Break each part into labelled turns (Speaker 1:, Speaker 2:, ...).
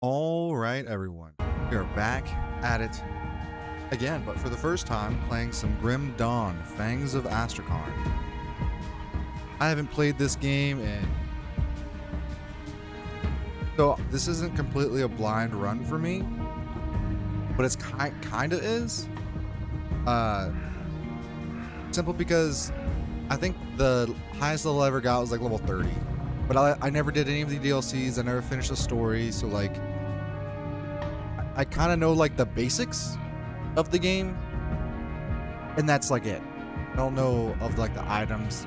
Speaker 1: All right, everyone. We are back at it again, but for the first time, playing some Grim Dawn, Fangs of Asterkarn. I haven't played this game, and so this isn't completely a blind run for me, but it's kind of is. Uh, Simple because I think the highest level I ever got was like level 30, but I never did any of the DLCs. I never finished the story, so like I kind of know like the basics of the game, and that's like it. I don't know of like the items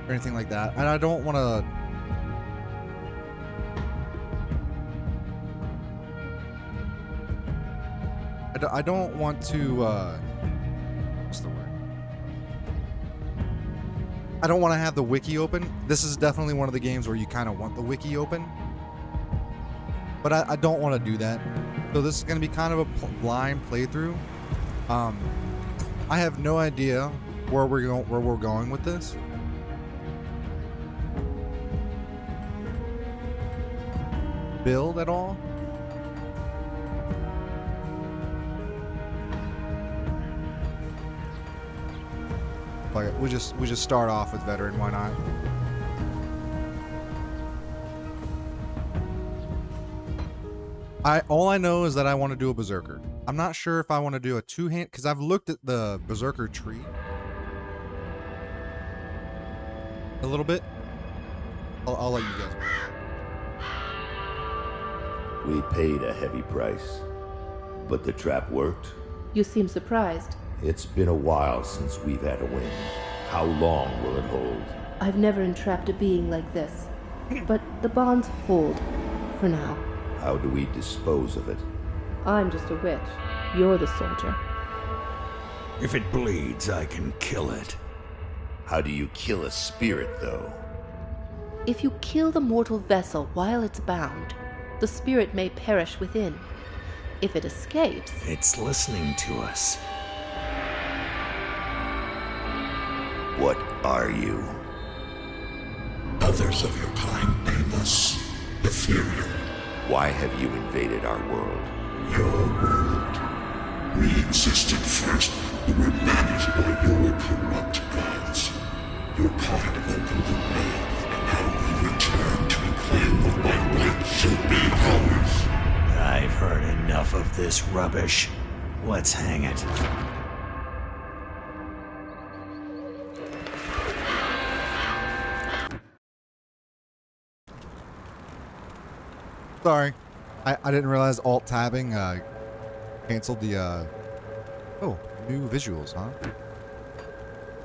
Speaker 1: or anything like that, and I don't want to. I don't want to. What's the word? I don't want to have the wiki open. This is definitely one of the games where you kind of want the wiki open, but I don't want to do that. So this is going to be kind of a blind playthrough. I have no idea where we're going with this. Build at all? Like we just start off with veteran. Why not? All I know is that I want to do a berserker. I'm not sure if I want to do a two-hand because I've looked at the berserker tree a little bit. I'll let you guys.
Speaker 2: We paid a heavy price, but the trap worked.
Speaker 3: You seem surprised.
Speaker 2: It's been a while since we've had a win. How long will it hold?
Speaker 3: I've never entrapped a being like this. But the bonds hold. For now.
Speaker 2: How do we dispose of it?
Speaker 3: I'm just a witch. You're the soldier.
Speaker 4: If it bleeds, I can kill it.
Speaker 2: How do you kill a spirit, though?
Speaker 3: If you kill the mortal vessel while it's bound, the spirit may perish within. If it escapes...
Speaker 4: It's listening to us.
Speaker 2: What are you?
Speaker 5: Others of your kind name us ethereal.
Speaker 2: Why have you invaded our world?
Speaker 5: Your world. We existed first, but were managed by your corrupt gods. Your part opened the way, and now we return to reclaim what by right should be ours.
Speaker 4: I've heard enough of this rubbish. Let's hang it.
Speaker 1: Sorry, I didn't realize alt tabbing canceled the oh, new visuals, huh?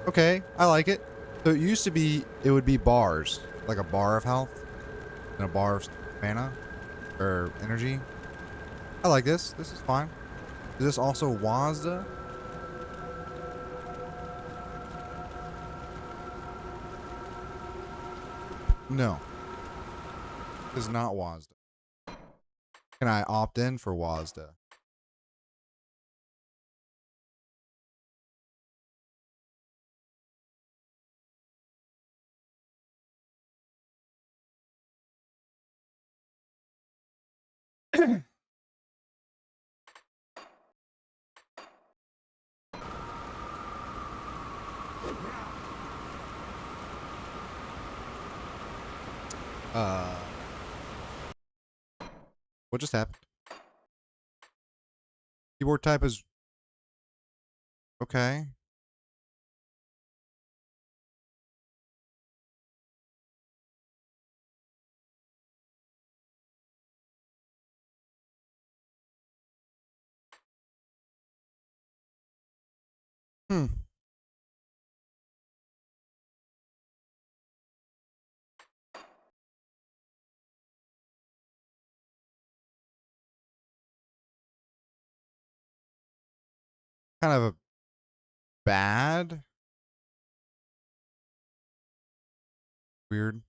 Speaker 1: Okay, I like it. So it used to be it would be bars, like a bar of health and a bar of mana or energy. I like this. This is fine. Is this also Wazda? No. This is not Wazda. Can I opt in for Wazda? uh what just happened? Keyboard type is okay. Hmm. Kind of a bad. Weird.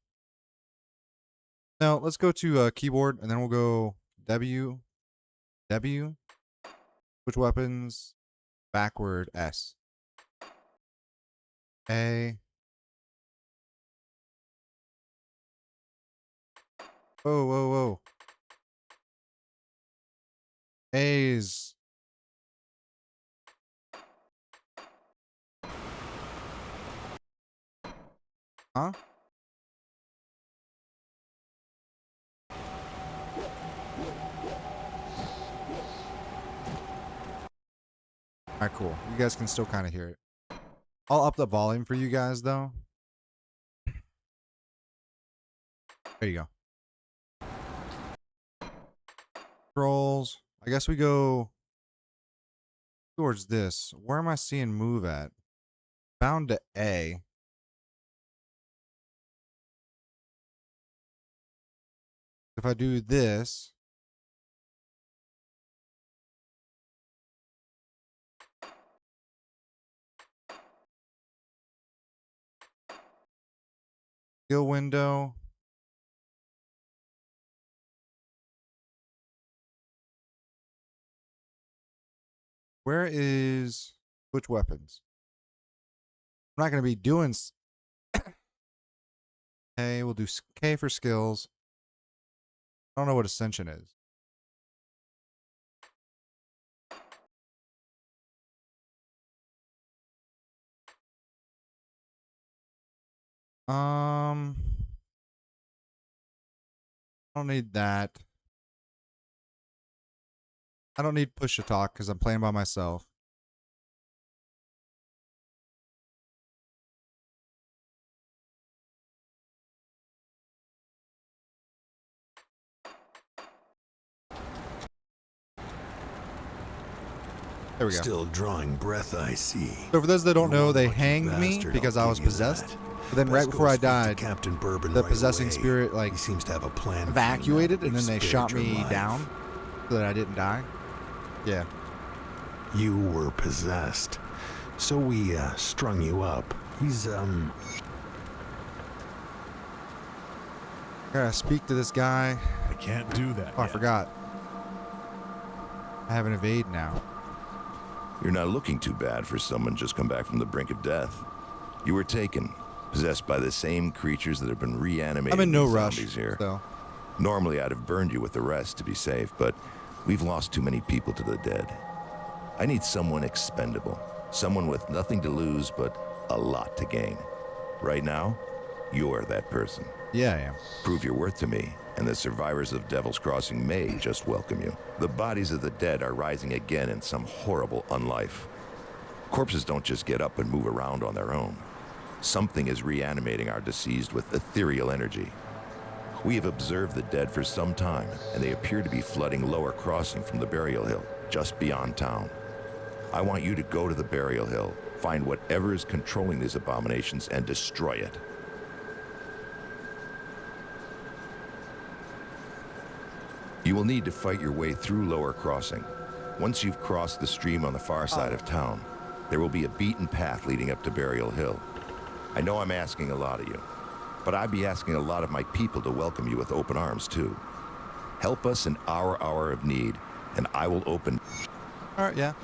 Speaker 1: Now let's go to keyboard and then we'll go W. W. Switch weapons. Backward S. A. Whoa, whoa, whoa. A's. Huh? Alright, cool. You guys can still kind of hear it. I'll up the volume for you guys, though. There you go. Scrolls. I guess we go towards this. Where am I seeing move at? Bound to A. If I do this, skill window. Where is switch weapons? I'm not going to be doing. Okay, we'll do K for skills. I don't know what Ascension is. I don't need that. I don't need push to talk because I'm playing by myself. There we go.
Speaker 4: Still drawing breath, I see.
Speaker 1: So for those that don't know, they
Speaker 4: Lucky
Speaker 1: hanged me
Speaker 4: bastard,
Speaker 1: because
Speaker 4: I'll
Speaker 1: I was
Speaker 4: give you
Speaker 1: possessed.
Speaker 4: that.
Speaker 1: But then right
Speaker 4: Let's
Speaker 1: before
Speaker 4: go
Speaker 1: I
Speaker 4: speak to
Speaker 1: died,
Speaker 4: Captain Bourbon
Speaker 1: the
Speaker 4: right
Speaker 1: possessing
Speaker 4: away.
Speaker 1: spirit like
Speaker 4: He seems to have a plan.
Speaker 1: evacuated,
Speaker 4: for you now
Speaker 1: and
Speaker 4: that
Speaker 1: then they
Speaker 4: you've
Speaker 1: shot
Speaker 4: spared your
Speaker 1: me
Speaker 4: life.
Speaker 1: down so that I didn't die. Yeah.
Speaker 4: You were possessed, so we strung you up. He's
Speaker 1: Gotta speak to this guy.
Speaker 6: I can't do that.
Speaker 1: Oh, I
Speaker 6: yet.
Speaker 1: forgot. I have an evade now.
Speaker 2: You're not looking too bad for someone just come back from the brink of death. You were taken, possessed by the same creatures that have been reanimating
Speaker 1: I'm in no
Speaker 2: these
Speaker 1: rush,
Speaker 2: zombies here.
Speaker 1: so
Speaker 2: Normally, I'd have burned you with the rest to be safe, but we've lost too many people to the dead. I need someone expendable, someone with nothing to lose but a lot to gain. Right now, you're that person.
Speaker 1: yeah, I am.
Speaker 2: Prove your worth to me, and the survivors of Devil's Crossing may just welcome you. The bodies of the dead are rising again in some horrible unlife. Corpses don't just get up and move around on their own. Something is reanimating our deceased with ethereal energy. We have observed the dead for some time, and they appear to be flooding Lower Crossing from the burial hill, just beyond town. I want you to go to the burial hill, find whatever is controlling these abominations, and destroy it. You will need to fight your way through Lower Crossing. Once you've crossed the stream on the far side of town, there will be a beaten path leading up to Burial Hill. I know I'm asking a lot of you, but I'd be asking a lot of my people to welcome you with open arms, too. Help us in our hour of need, and I will open...
Speaker 1: All right, yeah.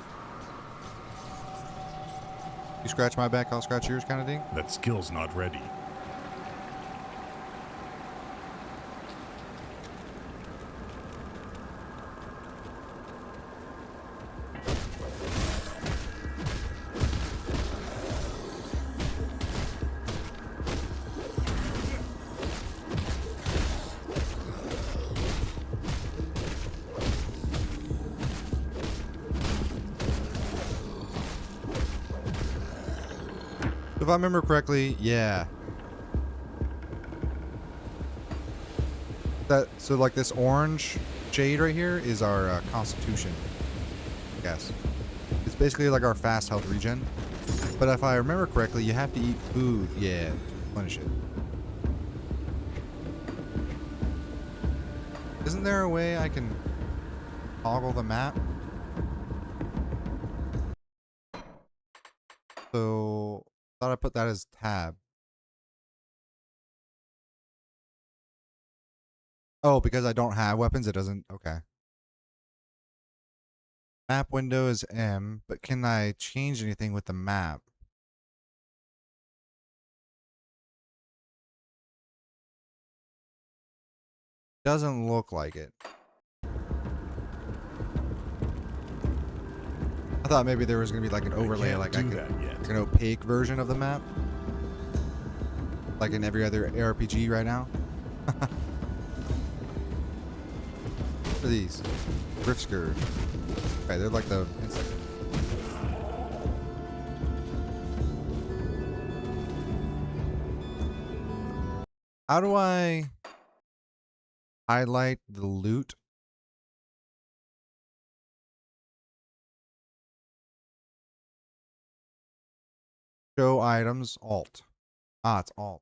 Speaker 1: You scratch my back, I'll scratch yours, kind of thing.
Speaker 6: That skill's not ready.
Speaker 1: If I remember correctly, yeah. So like this orange shade right here is our constitution. I guess. It's basically like our fast health regen. But if I remember correctly, you have to eat food, yeah, to replenish it. Isn't there a way I can toggle the map? So thought I put that as tab. Oh, because I don't have weapons, it doesn't. Okay. Map window is M, but can I change anything with the map? Doesn't look like it. thought maybe there was gonna be like an overlay,
Speaker 6: can't
Speaker 1: like
Speaker 6: do
Speaker 1: I could,
Speaker 6: that yet.
Speaker 1: like an opaque version of the map, like in every other ARPG right now. What are these? Riftskird. Okay, they're like the insect. How do I highlight the loot? Show items, Alt. Ah, it's Alt.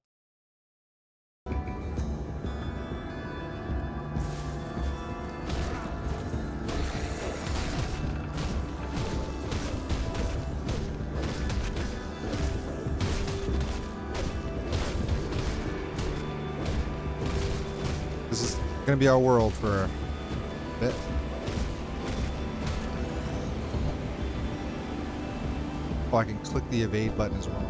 Speaker 1: This is gonna be our world for a bit. Oh, I can click the evade button as well.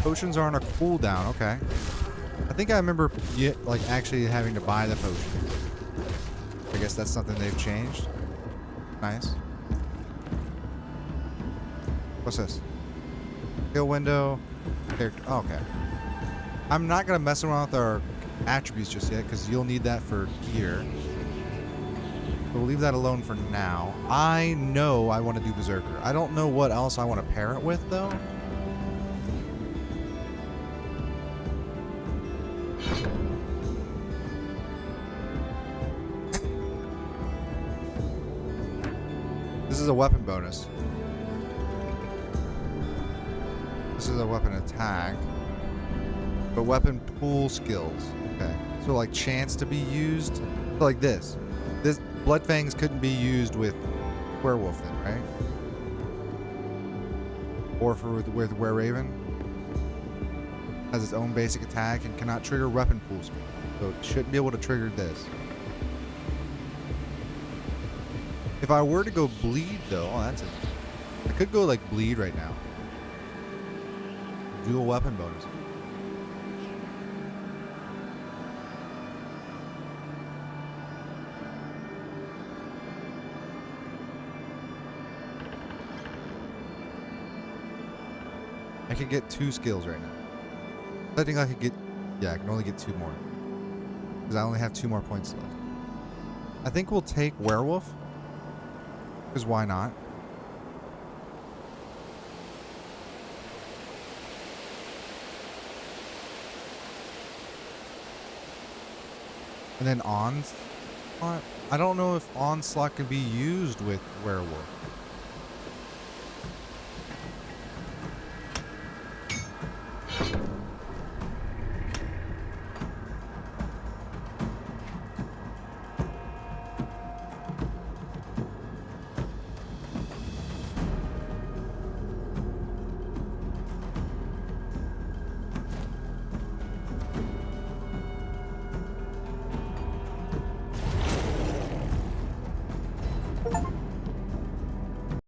Speaker 1: Potions are on a cooldown, okay. I think I remember like actually having to buy the potion. I guess that's something they've changed. Nice. What's this? Skill window. Character. Oh, okay. I'm not gonna mess around with our attributes just yet because you'll need that for gear. So we'll leave that alone for now. I know I want to do Berserker. I don't know what else I want to pair it with though. This is a weapon bonus. This is a weapon attack. But weapon pool skills. Okay. So like chance to be used. So like this. This Blood Fangs couldn't be used with Werewolf then, right? Or with Were Raven. Has its own basic attack and cannot trigger weapon pool skill. So it shouldn't be able to trigger this. If I were to go bleed though, oh that's it. I could go like bleed right now. Dual weapon bonus. I could get 2 skills right now. I think I could get, yeah, I can only get 2 more. Because I only have 2 more points left. I think we'll take Werewolf. Because why not? And then Onslaught? I don't know if Onslaught can be used with Werewolf.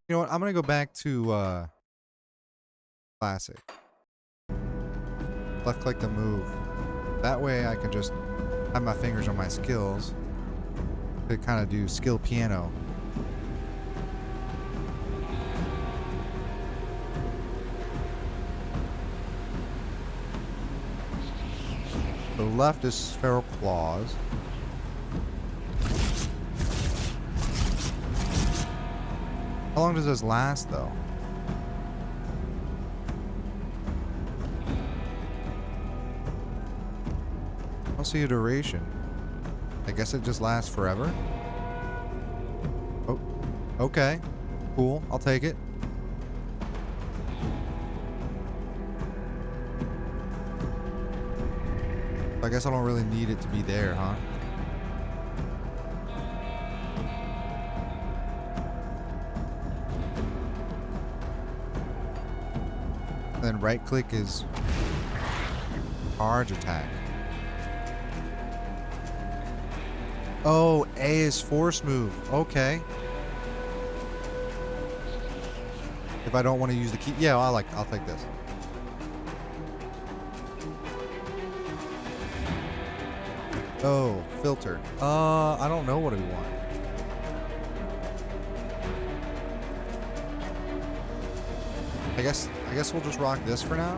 Speaker 1: You know what? I'm gonna go back to classic. Left click to move. That way I can just have my fingers on my skills to kind of do skill piano. The left is Feral Claws. How long does this last, though? I don't see a duration. I guess it just lasts forever? Oh, okay. Cool. I'll take it. I guess I don't really need it to be there, huh? Then right click is charge attack. Oh, A is force move. Okay. If I don't want to use the key, yeah, I'll take this. Oh, filter. I don't know what do we want. I guess we'll just rock this for now.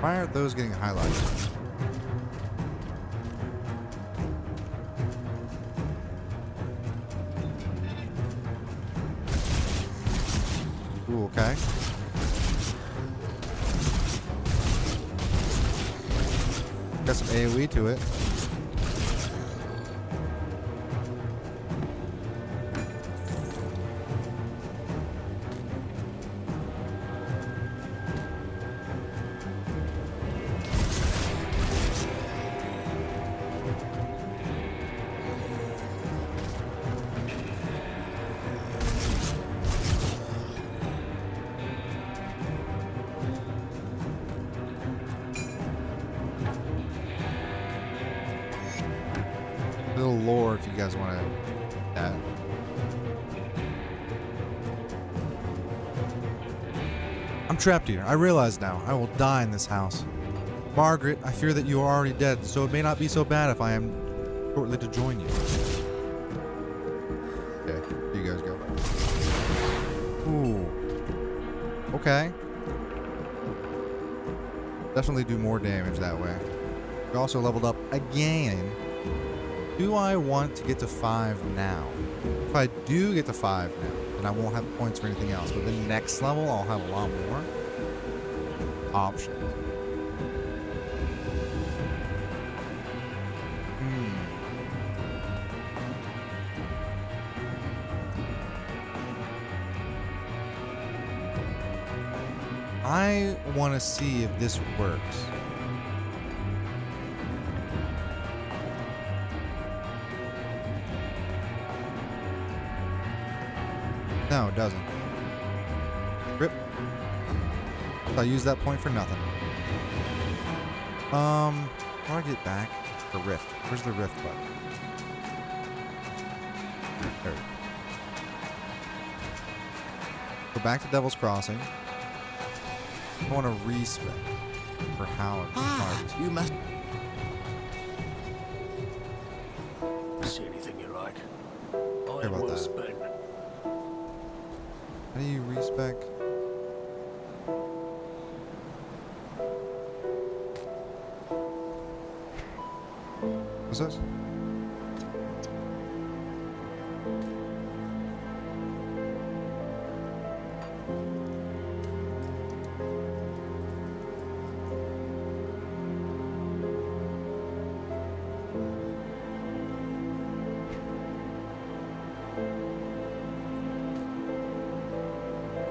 Speaker 1: Why aren't those getting highlighted? Ooh, okay. Got some AoE to it. Little lore if you guys want to add. I'm trapped here. I realize now. I will die in this house. Margaret, I fear that you are already dead, so it may not be so bad if I am shortly to join you. Okay, here you guys go. Ooh. Okay. Definitely do more damage that way. We also leveled up again. Do I want to get to 5 now? If I do get to 5 now, then I won't have points for anything else. But the next level, I'll have a lot more options. I want to see if this works. No, it doesn't. Rip. I used that point for nothing. How do I get back? The rift. Where's the rift button? There. Go back to Devil's Crossing. I want to respec for how it's
Speaker 7: You must see anything you like.
Speaker 1: Sorry about that.
Speaker 7: Spend.
Speaker 1: How do you respec? What's this?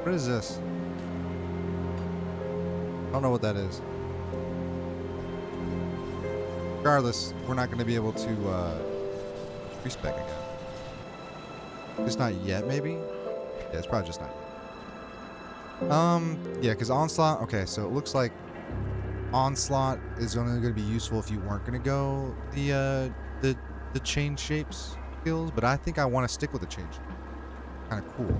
Speaker 1: What is this? I don't know what that is. Regardless, we're not going to be able to respec again. It's not yet, maybe? Yeah, it's probably just not yet. Yeah, because Onslaught... Okay, so it looks like Onslaught is only going to be useful if you weren't going to go the chain shapes skills, but I think I want to stick with the chain shape. Kind of cool.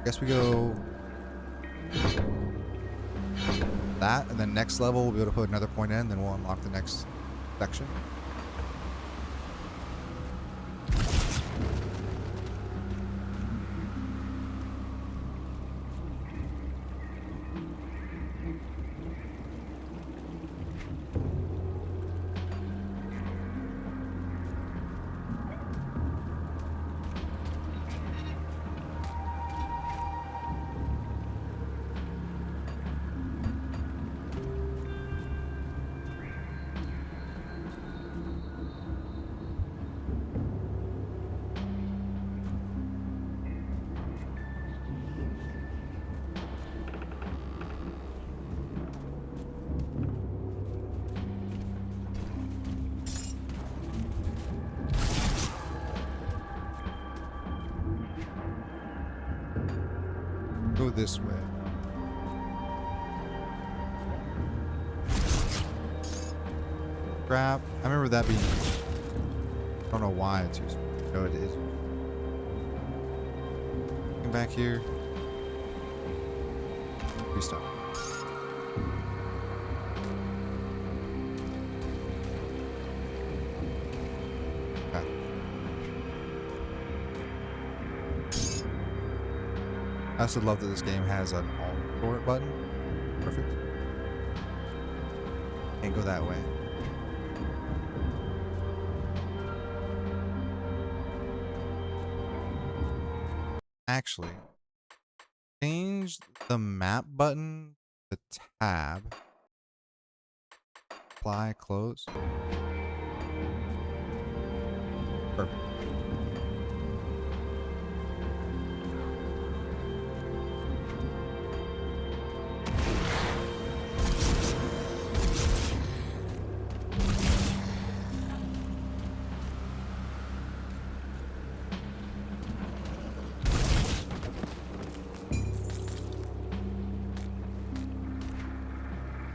Speaker 1: Guess we go that, and then next level we'll be able to put another point in, then we'll unlock the next section. Go this way. Crap. I remember that being... I don't know why it's useful. No, it is. Come back here. Restart. Okay. I also love that this game has an alt button. Perfect. Can't go that way. Actually, change the map button to tab. Apply, close. Perfect.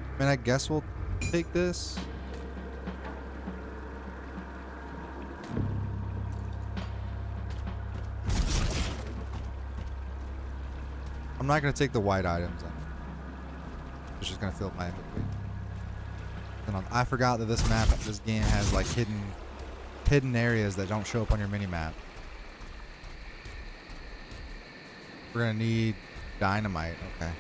Speaker 1: I mean, I guess we'll take this. I'm not going to take the white items. It's just going to fill up my inventory. And I forgot that this game has like hidden areas that don't show up on your mini map. We're going to need dynamite. Okay.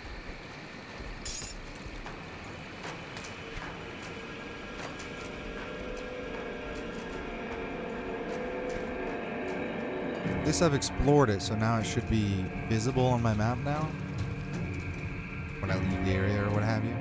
Speaker 1: At least I've explored it, so now it should be visible on my map now when I leave the area or what have you.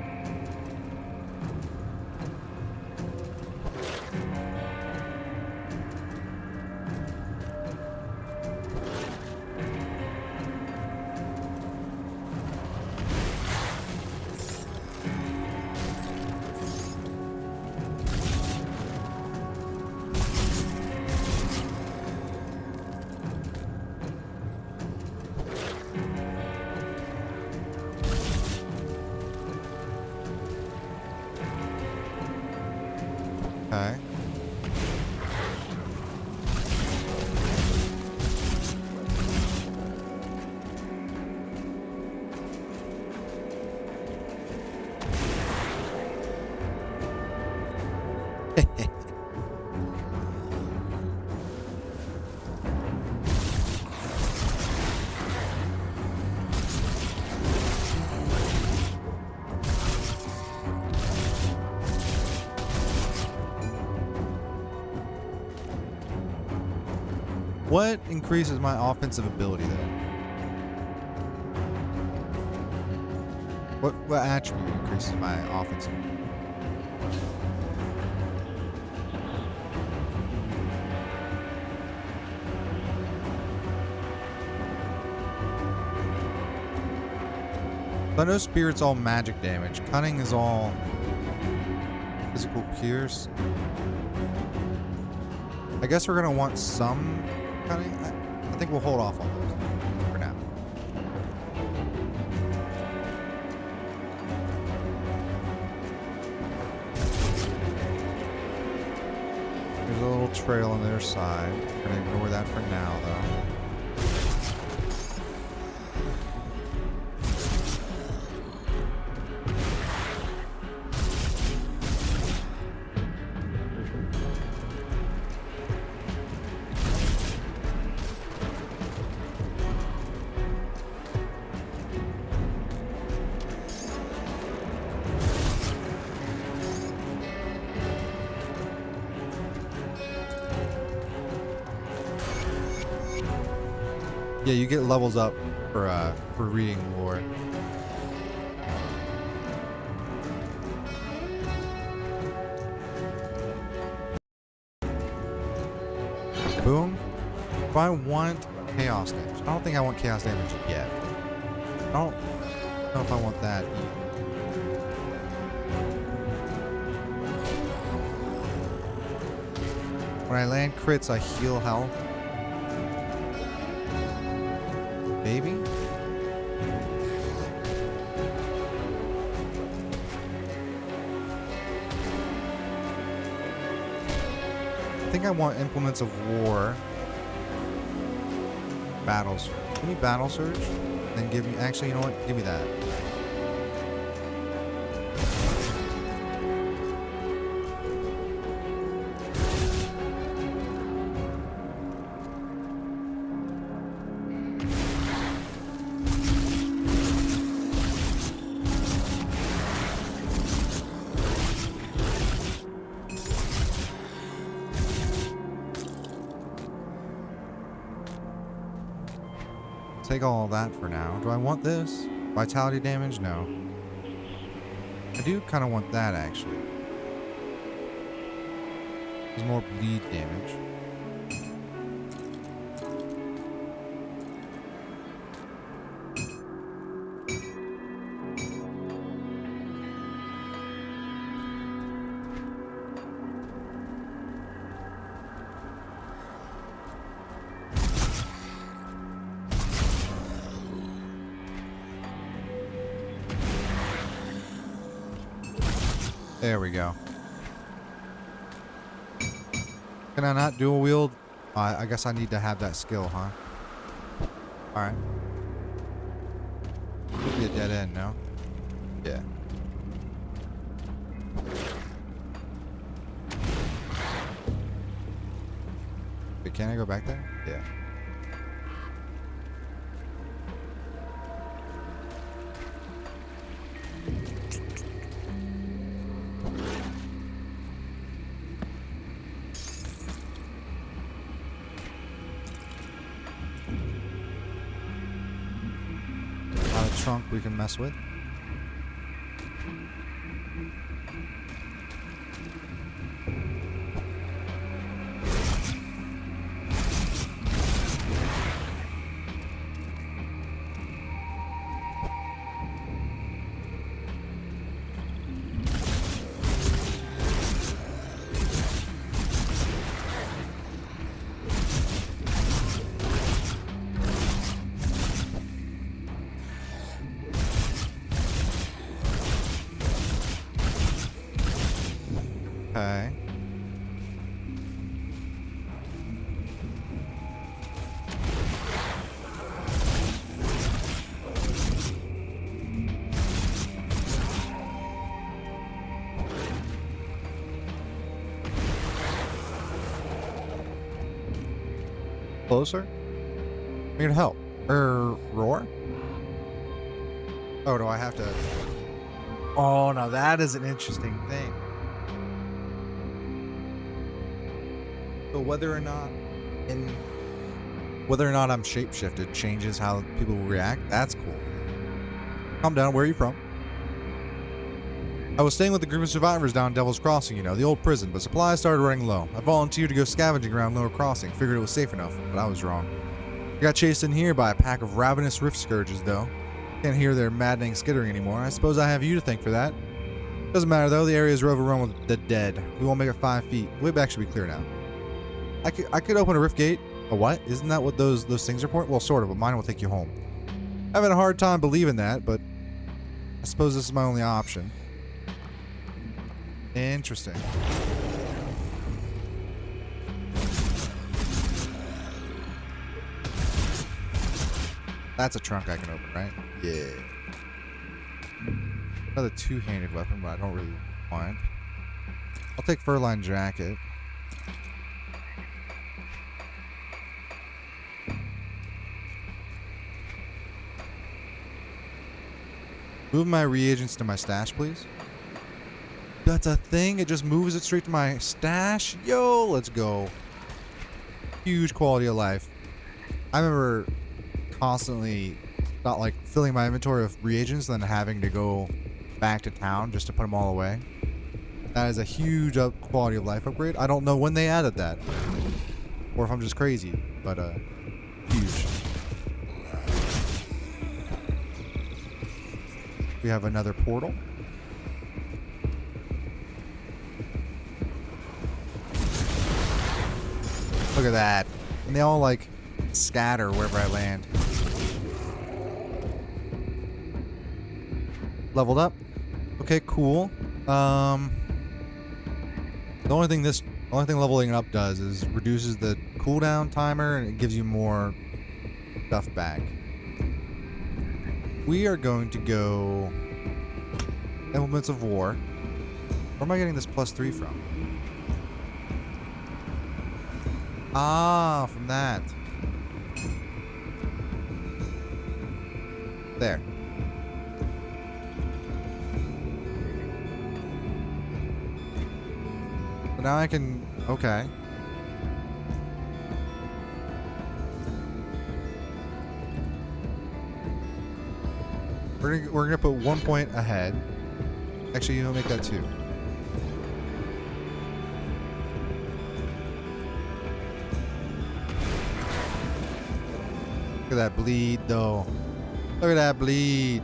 Speaker 1: Okay. What increases my offensive ability though? What attribute increases my offensive ability? So I know Spirit's all magic damage. Cunning is all physical pierce. I guess we're gonna want some cunning. I think we'll hold off on those for now. There's a little trail on their side. We're gonna ignore that for now, though. Yeah, you get levels up for reading lore. Boom. Do I want chaos damage? I don't think I want chaos damage yet. I don't know if I want that either. When I land crits, I heal health. Maybe? think I want implements of war. Battles. Give me battle surge. Then give me, actually, you know what? Give me that. Take all that for now. Do I want this? Vitality damage? No. I do kind of want that, actually. There's more bleed damage. There we go. Can I not dual wield? I guess I need to have that skill, huh? Alright. Could be a dead end, no? Yeah. Wait, can I go back there? Yeah. Trunk we can mess with. Okay. Closer? I'm here to help. Roar? Oh, do I have to? Oh, now that is an interesting thing. So whether or not I'm shapeshifted changes how people react. That's cool. Calm down. Where are you from? I was staying with the group of survivors down Devil's Crossing, you know, the old prison, but supplies started running low. I volunteered to go scavenging around Lower Crossing. Figured it was safe enough, but I was wrong. I got chased in here by a pack of ravenous rift scourges, though. Can't hear their maddening skittering anymore. I suppose I have you to thank for that. Doesn't matter, though. The area is overrun with the dead. We won't make it 5 feet. Way back should be clear now. I could open a rift gate. A what? Isn't that what those things are for? Well, sort of, but mine will take you home. Having a hard time believing that, but I suppose this is my only option. Interesting. That's a trunk I can open, right? Yeah. Another two-handed weapon, but I don't really mind. I'll take fur-lined jacket. Move my reagents to my stash, please. That's a thing? It just moves it straight to my stash? Yo, let's go. Huge quality of life. I remember constantly not like filling my inventory with reagents and then having to go back to town just to put them all away. That is a huge quality of life upgrade. I don't know when they added that. Or if I'm just crazy, but huge. We have another portal. Look at that. And they all like scatter wherever I land. Leveled up. Okay, cool. The only thing this The only thing leveling it up does is reduces the cooldown timer and it gives you more stuff back. We are going to go Implements of War. Where am I getting this +3 from? Ah, from that. There. So now I can... Okay. We're gonna put 1 point ahead. Actually, you know, make that 2. Look at that bleed, though. Look at that bleed.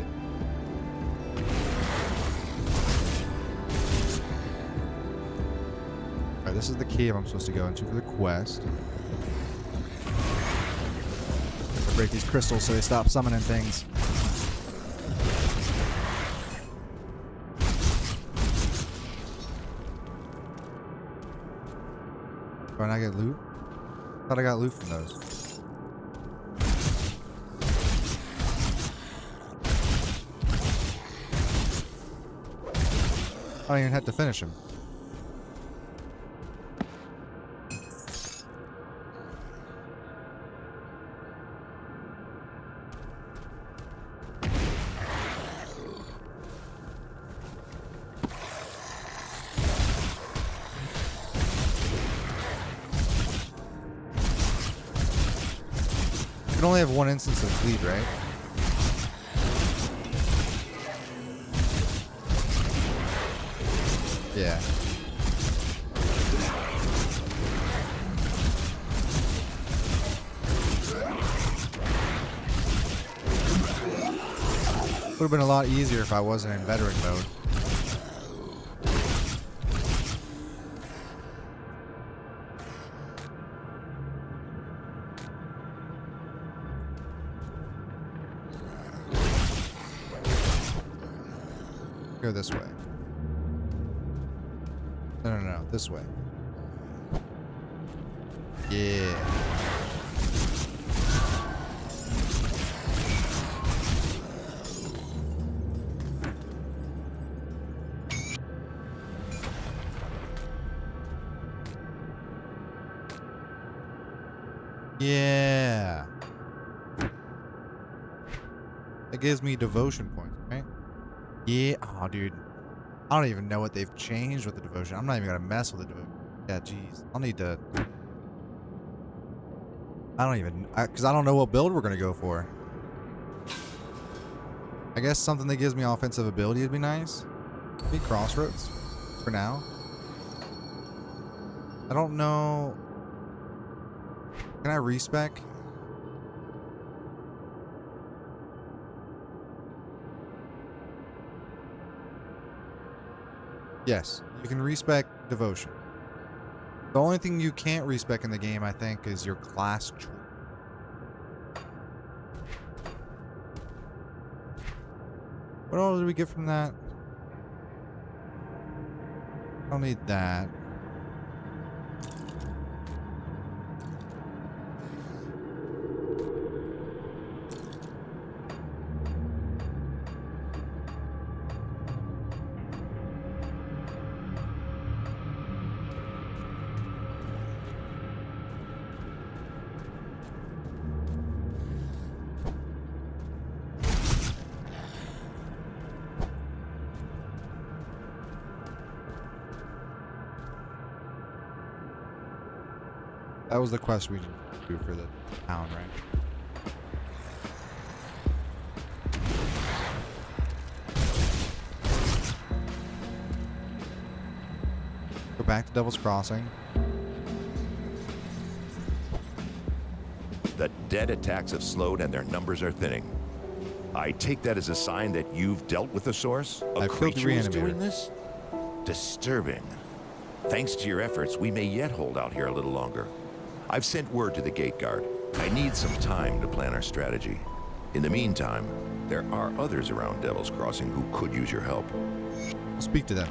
Speaker 1: Alright, this is the cave I'm supposed to go into for the quest. I break these crystals so they stop summoning things. Do I not get loot? I thought I got loot from those. I don't even have to finish him. You can only have one instance of bleed, right? Yeah. Would have been a lot easier if I wasn't in veteran mode. Go this way. No, this way. Yeah. Yeah. It gives me devotion points, right? Yeah. Oh, dude. I don't even know what they've changed with the devotion. I'm not even gonna mess with the devotion. Yeah, jeez. I'll need to... I don't even... Because I don't know what build we're gonna go for. I guess something that gives me offensive ability would be nice. Maybe Crossroads. For now. I don't know... Can I respec? Yes, you can respec devotion. The only thing you can't respec in the game, I think, is your class choice. What all did we get from that? I don't need that. That was the quest we do for the town, right? Go back to Devil's Crossing.
Speaker 2: The dead attacks have slowed and their numbers are thinning. I take that as a sign that you've dealt with the source? A
Speaker 1: I've killed the
Speaker 2: creature is
Speaker 1: reanimator.
Speaker 2: doing this? Disturbing. Thanks to your efforts, we may yet hold out here a little longer. I've sent word to the gate guard. I need some time to plan our strategy. In the meantime, there are others around Devil's Crossing who could use your help.
Speaker 1: I'll speak to them.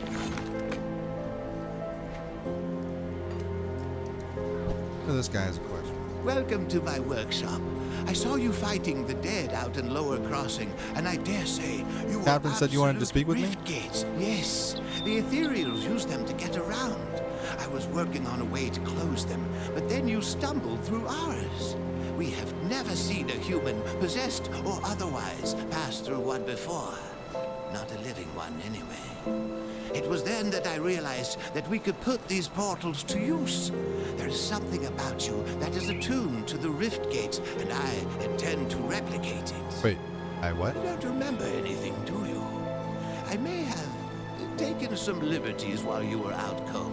Speaker 1: This guy has a question.
Speaker 8: Welcome to my workshop. I saw you fighting the dead out in Lower Crossing, and I dare say you
Speaker 1: Captain said you wanted to speak with me?
Speaker 8: rift gates. Yes, the ethereals use them to get around. I was working on a way to close them, but then you stumbled through ours. We have never seen a human, possessed or otherwise, pass through one before. Not a living one, anyway. It was then that I realized that we could put these portals to use. There is something about you that is attuned to the rift gates, and I intend to replicate it.
Speaker 1: Wait, I what?
Speaker 8: You don't remember anything, do you? I may have taken some liberties while you were out cold.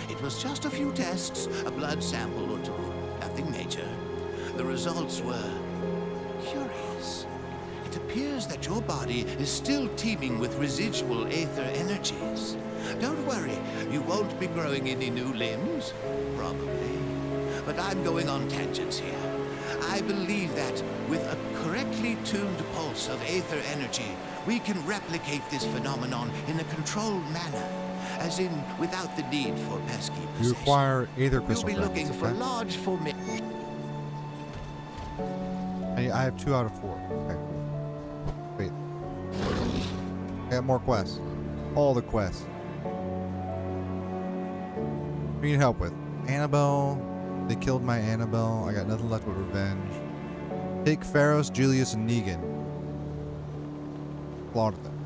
Speaker 8: It was just a few tests, a blood sample or two, nothing major. The results were curious. It appears that your body is still teeming with residual aether energies. Don't worry, you won't be growing any new limbs, probably. But I'm going on tangents here. I believe that with a correctly tuned pulse of aether energy, we can replicate this phenomenon in a controlled manner, as in without the need for pesky possession.
Speaker 1: You require aether
Speaker 8: We'll
Speaker 1: crystal
Speaker 8: be
Speaker 1: fragments,
Speaker 8: looking for
Speaker 1: okay?
Speaker 8: large formations.
Speaker 1: I have 2 out of 4. Okay. Wait. I got more quests. All the quests. What do you need help with? Annabelle. They killed my Annabelle. I got nothing left but revenge. Take Pharos, Julius, and Negan. Slaughtered them.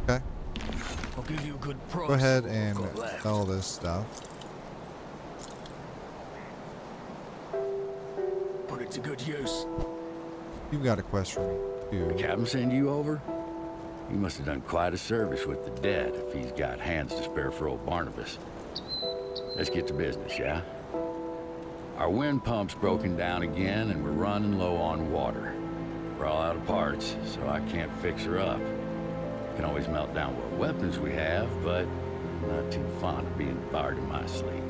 Speaker 1: Okay.
Speaker 7: I'll give you a good price.
Speaker 1: Go ahead and
Speaker 7: Got left.
Speaker 1: sell this stuff.
Speaker 7: Put it to good use.
Speaker 1: You've got a quest for me, too.
Speaker 9: Captain send you over? He must have done quite a service with the dead if he's got hands to spare for old Barnabas. Let's get to business, yeah? Our wind pump's broken down again and we're running low on water. We're all out of parts, so I can't fix her up. Can always melt down what weapons we have, but I'm not too fond of being fired in my sleep.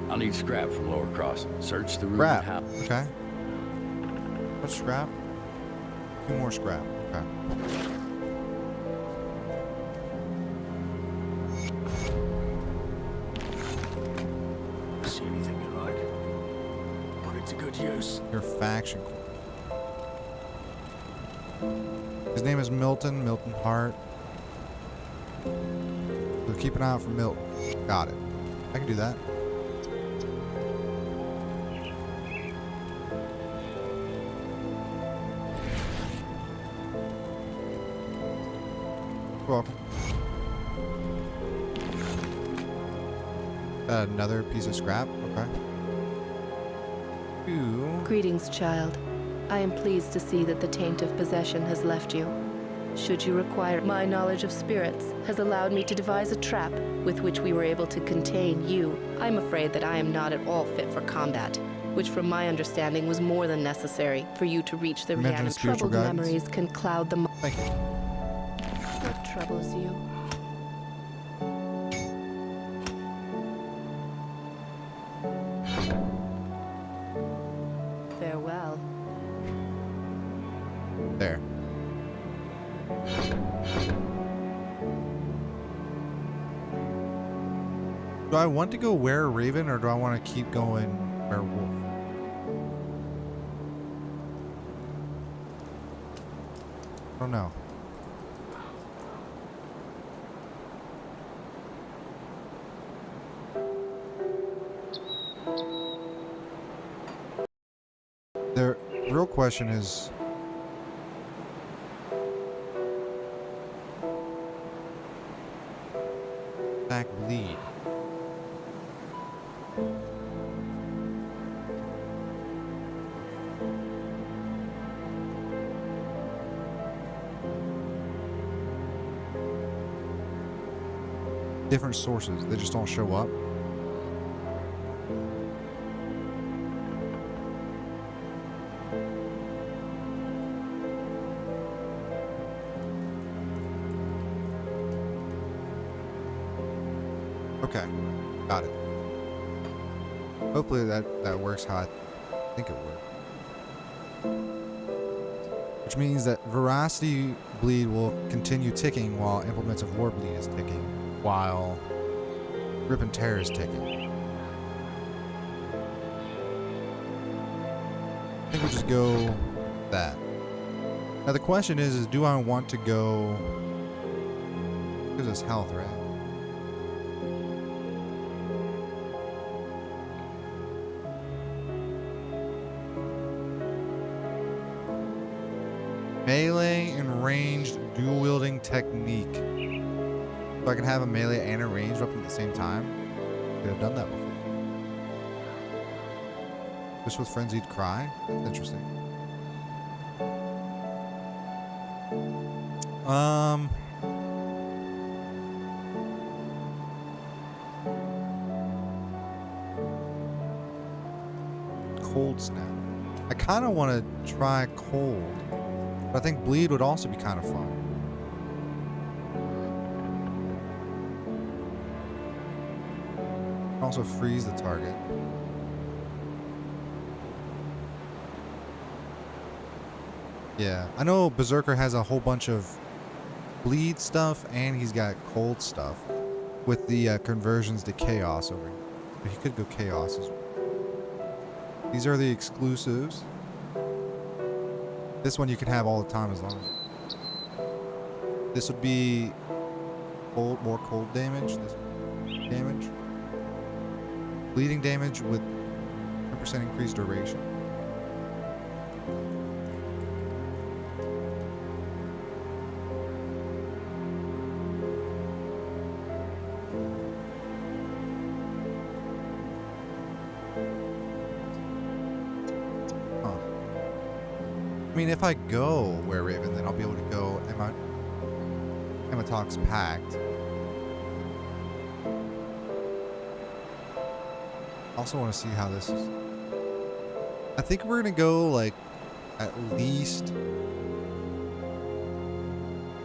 Speaker 9: I'll need scrap from Lower Crossing. Search the room
Speaker 1: Scrap.
Speaker 9: house.
Speaker 1: Okay. What's scrap? 2 more scrap. Okay.
Speaker 7: See anything you like? Put it to good use.
Speaker 1: Your faction core. His name is Milton Hart. So keep an eye out for Milton. Got it. I can do that. You're welcome. Another piece of scrap. Okay. Ooh.
Speaker 3: Greetings, child. I am pleased to see that the taint of possession has left you. Should you require, my knowledge of spirits has allowed me to devise a trap with which we were able to contain you. I'm afraid that I am not at all fit for combat, which from my understanding was more than necessary for you to reach the
Speaker 1: Imagine a
Speaker 3: reality.
Speaker 1: spiritual
Speaker 3: Troubled
Speaker 1: guidance.
Speaker 3: memories can cloud the
Speaker 1: Thank you.
Speaker 3: What troubles you? Farewell.
Speaker 1: There. Do I want to go Were-Raven or do I want to keep going Werewolf? I don't know. The real question is, back bleed. Different sources, they just don't show up. Okay, got it. Hopefully that works how I think it would. Which means that Veracity Bleed will continue ticking while Implements of War Bleed is ticking, while Rip and Tear is ticking. we'll just go that. Now the question is do I want to go... Gives us health, right? Melee and ranged dual wielding technique. So I can have a melee and a ranged weapon at the same time. Could have done that before. Just with frenzied cry? That's interesting. Cold snap. I kind of want to try cold. But I think bleed would also be kind of fun. Also freeze the target. Yeah, I know Berserker has a whole bunch of bleed stuff and he's got cold stuff with the conversions to chaos over here. But he could go chaos as well. These are the exclusives. This one you can have all the time as long as... This would be cold, more cold damage. This damage. Bleeding damage with 10% increased duration. I mean, if I go Were Raven, then I'll be able to go Ematox Pact. Also want to see how this is. I think we're going to go like at least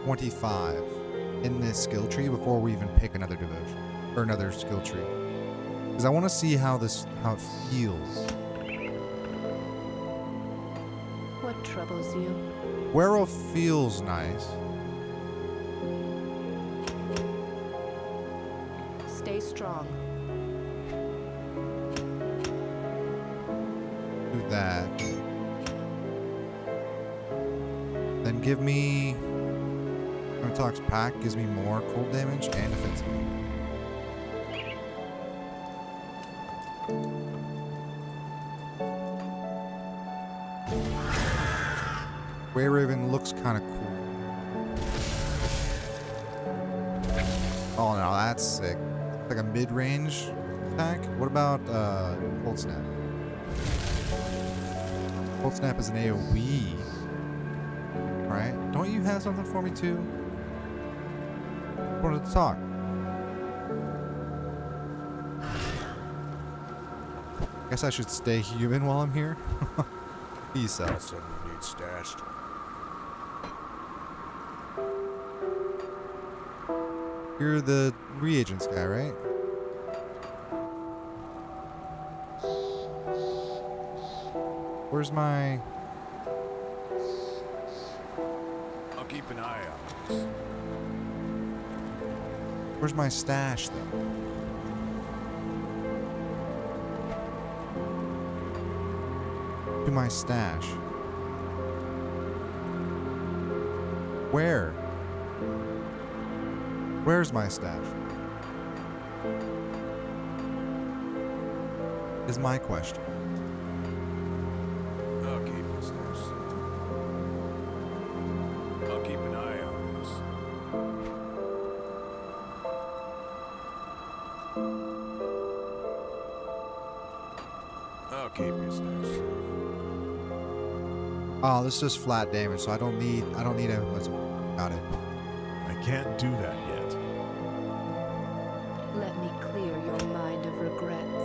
Speaker 1: 25 in this skill tree before we even pick another devotion or another skill tree. Because I want to see how it feels.
Speaker 3: What troubles you?
Speaker 1: Werewolf feels nice.
Speaker 3: Stay strong.
Speaker 1: Do that. Then give me... Ematox Pack gives me more cold damage and defensive. Were Raven looks kind of cool. Oh no, that's sick. Like a mid-range attack. What about Cold Snap? Cold Snap is an AoE, right? Don't you have something for me too? I wanted to talk. Guess I should stay human while I'm here. Peace out.
Speaker 7: Got something you need stashed.
Speaker 1: You're the reagents guy, right? Where's my...
Speaker 7: I'll keep an eye on this.
Speaker 1: Where's my stash, though? To my stash. Where? Where's my stash? Is my question.
Speaker 7: I'll keep it stashed safe. I'll keep an eye on this. I'll keep your stash safe.
Speaker 1: Oh, this is just flat damage, so I don't need everyone's. Got it.
Speaker 6: I can't do that yet.
Speaker 3: Let me clear your mind of regrets.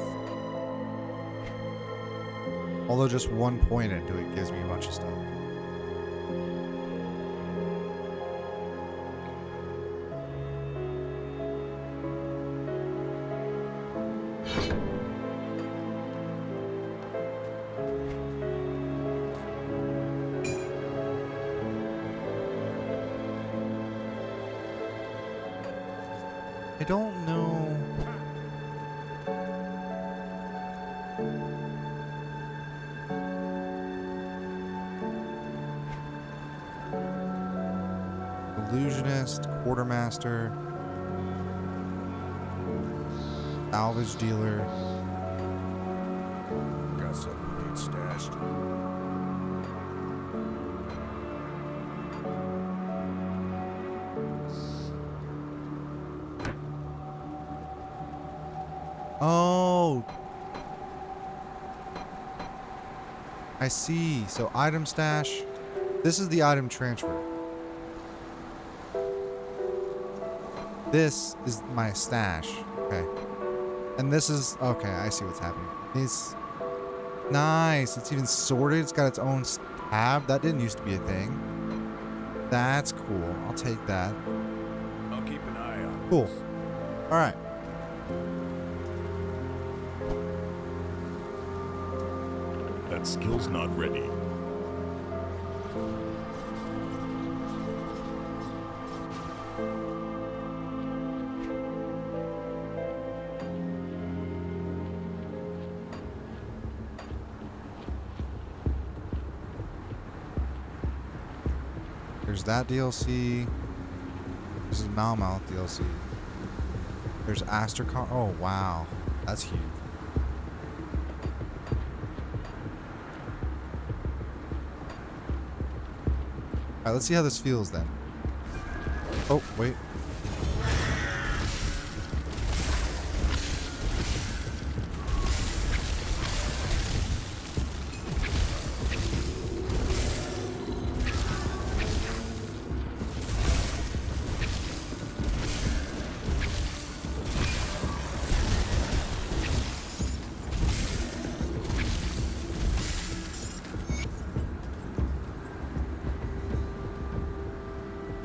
Speaker 1: Although just 1 point into it gives me a bunch of stuff. I don't know. illusionist, quartermaster, salvage dealer.
Speaker 6: Got something we need stashed.
Speaker 1: Oh, I see. So item stash. This is the item transfer. This is my stash. Okay. And this is okay. I see what's happening. It's nice. It's even sorted. It's got its own tab. That didn't used to be a thing. That's cool. I'll take that.
Speaker 6: I'll keep an eye on it.
Speaker 1: Cool. All right.
Speaker 6: That skill's not ready.
Speaker 1: There's that DLC. This is Malmouth DLC. There's Asterkarn. Oh, wow. That's huge. Alright, let's see how this feels then. Oh, wait.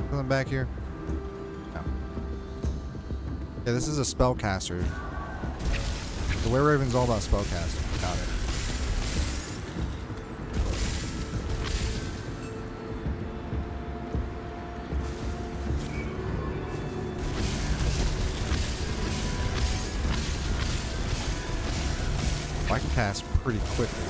Speaker 1: Something back here? No. Yeah, this is a spellcaster. The Were-Raven's all about spellcasting. Got it. I can cast pretty quickly.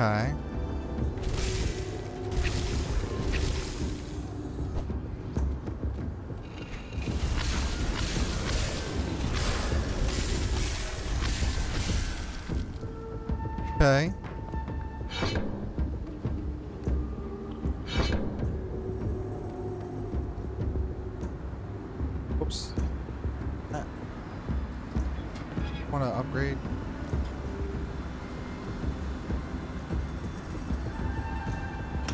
Speaker 1: Okay. Okay. Whoops. Want to upgrade?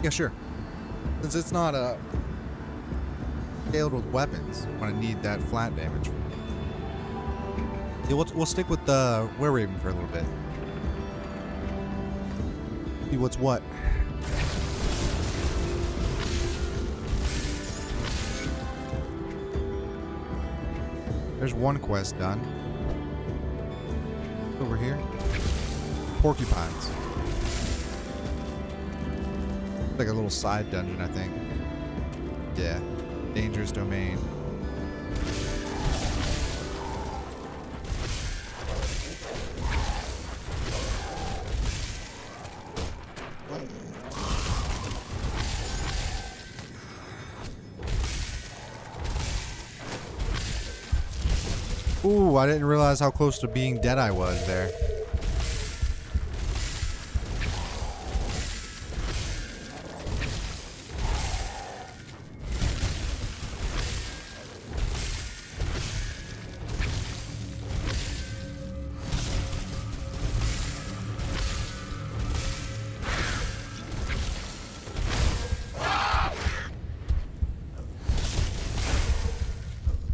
Speaker 1: Yeah, sure. Since it's not scaled with weapons, I'm gonna need that flat damage. Yeah, we'll stick with the Were-Raven for a little bit. See what's what. There's one quest done. Over here. Porcupines. Like a little side dungeon, I think. Yeah. Dangerous domain. Ooh, I didn't realize how close to being dead I was there.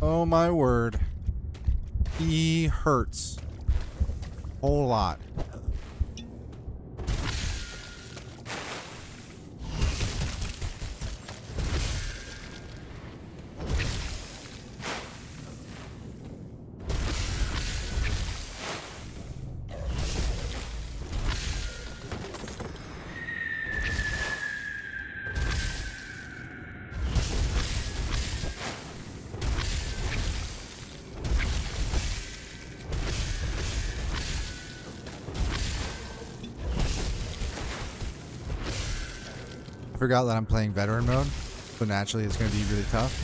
Speaker 1: Oh my word. He hurts. Whole lot. forgot that I'm playing veteran mode, so naturally it's going to be really tough.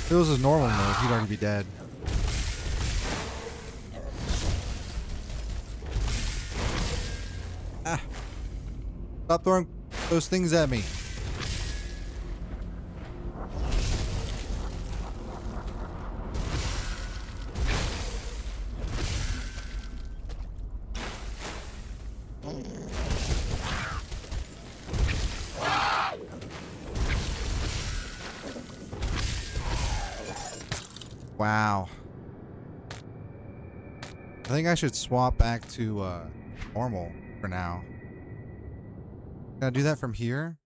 Speaker 1: If it was his normal mode, he'd already be dead. Ah. Stop throwing those things at me. Wow. I think I should swap back to normal for now. Can I do that from here?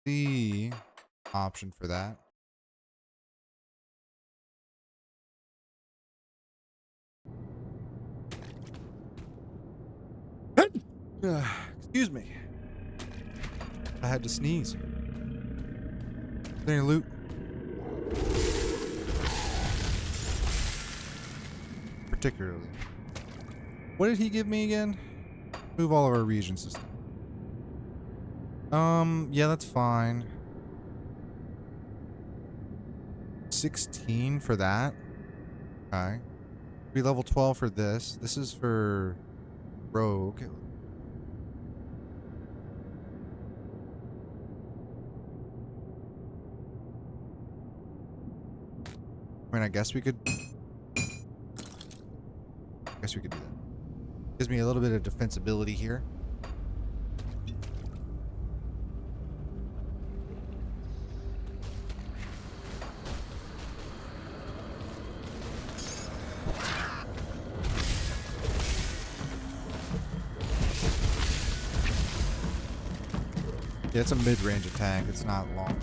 Speaker 1: The option for that. Excuse me. I had to sneeze. Is there any loot? Particularly. What did he give me again? Move all of our region system. Yeah, that's fine. 16 for that. Okay. Be level 12 for this. This is for rogue. I mean, I guess we could do that. Gives me a little bit of defensibility here. Yeah, it's a mid-range attack. It's not long.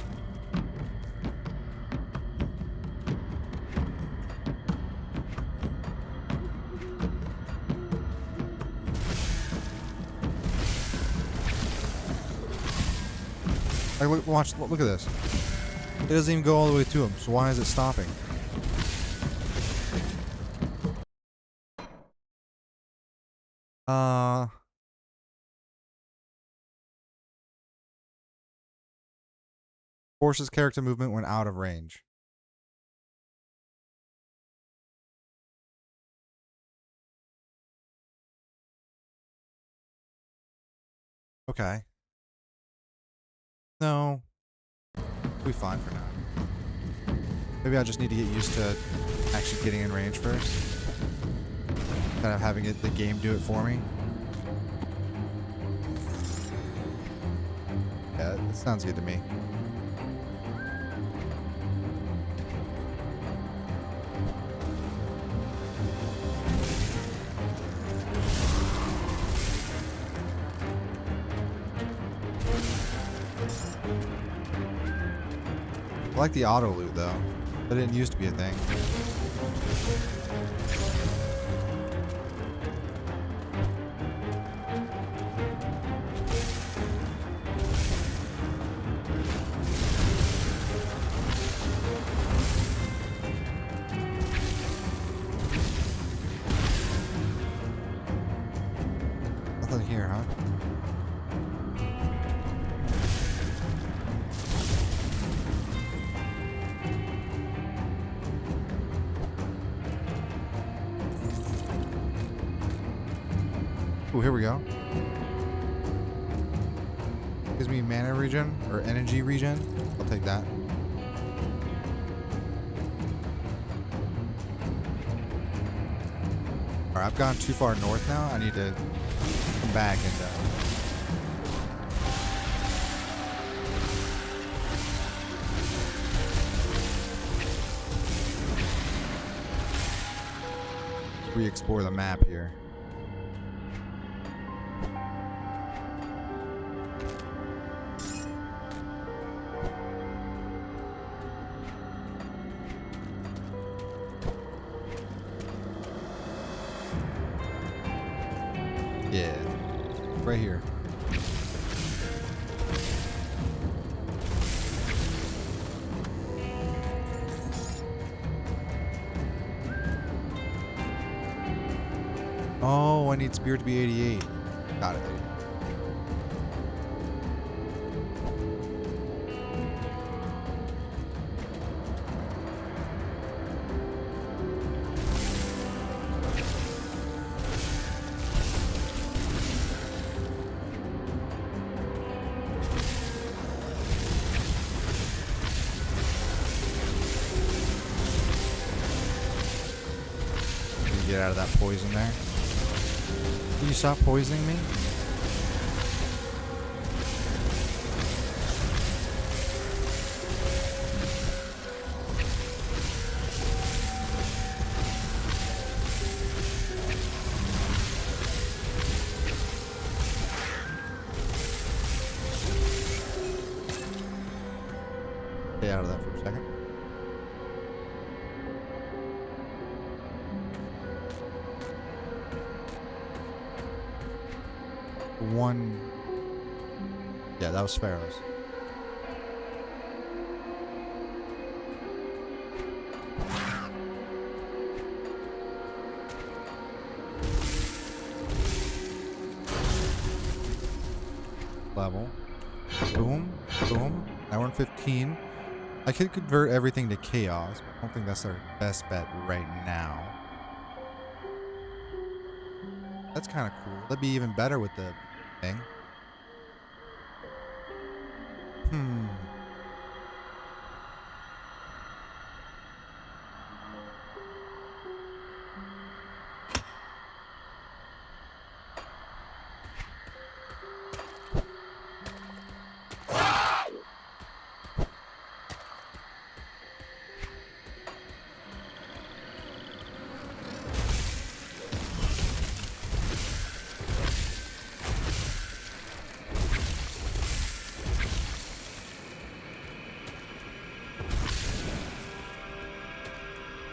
Speaker 1: Like, watch, look at this. It doesn't even go all the way to him, so why is it stopping? Forces character movement when out of range. Okay. No. We'll be fine for now. Maybe I just need to get used to actually getting in range first. Instead of having the game do it for me. Yeah, that sounds good to me. I like the auto loot though. That didn't used to be a thing. Nothing here, huh? Oh, here we go. Gives me mana regen or energy regen. I'll take that. Alright, I've gone too far north now. I need to come back and re-explore the map here. Yeah, right here. I need spirit to be 88. Got it. Get out of that poison there. Can you stop poisoning me? Get out of that for a second. One. Yeah, that was Pharaoh's. Level. Boom. Boom. Now we're in 15. I could convert everything to chaos, but I don't think that's our best bet right now. That's kind of cool. That'd be even better with the thing.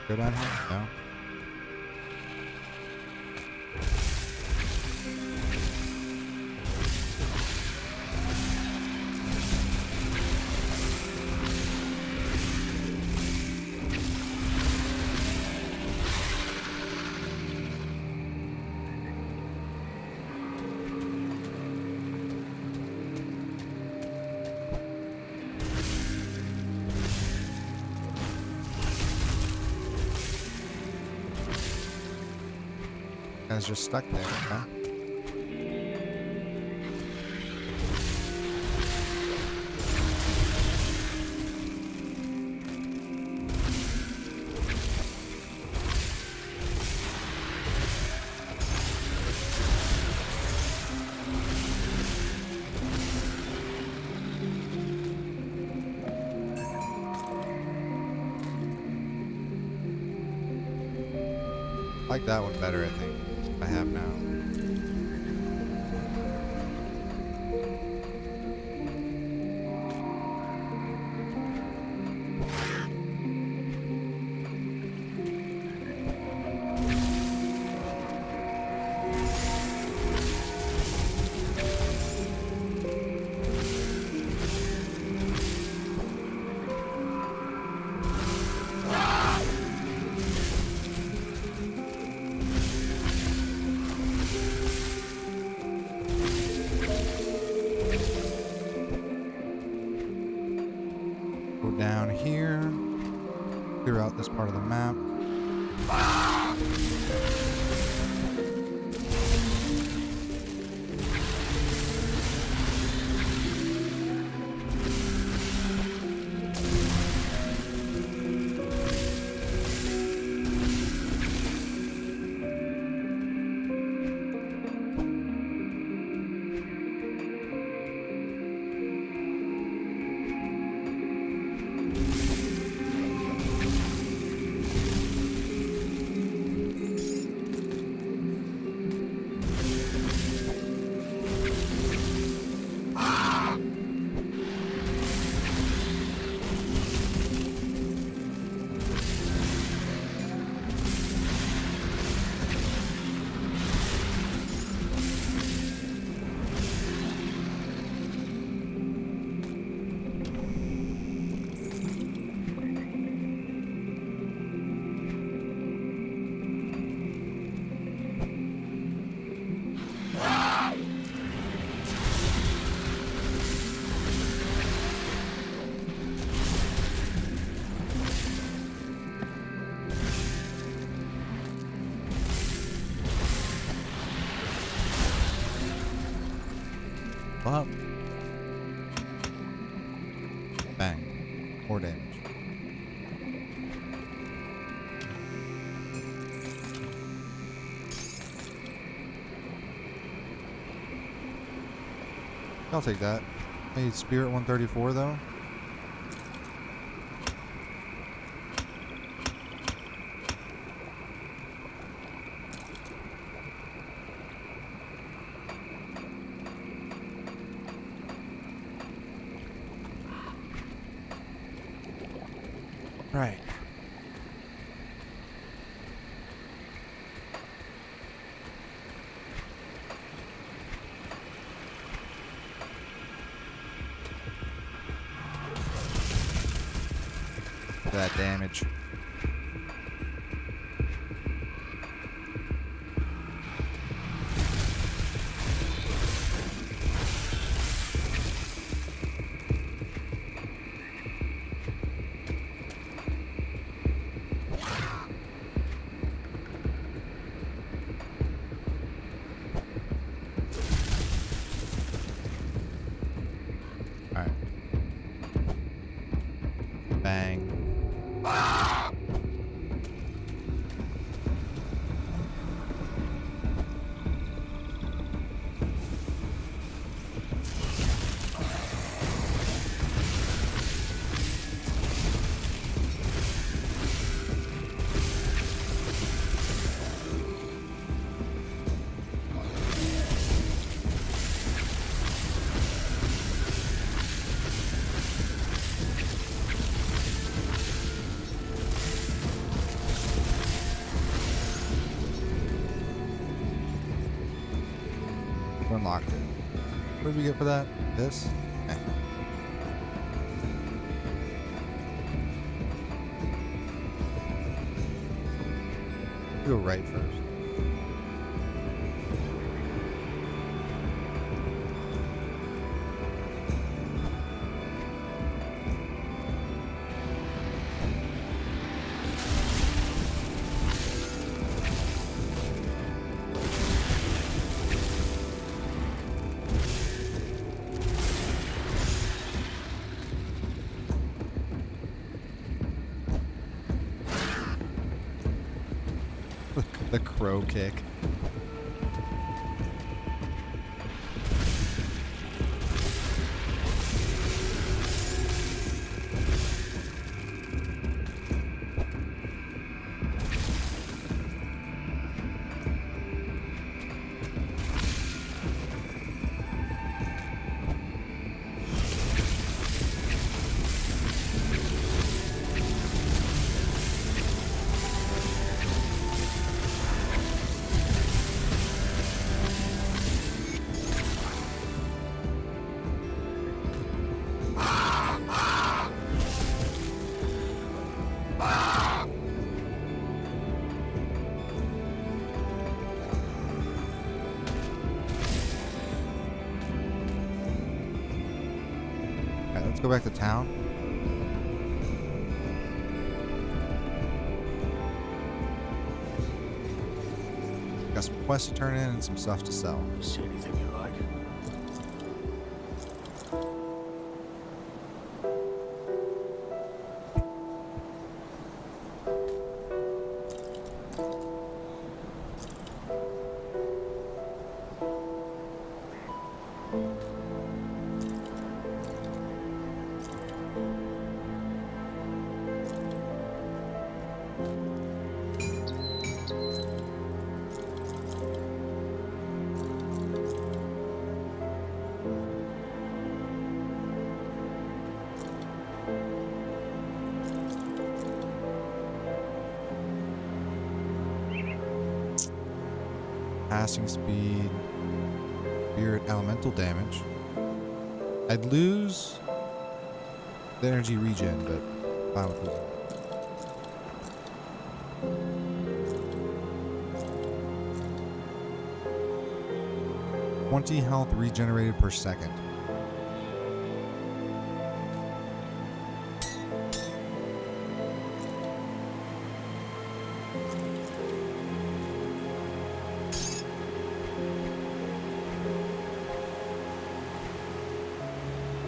Speaker 1: Go down here? No. Guy's just stuck there, huh? I like that one better, I think. I have now. Down here, clear out this part of the map. Bang. More damage. I'll take that. I need Spirit 134 though. Right. That damage. All right. Bang. Unlocked it. What did we get for that? This? Eh. Go right first. The crow kick. Let's go back to town. Got some quests to turn in and some stuff to sell.
Speaker 7: See anything you like?
Speaker 1: Passing speed, spirit elemental damage. I'd lose the energy regen, but fine with losing. 20 health regenerated per second.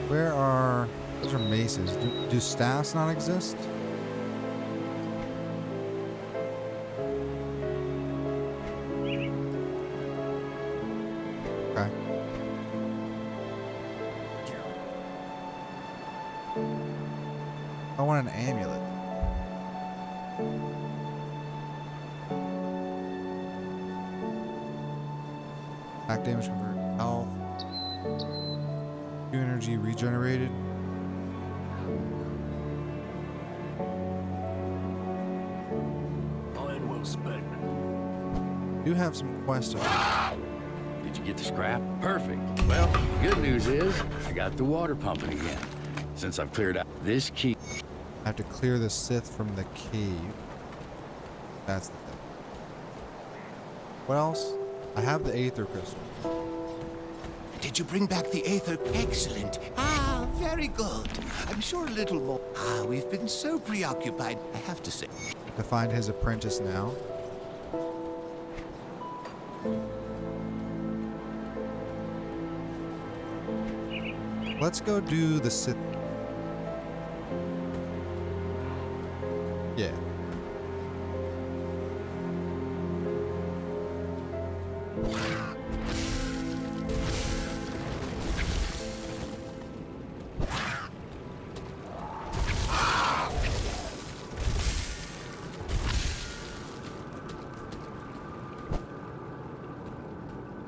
Speaker 1: Where are Those are maces. Do staffs not exist? Okay. I want an amulet. Attack damage converted to health. Q energy regenerated.
Speaker 7: Iron well spent.
Speaker 1: Do have some questions.
Speaker 9: Did you get the scrap? Perfect. Well, good news is I got the water pumping again. Since I've cleared out this key.
Speaker 1: I have to clear the Sith from the cave. That's the thing. What else? I have the Aether Crystal.
Speaker 8: Did you bring back the Aether? Excellent. Ah, very good. I'm sure a little more. Ah, we've been so preoccupied, I have to say.
Speaker 1: To find his apprentice now. Let's go do the Sith. Yeah.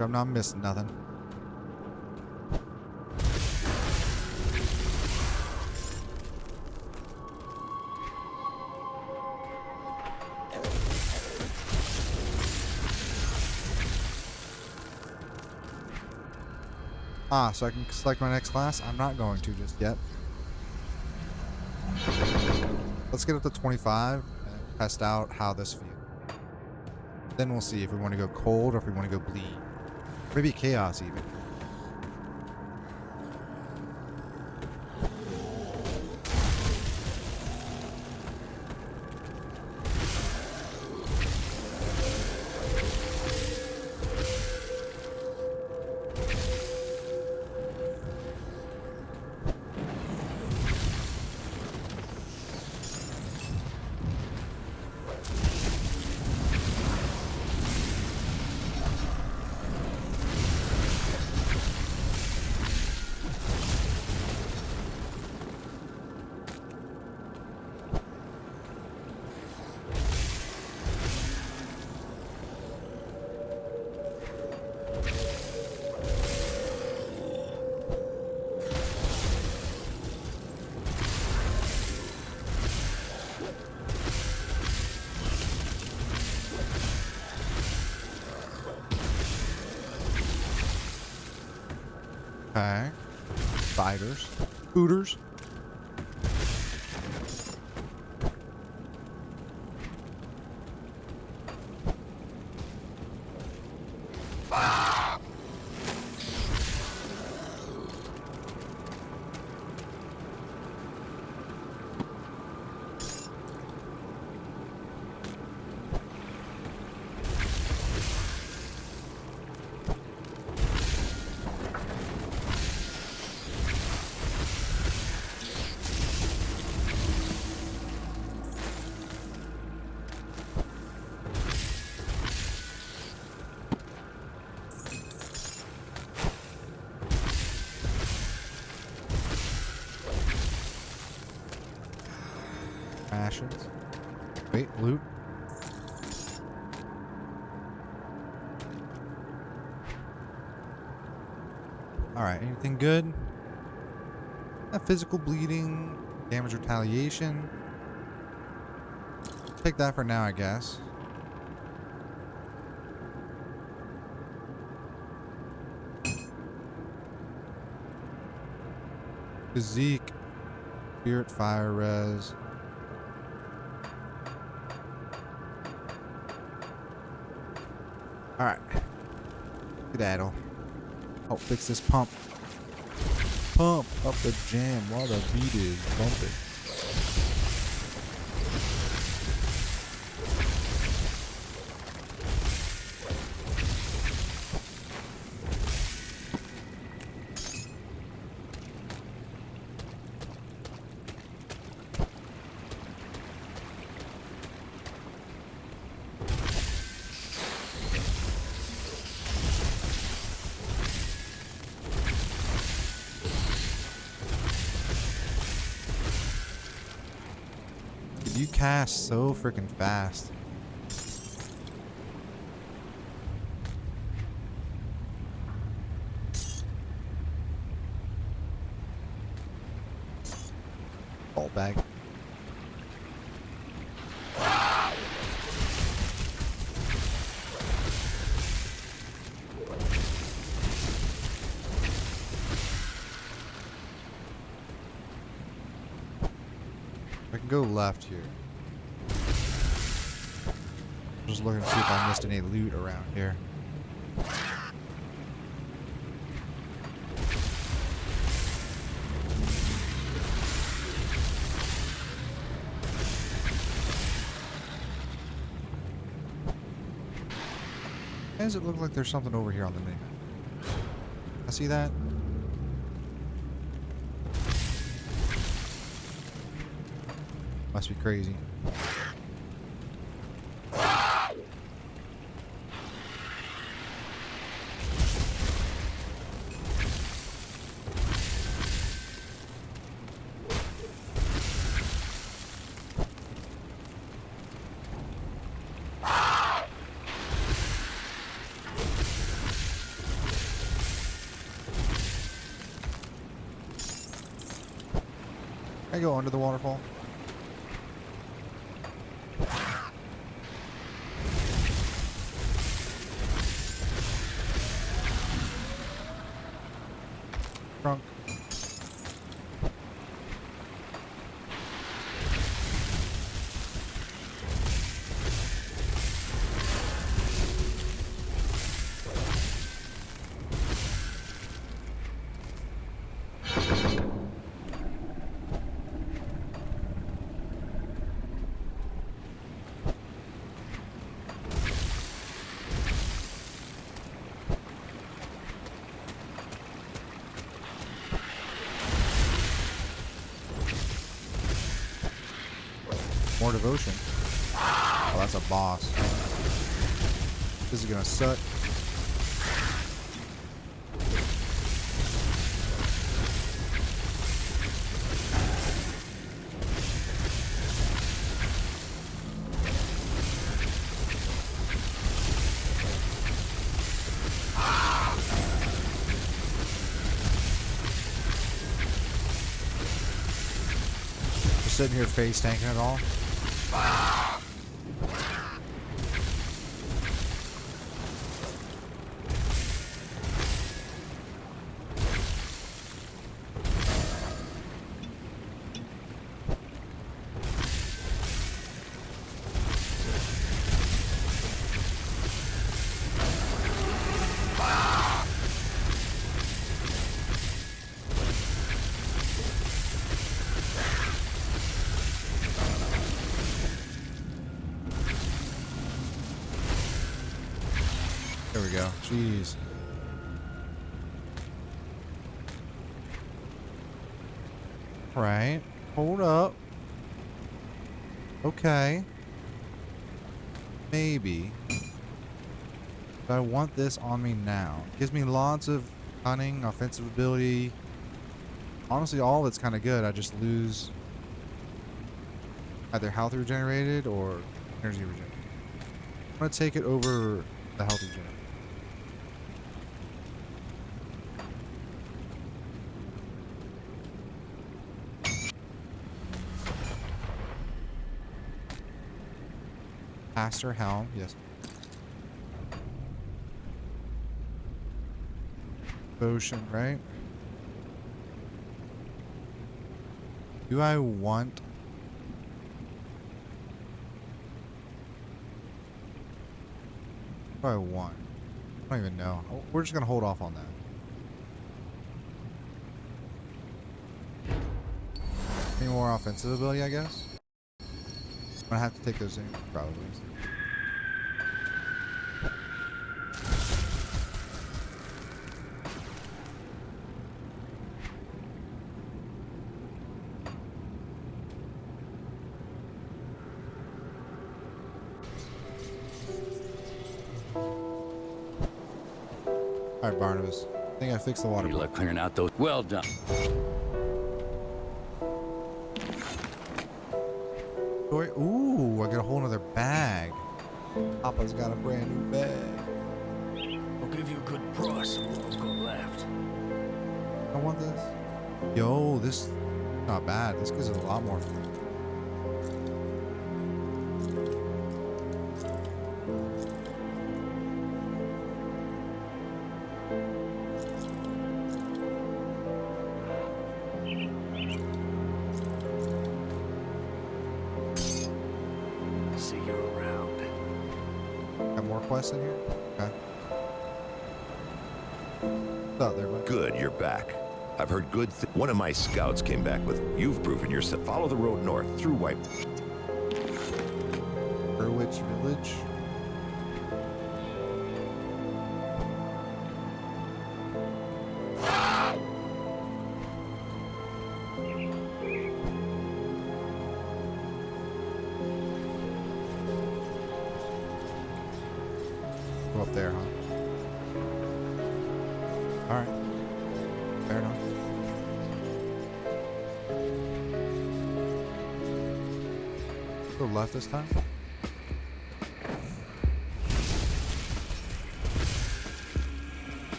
Speaker 1: I'm not missing nothing. Ah, so I can select my next class? I'm not going to just yet. Let's get up to 25 and test out how this feels. Then we'll see if we want to go cold or if we want to go bleed. Maybe chaos even. Okay. Spiders. Hooters. Rations. Wait, loot. Alright, anything good? Physical bleeding, damage retaliation. Take that for now, I guess. Physique. Spirit fire res. Alright. Skedaddle. Help fix this pump. Pump up the jam while the beat is bumping. You cast so freaking fast. Ball bag. I can go left here. Just looking to see if I missed any loot around here. Why does it look like there's something over here on the menu? I see that. Must be crazy. Can I go under the waterfall? Drunk. More devotion. Oh, that's a boss. This is gonna suck. Just sitting here face tanking it all. There we go. Jeez. Right. Hold up. Okay. Maybe. But I want this on me now. It gives me lots of cunning, offensive ability. Honestly, all of it's kind of good. I just lose either health regenerated or energy regenerated. I'm going to take it over the health regenerated. Aster helm, yes. Potion, right? Do I want? What do I want? I don't even know. We're just gonna hold off on that. Any more offensive ability, I guess? I'm gonna have to take those in, probably. Alright, Barnabas. I think I fixed the water.
Speaker 9: Good luck clearing out those. Well done.
Speaker 1: Story. Ooh, I got a whole nother bag. Papa's got a brand new bag.
Speaker 7: I'll give you a good price on what I've got left.
Speaker 1: I want this. Yo, this not bad. This gives us a lot more.
Speaker 7: See you around.
Speaker 1: Got more quests in here? Okay. What's up there, bud?
Speaker 2: Good, you're back. I've heard good one of my scouts came back with, you've proven yourself. Follow the road north through White.
Speaker 1: Which village? Go up there, huh? All right. Fair enough. Go left this time.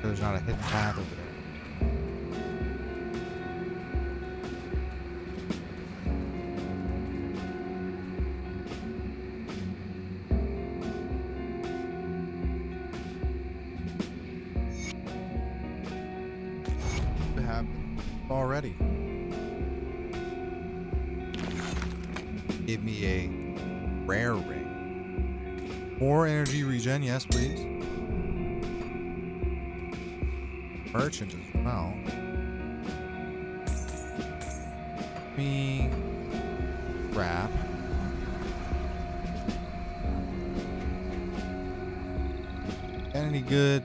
Speaker 1: There's not a hidden path over there. We have already. Give me a rare ring. More energy regen, yes, please. Merchant as well. Me wrap. Got any good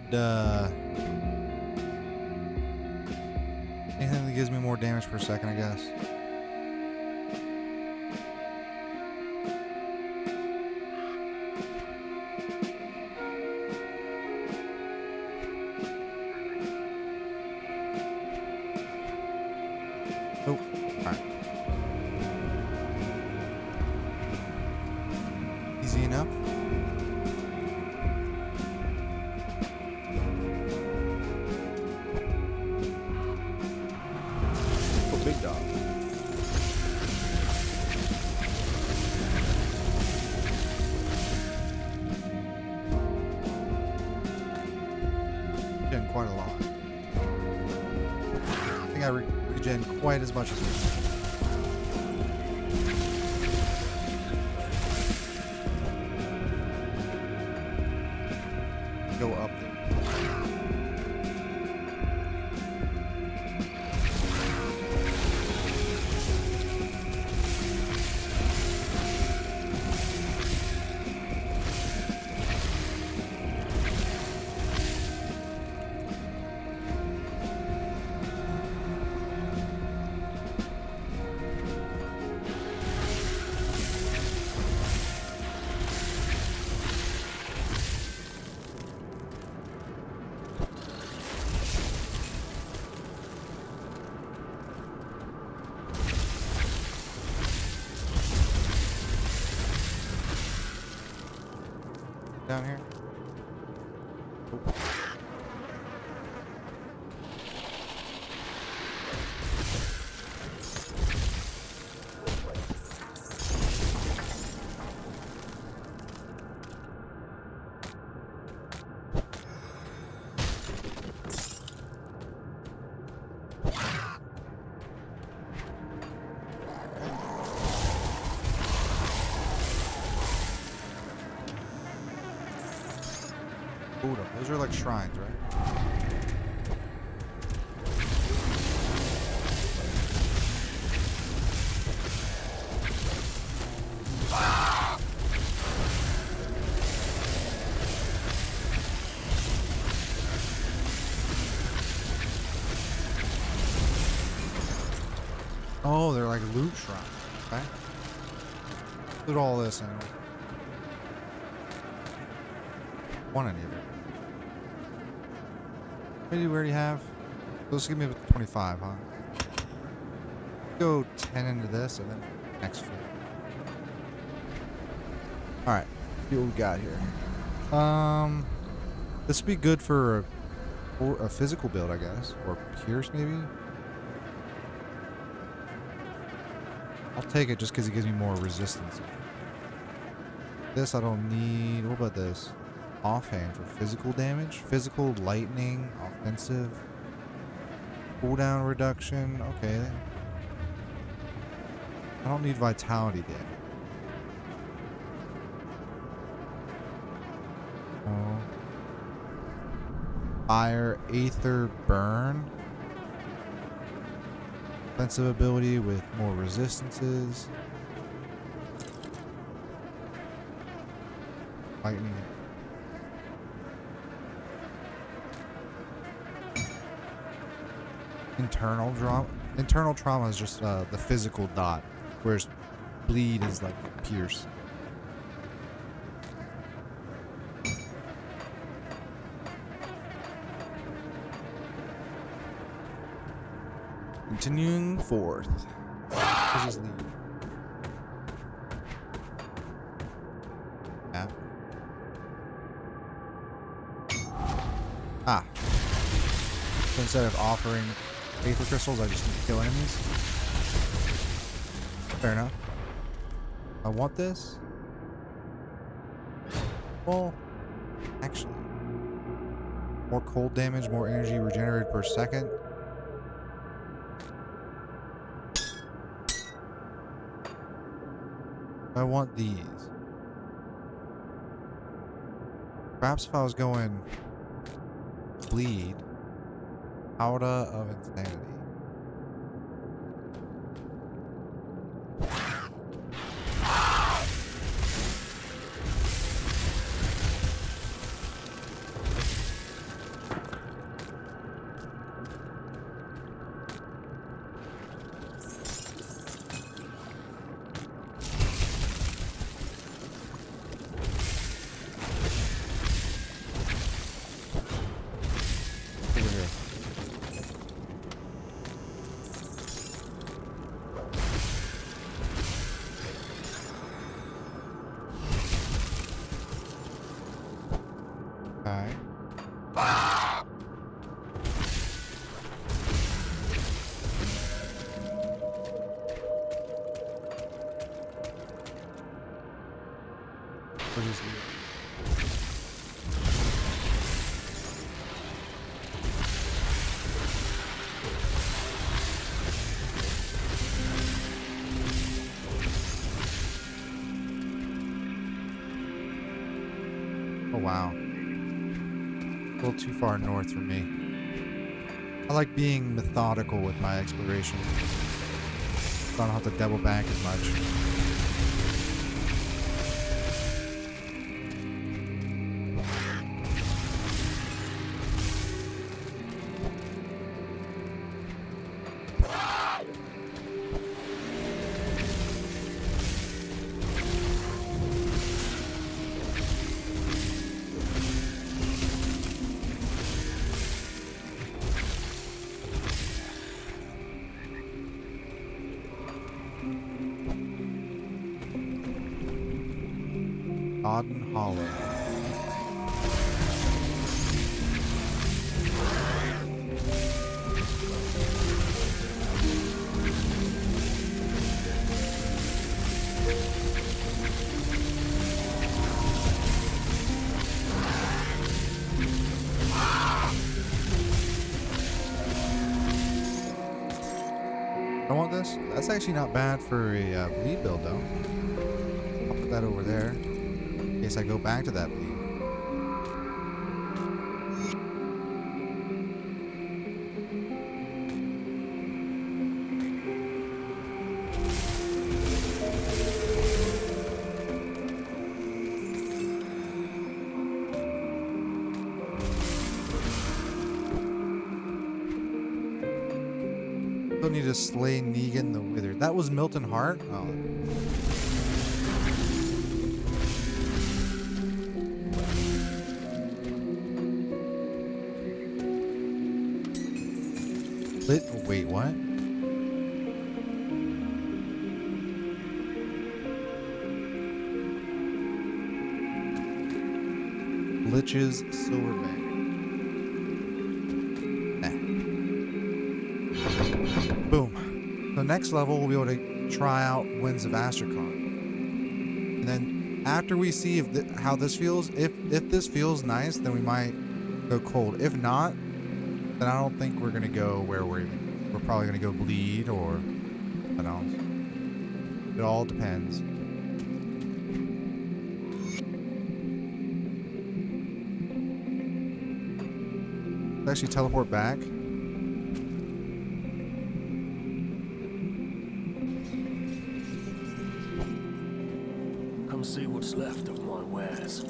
Speaker 1: anything that gives me more damage per second, I guess. Oh, alright. Easy enough. Oh, big dog. Getting quite a lot. I think I regen quite as much as we go up there. Down here. Oh. Buddha. Those are like shrines, right? Oh, they're like loot shrines. Okay. Loot all this anyway. Want any of it? Maybe we already have. Let's give me 25, huh? Go 10 into this and then next 4. Alright. See what we got here. This would be good for a physical build, I guess. Or pierce, maybe? I'll take it just because it gives me more resistance. This I don't need. What about this? Offhand for physical damage? Physical, lightning, offensive. Cooldown reduction. Okay. I don't need vitality damage. Oh. Fire, Aether, Burn. Offensive ability with more resistances. Lightning. Internal trauma is just the physical dot, whereas bleed is like pierce. Continuing forth. Where's his lead? Yeah. Ah. So instead of offering Aether crystals, I just need to kill enemies. Fair enough. I want this. Well, actually, more cold damage, more energy regenerated per second. I want these. Perhaps if I was going bleed, Powder of Insanity. Oh wow. A little too far north for me. I like being methodical with my exploration. So I don't have to double back as much. Auden Hollow. I want this. That's actually not bad for a bleed build, though. I'll put that over there. In case I go back to that bleed. still need to slay Negan the Withered. That was Milton Hart? Oh. Wait, what? Lich's Silverback. Boom. So next level, we'll be able to try out Winds of Asterkarn. And then after we see if how this feels, if this feels nice, then we might go cold. If not, then I don't think we're going to go where we're probably going to go bleed or something else. It all depends. Let's actually teleport back.
Speaker 7: Come see what's left of my wares.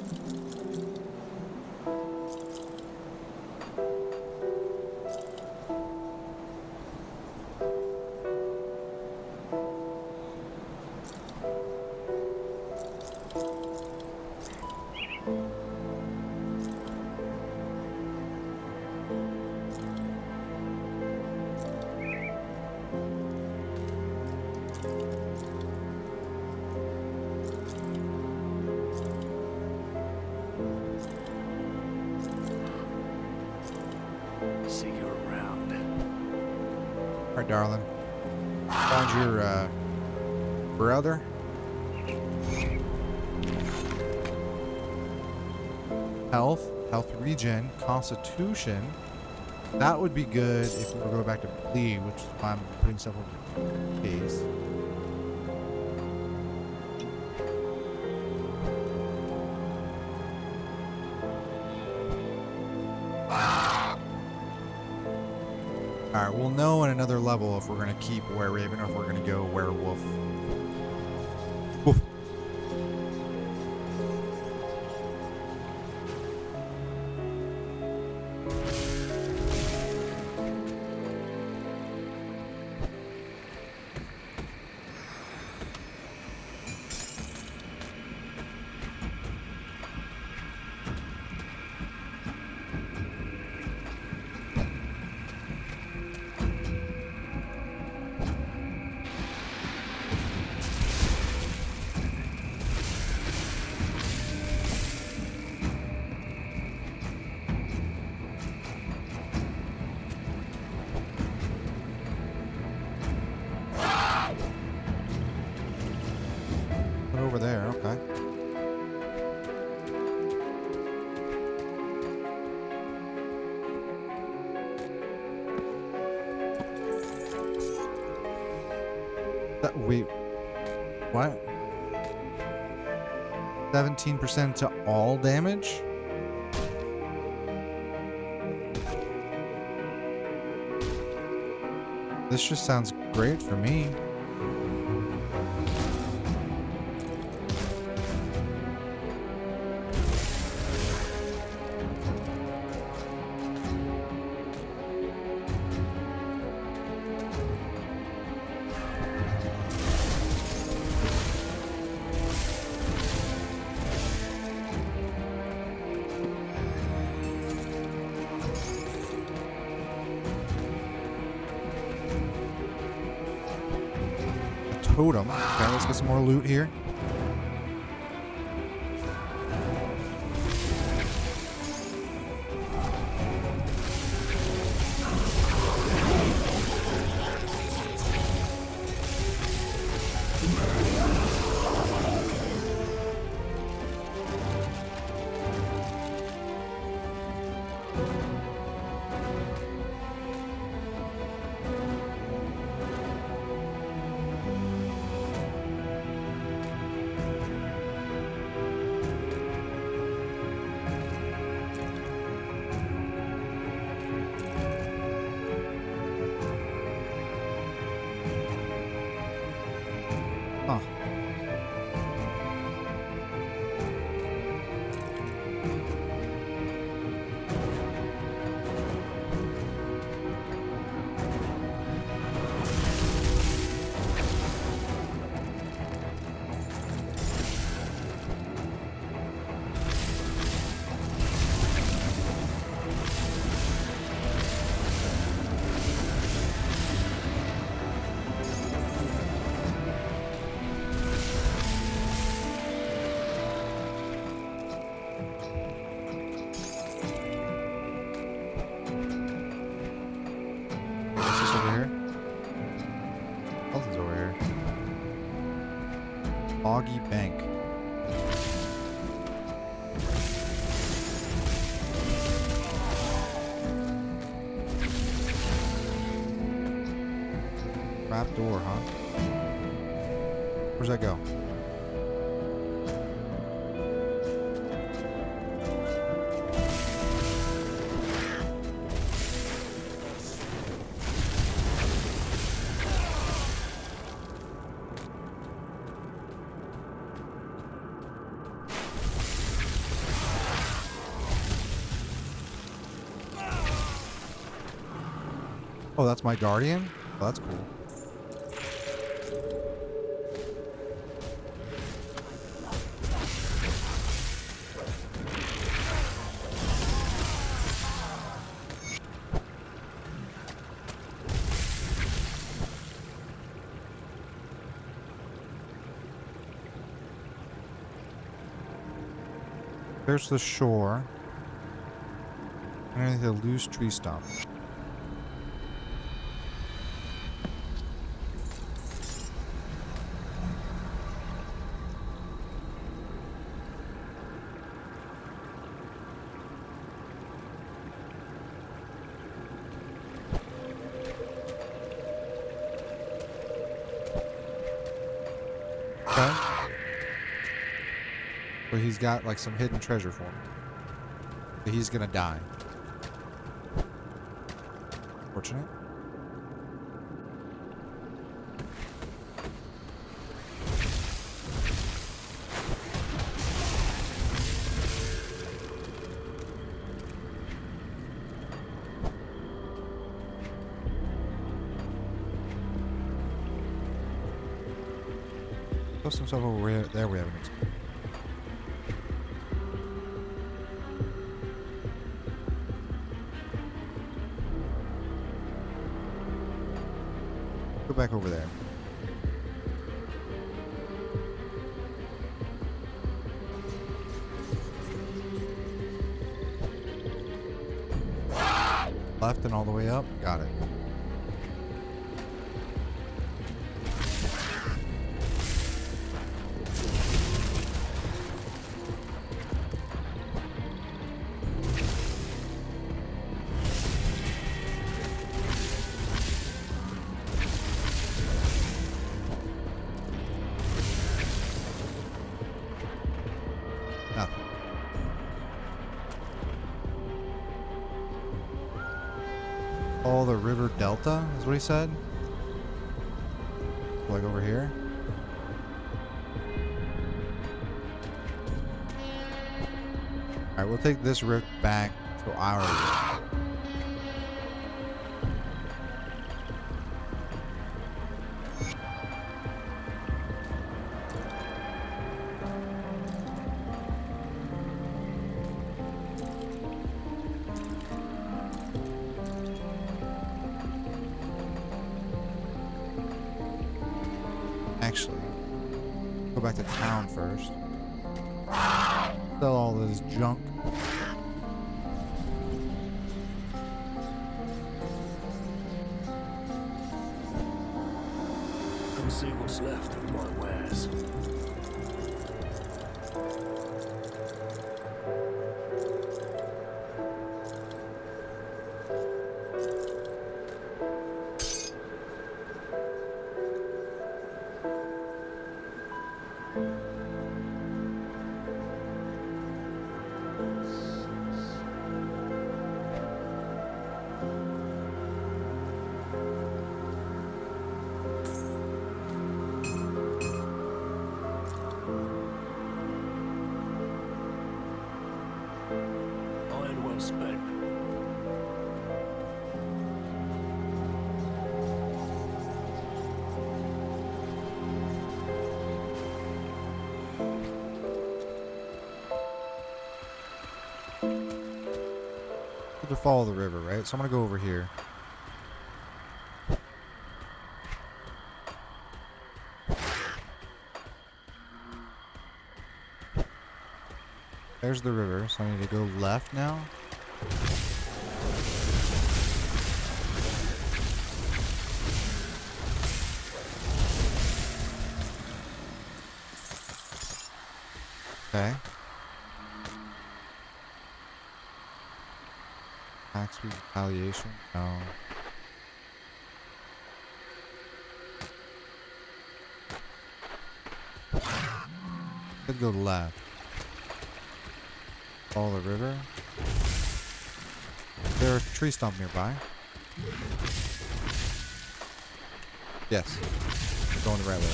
Speaker 7: See you around.
Speaker 1: All right, darling. Found your brother. Health regen, constitution. That would be good if we were going back to bleed, which is why I'm putting stuff over the case. Alright, we'll know in another level if we're going to keep Were-Raven or if we're going to go Werewolf. Woof. Over there, okay. Wait, what? 17% to all damage? This just sounds great for me. Totem. Okay, let's get some more loot here. over here? Nothing's over here. Foggy Bank. Trap door, huh? Where's that go? Oh, that's my guardian? Oh, that's cool. There's the shore. Underneath a loose tree stump. Okay. But he's got like some hidden treasure for me. But he's gonna die. Fortunate. Plus some stuff over there we haven't explored. Go back over there. Left and all the way up. Got it. Nothing. Oh, the river delta is what he said. Like over here. All right, we'll take this rift back to our rift. Actually, go back to town first. Sell all this junk.
Speaker 7: Come see what's left of my wares. Iron well spent.
Speaker 1: To follow the river, right? So I'm gonna go over here. There's the river, so I need to go left now. Okay. Axe retaliation? No. Could go left. Follow the river. There's a tree stump nearby. Yes. We're going the right way.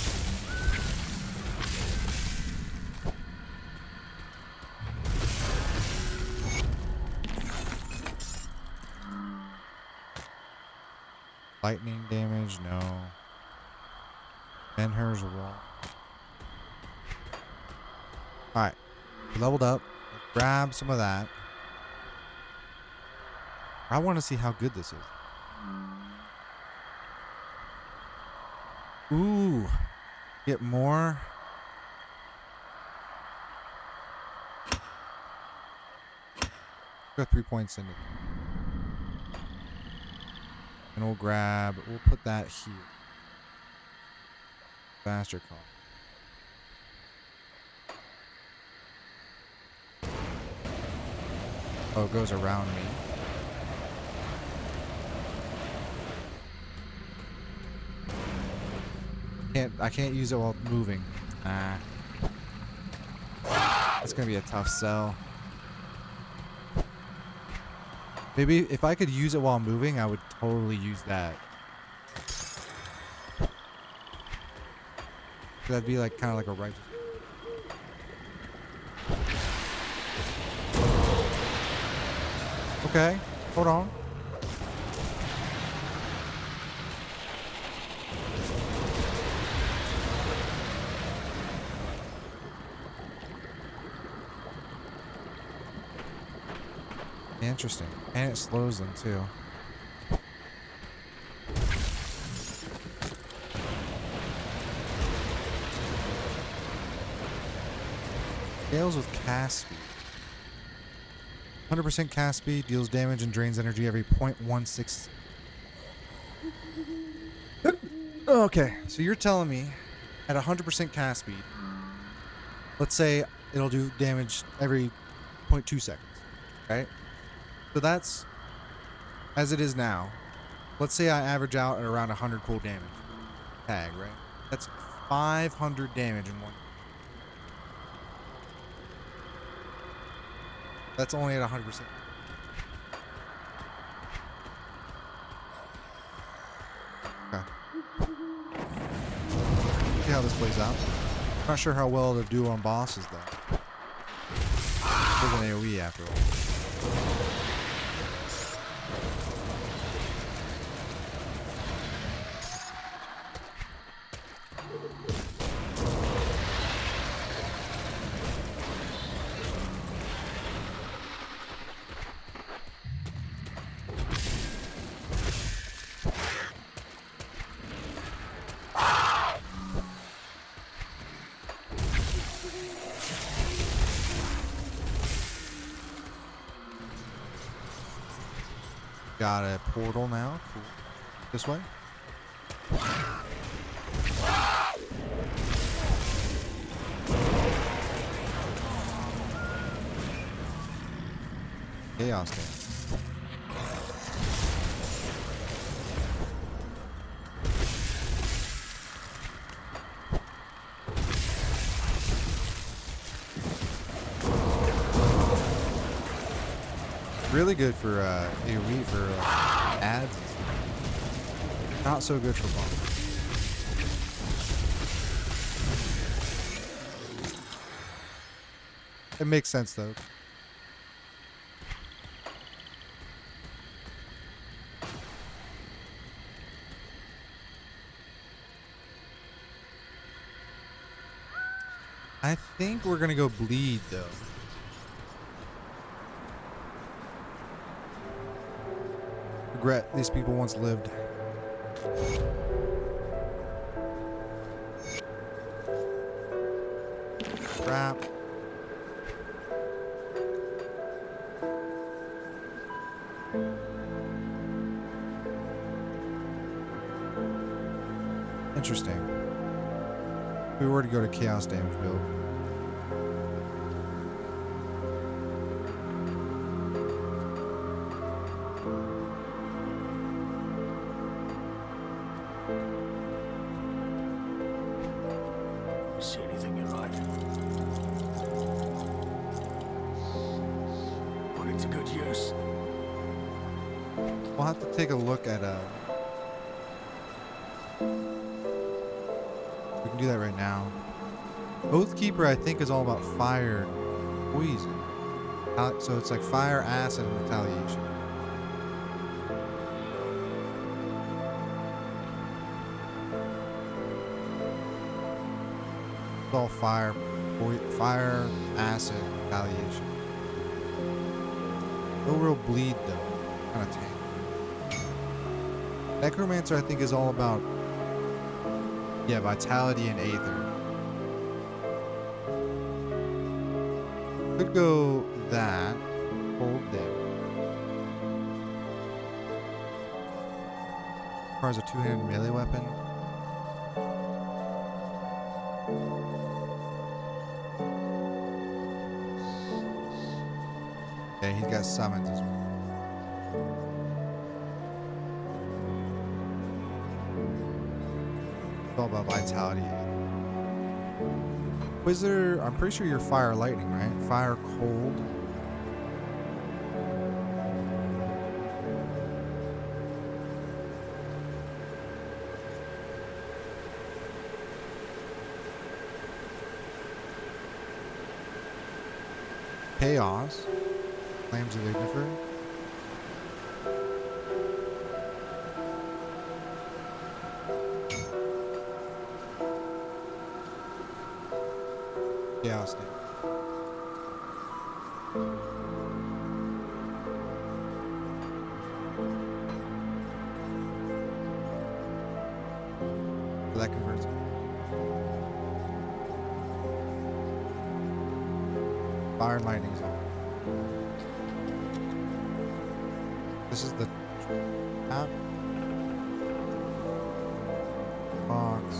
Speaker 1: Lightning damage? No. Menhur's wall. Alright. We leveled up. Let's grab some of that. I want to see how good this is. Ooh. Get more. Got 3 points in it. And we'll put that here. Asterkarn. Oh, it goes around me. I can't use it while moving. Nah. It's gonna be a tough sell. Maybe if I could use it while moving, I would totally use that. That'd be like kind of like a righteous. Okay, hold on. Interesting. And it slows them too. Scales with cast speed. 100% cast speed, deals damage and drains energy every 0.16. Okay, so you're telling me at 100% cast speed, let's say it'll do damage every 0.2 seconds, right? So that's, as it is now, let's say I average out at around 100 cool damage. Tag, right? That's 500 damage in one. That's only at 100%. Okay. See how this plays out. Not sure how well it'll do on bosses, though. It's an AoE after all. Got a portal now. Cool. This way. Chaos dance. Really good for AoE for ads. Not so good for bombs. It makes sense though. I think we're gonna go bleed though. Regret these people once lived. Crap. Interesting. If we were to go to chaos damage build. We'll have to take a look at we can do that right now. Oathkeeper, I think, is all about fire and poison. So it's like fire, acid, and retaliation. It's all fire, fire, acid, retaliation. No real bleed though. Kind of tame. Necromancer, I think, is all about, yeah, vitality and aether. Could go that. Hold there. Requires a two-handed melee weapon. Okay, he's got summons as well. It's all about vitality. Wizard, I'm pretty sure you're fire lightning, right? Fire cold. Chaos. Flames of Ignifer. Chaos State. So that converts it. Fire and lightning is on. This is the app. Box.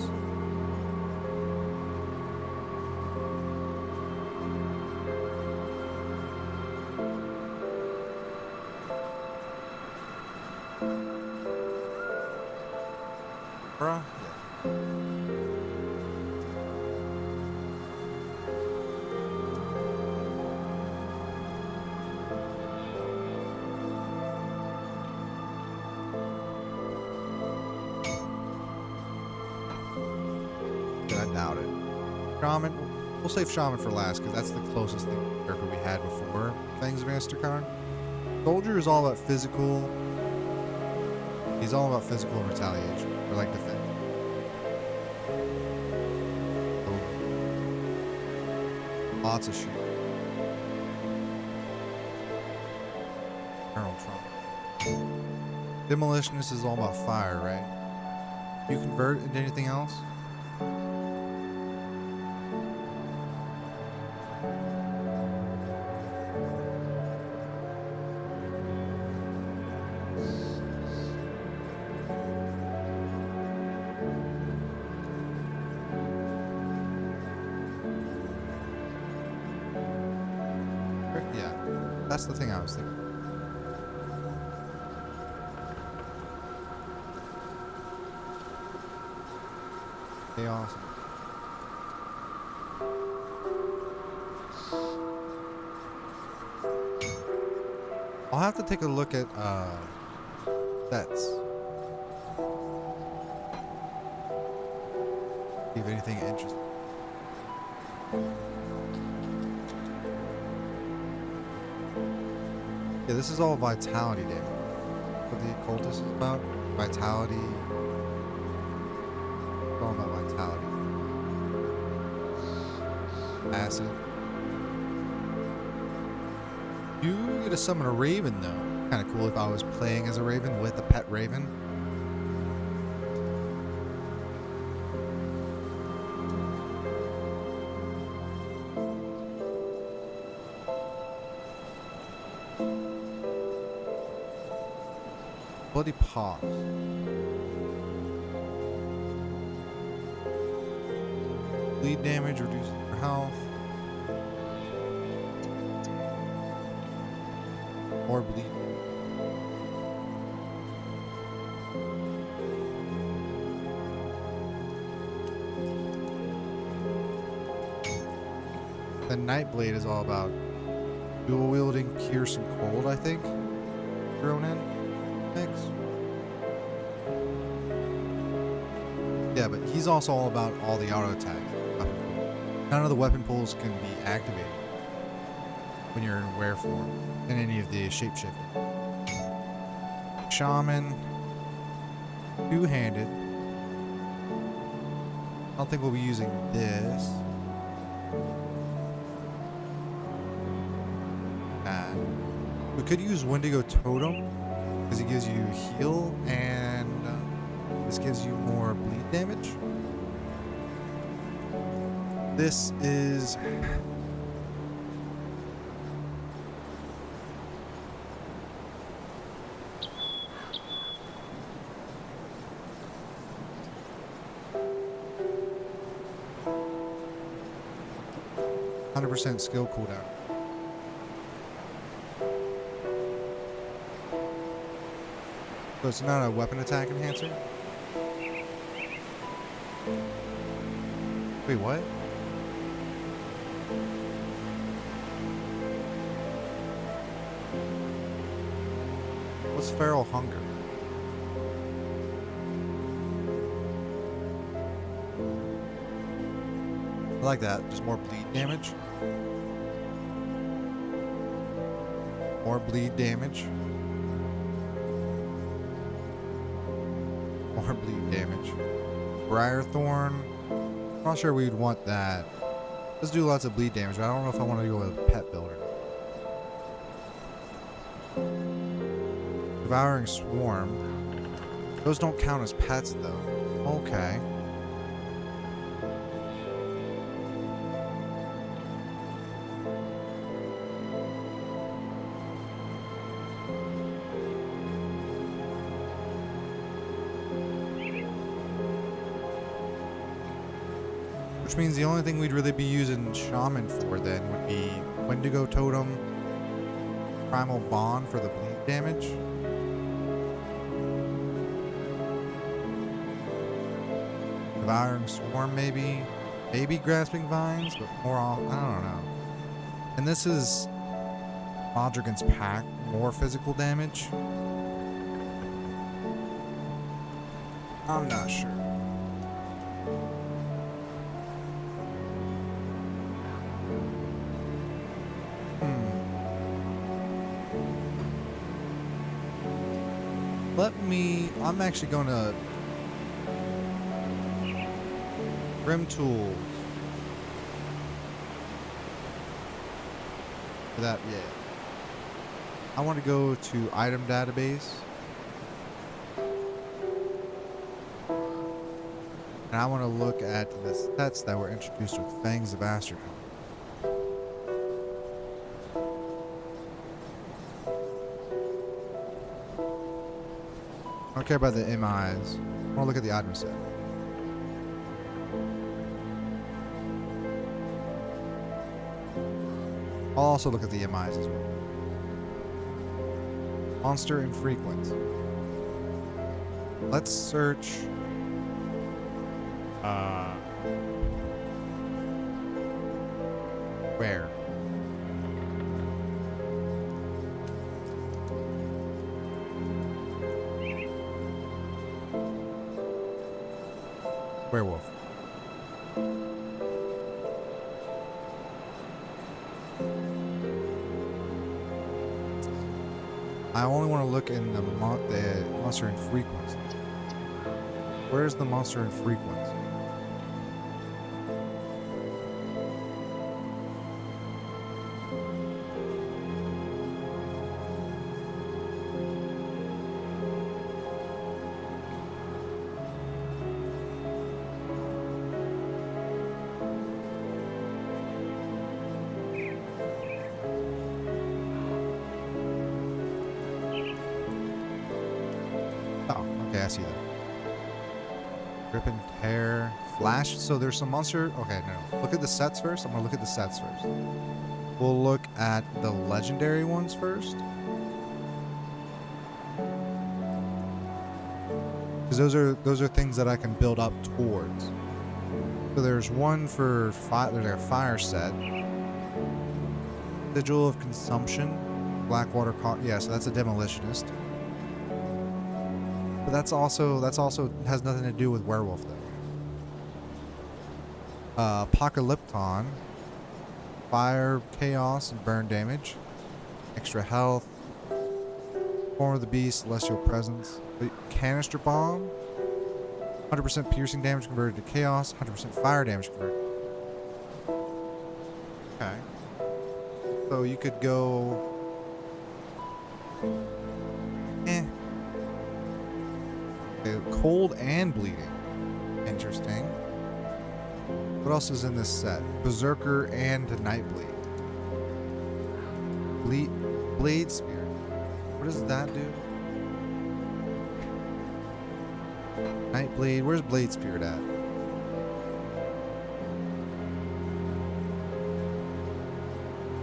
Speaker 1: Bruh? Yeah. I doubt it. Shaman, we'll save Shaman for last because that's the closest thing to Berserker we had before Fangs of Asterkarn. Soldier is all about physical. He's all about physical and retaliation, or like defense. So, lots of shooting. Eternal trauma. Demolitionist is all about fire, right? You convert into anything else? Yeah, that's the thing I was thinking. Okay, awesome. I'll have to take a look at sets. See if anything interesting. Yeah, this is all vitality damage. What the occultist is about? Vitality. It's all about vitality. Acid. You get to summon a raven though. Kind of cool if I was playing as a raven with a pet raven. Bloody paw. Bleed damage reduces your health. More bleed. The Nightblade is all about dual wielding, pierce, and cold, I think. Thrown in. Yeah, but he's also all about all the auto attack. None of the weapon pulls can be activated when you're in were form in any of the shapeshifting. Shaman, two-handed. I don't think we'll be using this. We could use Wendigo Totem because it gives you heal and this gives you more bleed damage. This is 100% skill cooldown. So it's not a weapon attack enhancer? Wait, what? What's feral hunger? I like that. Just more bleed damage. More bleed damage. More bleed damage. Briarthorn. I'm not sure we'd want that. Let's do lots of bleed damage, but I don't know if I want to go with Pet Builder. Devouring Swarm. Those don't count as pets, though. Okay. Which means the only thing we'd really be using Shaman for then would be Wendigo Totem, Primal Bond for the bleed damage. Devouring Swarm maybe. Maybe Grasping Vines, but more I don't know. And this is Modrigan's Pact, more physical damage. I'm not sure. I'm actually going to Grim Tools. For that, yeah. I want to go to Item Database. And I want to look at the sets that were introduced with Fangs of Asterkarn. I don't care about the MIs. I want to look at the item set. I'll also look at the MIs as well. Monster infrequent. Let's search. Where? Werewolf. I only want to look in the monster infrequent. Where's the monster infrequent? I see that. Rip and tear. Flash. So there's some monster. Okay, no. Look at the sets first. I'm going to look at the sets first. We'll look at the legendary ones first. Because those are things that I can build up towards. So there's one for fire. There's like a fire set. Sigil of Consumption. Blackwater. Yeah, so that's a demolitionist. But that's also has nothing to do with werewolf though. Apocalypton. Fire, chaos, and burn damage. Extra health. Form of the beast, celestial presence. Canister bomb. 100% piercing damage converted to chaos. 100% fire damage converted. Okay. So you could go... Okay, cold and bleeding. Interesting. What else is in this set? Berserker and Nightblade. Blade Spirit. What does that do? Nightblade. Where's Blade Spirit at?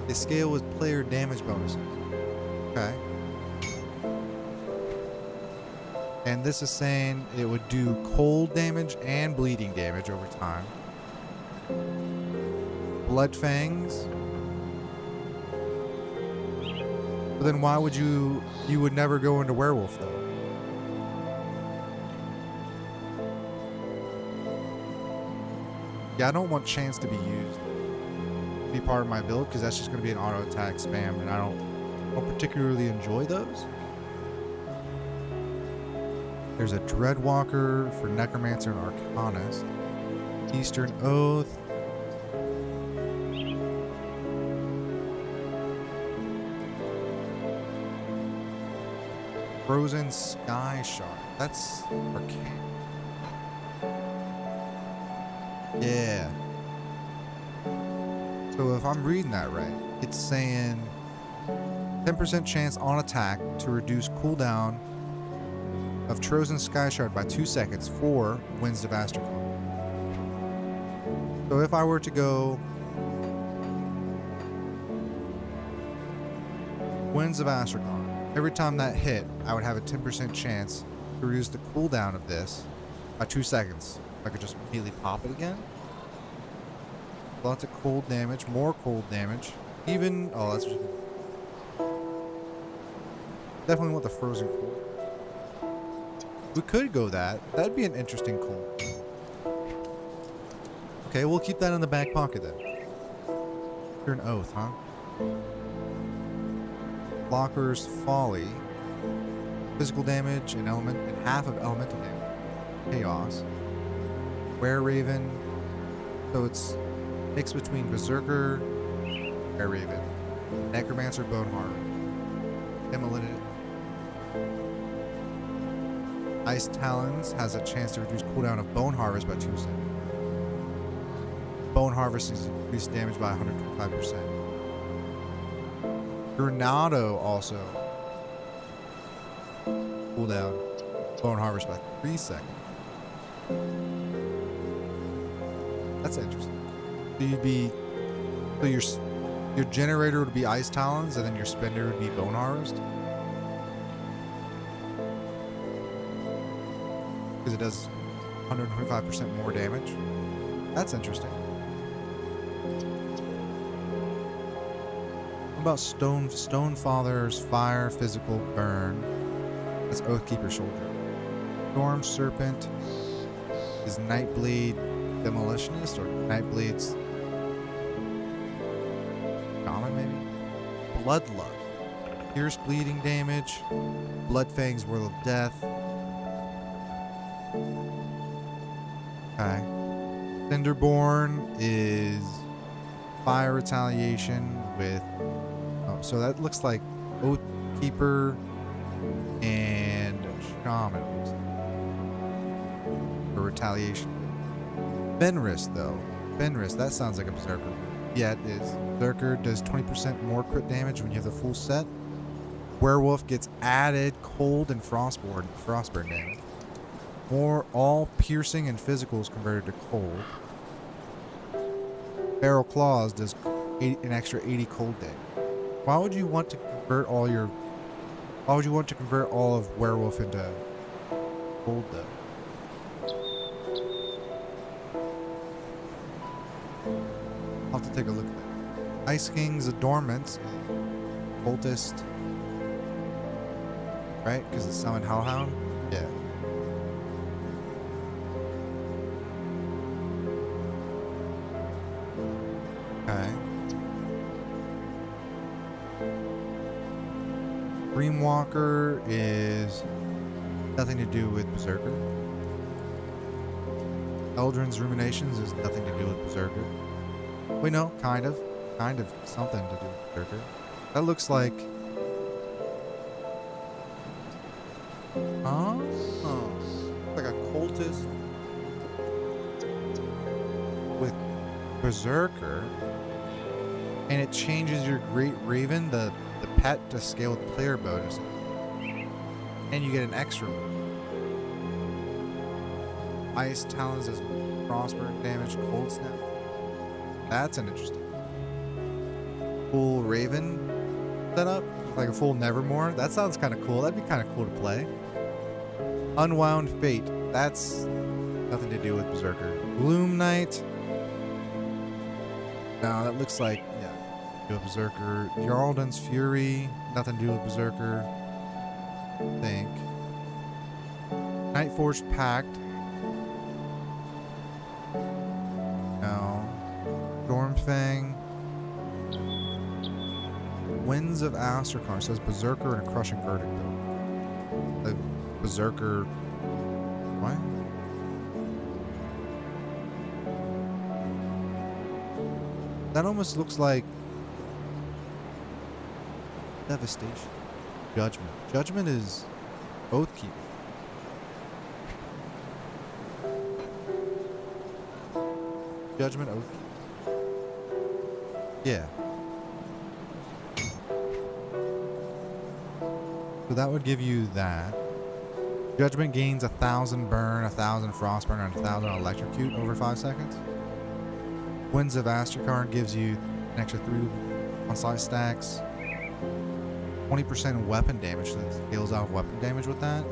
Speaker 1: They scale with player damage bonuses. Okay. And this is saying it would do cold damage and bleeding damage over time. Blood Fangs. But then why would you would never go into werewolf though? Yeah, I don't want chance to be used to be part of my build because that's just going to be an auto attack spam, and I don't particularly enjoy those. There's a Dreadwalker for Necromancer and Arcanist. Eastern Oath. Frozen Sky Shard. That's arcane. Yeah. So if I'm reading that right, it's saying 10% chance on attack to reduce cooldown of Trozen Sky Shard by 2 seconds for Winds of Asterkarn. So if I were to go Winds of Asterkarn, every time that hit, I would have a 10% chance to reduce the cooldown of this by 2 seconds. I could just immediately pop it again. Lots of cold damage, more cold damage. Even, oh, that's just, definitely want the frozen cold. We could go that. That'd be an interesting cold. Okay, we'll keep that in the back pocket then. You're an oath, huh? Blocker's Folly. Physical damage, an element, and half of elemental damage. Chaos. Were-Raven. So it's mixed between Berserker, Were-Raven, Necromancer, Boneheart. Immolated. Ice Talons has a chance to reduce cooldown of Bone Harvest by 2 seconds. Bone Harvest is increased damage by 125%. Granado also cooldown Bone Harvest by 3 seconds. That's interesting. So you'd be, so your generator would be Ice Talons, and then your spender would be Bone Harvest. Because it does 125% more damage. That's interesting. What about Stonefather's Fire, Physical, Burn? That's Oathkeeper Soldier. Storm Serpent is Nightblade Demolitionist, or Nightblade's Shaman, maybe? Bloodlove. Pierce bleeding damage. Bloodfang's Whirl of Death. Okay. Cinderborn is Fire Retaliation with... Oh, so that looks like Oathkeeper and Shaman. For retaliation. Fenris, though. Fenris, that sounds like a Berserker. Yeah, it is. Berserker does 20% more crit damage when you have the full set. Werewolf gets added cold and frostburn damage. More all piercing and physicals converted to cold. Feral Claws does an extra 80 cold damage. Why would you want to convert all your... Why would you want to convert all of Werewolf into cold, though? I'll have to take a look at that. Ice King's Adornments. Cultist. Right? Because it's summoned Hellhound? Yeah. Okay. Dreamwalker is nothing to do with Berserker. Eldrin's Ruminations is nothing to do with Berserker. Wait, no, kind of something to do with Berserker. That looks like... like a cultist with Berserker. And it changes your Great Raven, the pet, to scale with player bonus. And you get an extra one. Ice Talons does crossburn damage, cold snap. That's an interesting. Full Raven setup, like a full Nevermore. That sounds kind of cool. That'd be kind of cool to play. Unwound Fate. That's nothing to do with Berserker. Gloom Knight. No, that looks like do a Berserker. Jarlden's Fury. Nothing to do with Berserker. I think. Nightforged Pact. No. Stormfang. Winds of Asterkarn says Berserker and a Crushing Verdict. The Berserker. What? That almost looks like Devastation. Judgment. Judgment is Oathkeeper. Judgment, Oathkeeper. Yeah. So that would give you that. Judgment gains 1,000 burn, 1,000 frostburn, and 1,000 electrocute over 5 seconds. Winds of Asterkarn gives you an extra 3 onslaught stacks. 20% weapon damage, so it scales out weapon damage with that.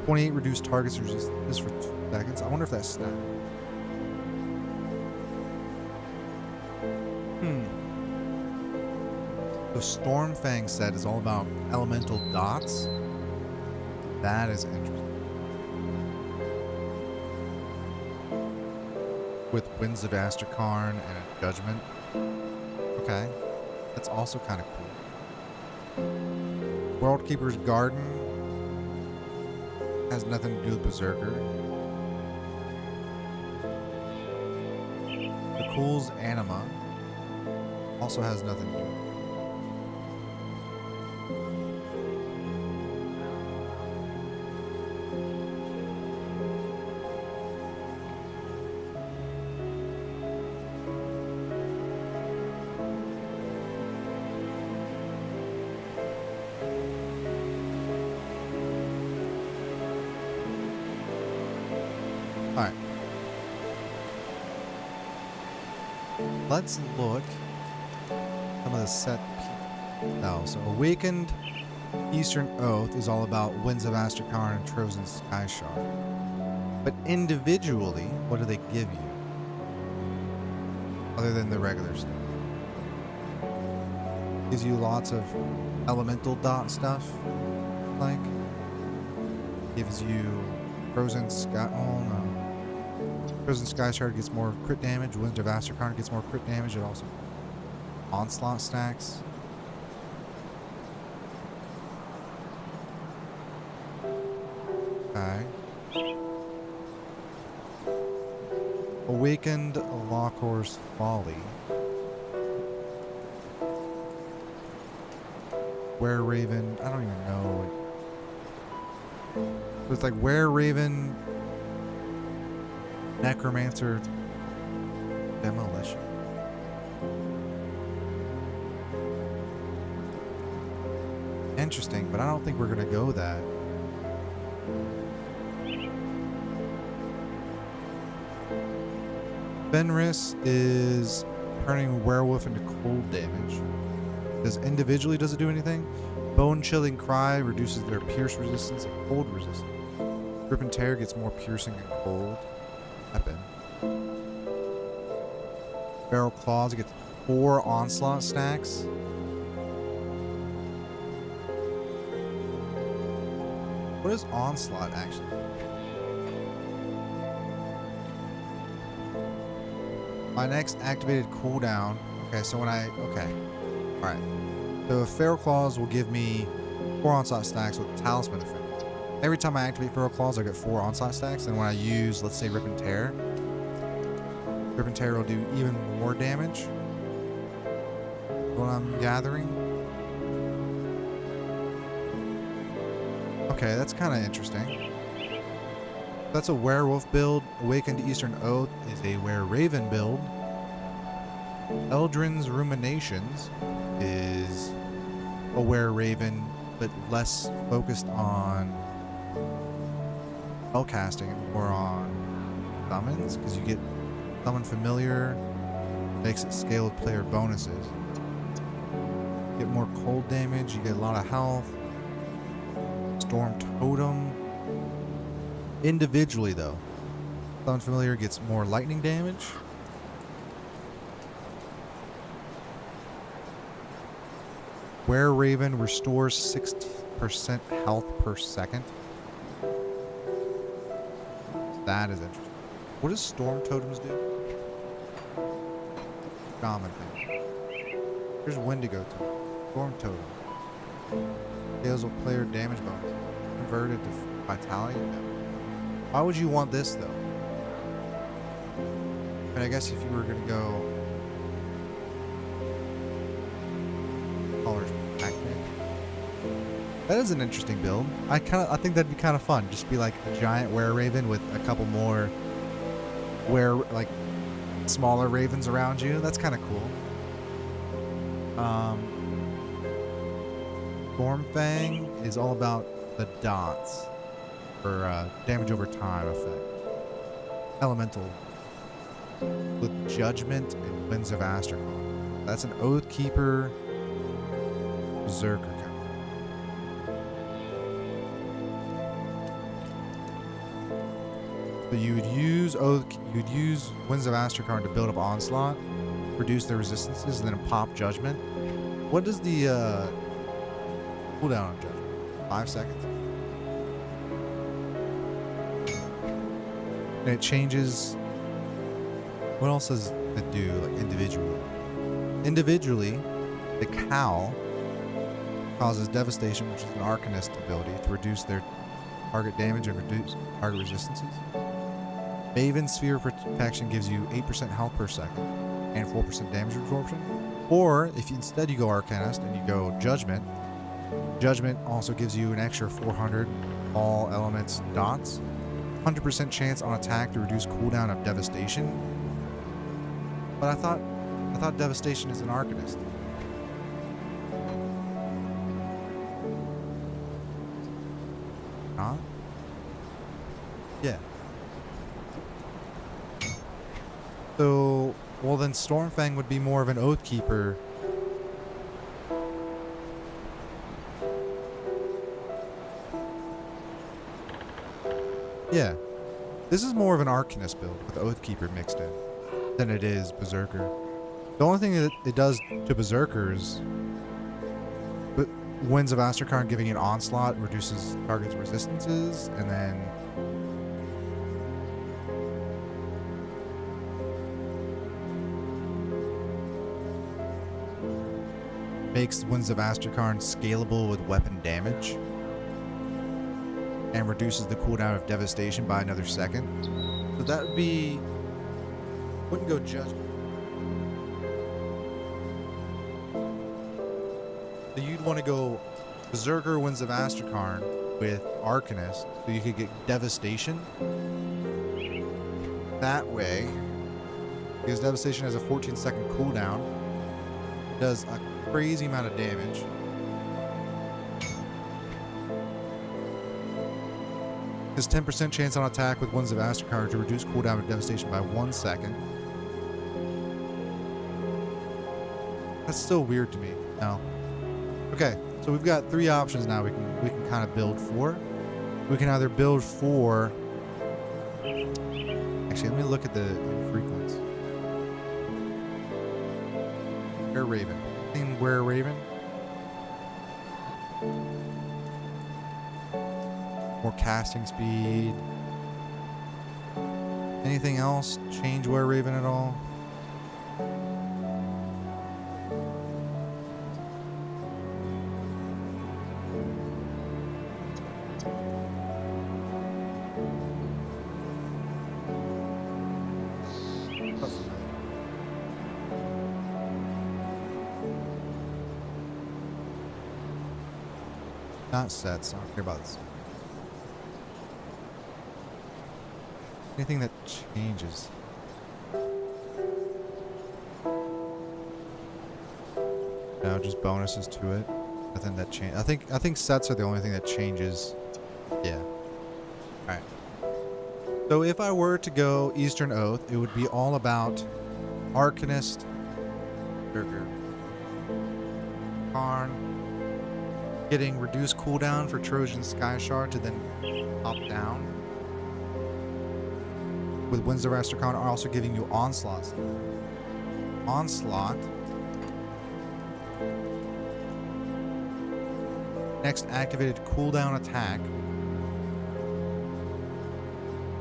Speaker 1: 28 reduced targets resistance for 2 seconds. I wonder if that's stat. The Stormfang set is all about elemental dots. That is interesting. With Winds of Asterkarn and a Judgment. Okay. That's also kind of cool. Worldkeeper's Garden has nothing to do with Berserker. The Cool's Anima also has nothing to do with it. Alright. Let's look at some of the set now. So Awakened Eastern Oath is all about Winds of Asterkarn and Trojan Sky Shard. But individually, what do they give you? Other than the regular stuff. Gives you lots of elemental dot stuff. Like. Gives you Frozen Sky. Oh no. Frozen Sky Shard gets more crit damage. Winds of Asterkarn gets more crit damage. It also onslaught stacks. Okay. Awakened Lockhorse Folly. Were Raven. I don't even know. It's like Were Raven. Necromancer Demolition. Interesting, but I don't think we're gonna go that. Fenris is turning werewolf into cold damage. Individually does it do anything? Bone Chilling Cry reduces their pierce resistance and cold resistance. Rip and Tear gets more piercing and cold. Weapon. Barrel Claws gets 4 onslaught stacks. What is onslaught actually? My next activated cooldown. Okay, so when I... Okay. Alright. So Feral Claws will give me 4 onslaught stacks with Talisman effect. Every time I activate Feral Claws, I get 4 onslaught stacks. And when I use, let's say, Rip and Tear will do even more damage. What I'm gathering. Okay, that's kind of interesting. That's a werewolf build. Awakened Eastern Oath is a were-raven build. Eldrin's Ruminations is a were-raven, but less focused on spellcasting and more on summons, because you get Summon Familiar, makes it scale with player bonuses. Get more cold damage, you get a lot of health. Storm Totem. Individually though, Summon Familiar gets more lightning damage. Were-Raven restores 60% health per second. That is interesting. What does Storm Totems do? Shaman thing. Here's Wendigo Totem. Storm Totem. Scales with player damage bonus. Converted to Vitality? No. Why would you want this though? And I guess if you were gonna go colors back in. That is an interesting build. I think that'd be kind of fun. Just be like a giant were-raven with a couple more like smaller ravens around you. That's kind of cool. Stormfang is all about the dots for damage over time effect. Elemental with Judgment and Winds of Asterkarn. That's an Oathkeeper Berserker count. So you would use Winds of Asterkarn to build up Onslaught, reduce their resistances, and then pop Judgment. What does the cooldown on Judgment? 5 seconds. And it changes. What else does it do, like individually? Individually, the Cowl causes Devastation, which is an Arcanist ability, to reduce their target damage and reduce target resistances. Maven Sphere of Protection gives you 8% health per second and 4% damage absorption. Or if instead you go Arcanist and you go Judgment, Judgment also gives you an extra 400 all elements dots. 100% chance on attack to reduce cooldown of Devastation. But I thought Devastation is an Arcanist. Huh? Yeah. So, well then Stormfang would be more of an Oathkeeper. Yeah. This is more of an Arcanist build with Oathkeeper mixed in than it is Berserker. The only thing that it does to Berserkers, but Winds of Asterkarn giving it Onslaught reduces target's resistances, and then makes Winds of Asterkarn scalable with weapon damage and reduces the cooldown of Devastation by another second. So that would be... wouldn't go Judgment. So you'd want to go Berserker Winds of Asterkarn with Arcanist, so you could get Devastation. That way, because Devastation has a 14-second cooldown, it does a crazy amount of damage. Has 10% chance on attack with Winds of Asterkarn to reduce cooldown of Devastation by 1 second. That's still weird to me. No. Okay, so we've got 3 options now we can kind of build for. We can either build for... Actually, let me look at the infrequents. Were-Raven. Anything Were-Raven? More casting speed. Anything else change Were-Raven at all? That's familiar. Not sets. I don't care about this. Anything that changes. No, just bonuses to it. Nothing that change. I think sets are the only thing that changes. Yeah. All right. So if I were to go Eastern Oath, it would be all about Arcanist, Berserker, Karn, getting reduced cooldown for Trojan Sky Shard to then pop down. With Winds of Asterkarn are also giving you Onslaught. Onslaught. Next activated cooldown attack.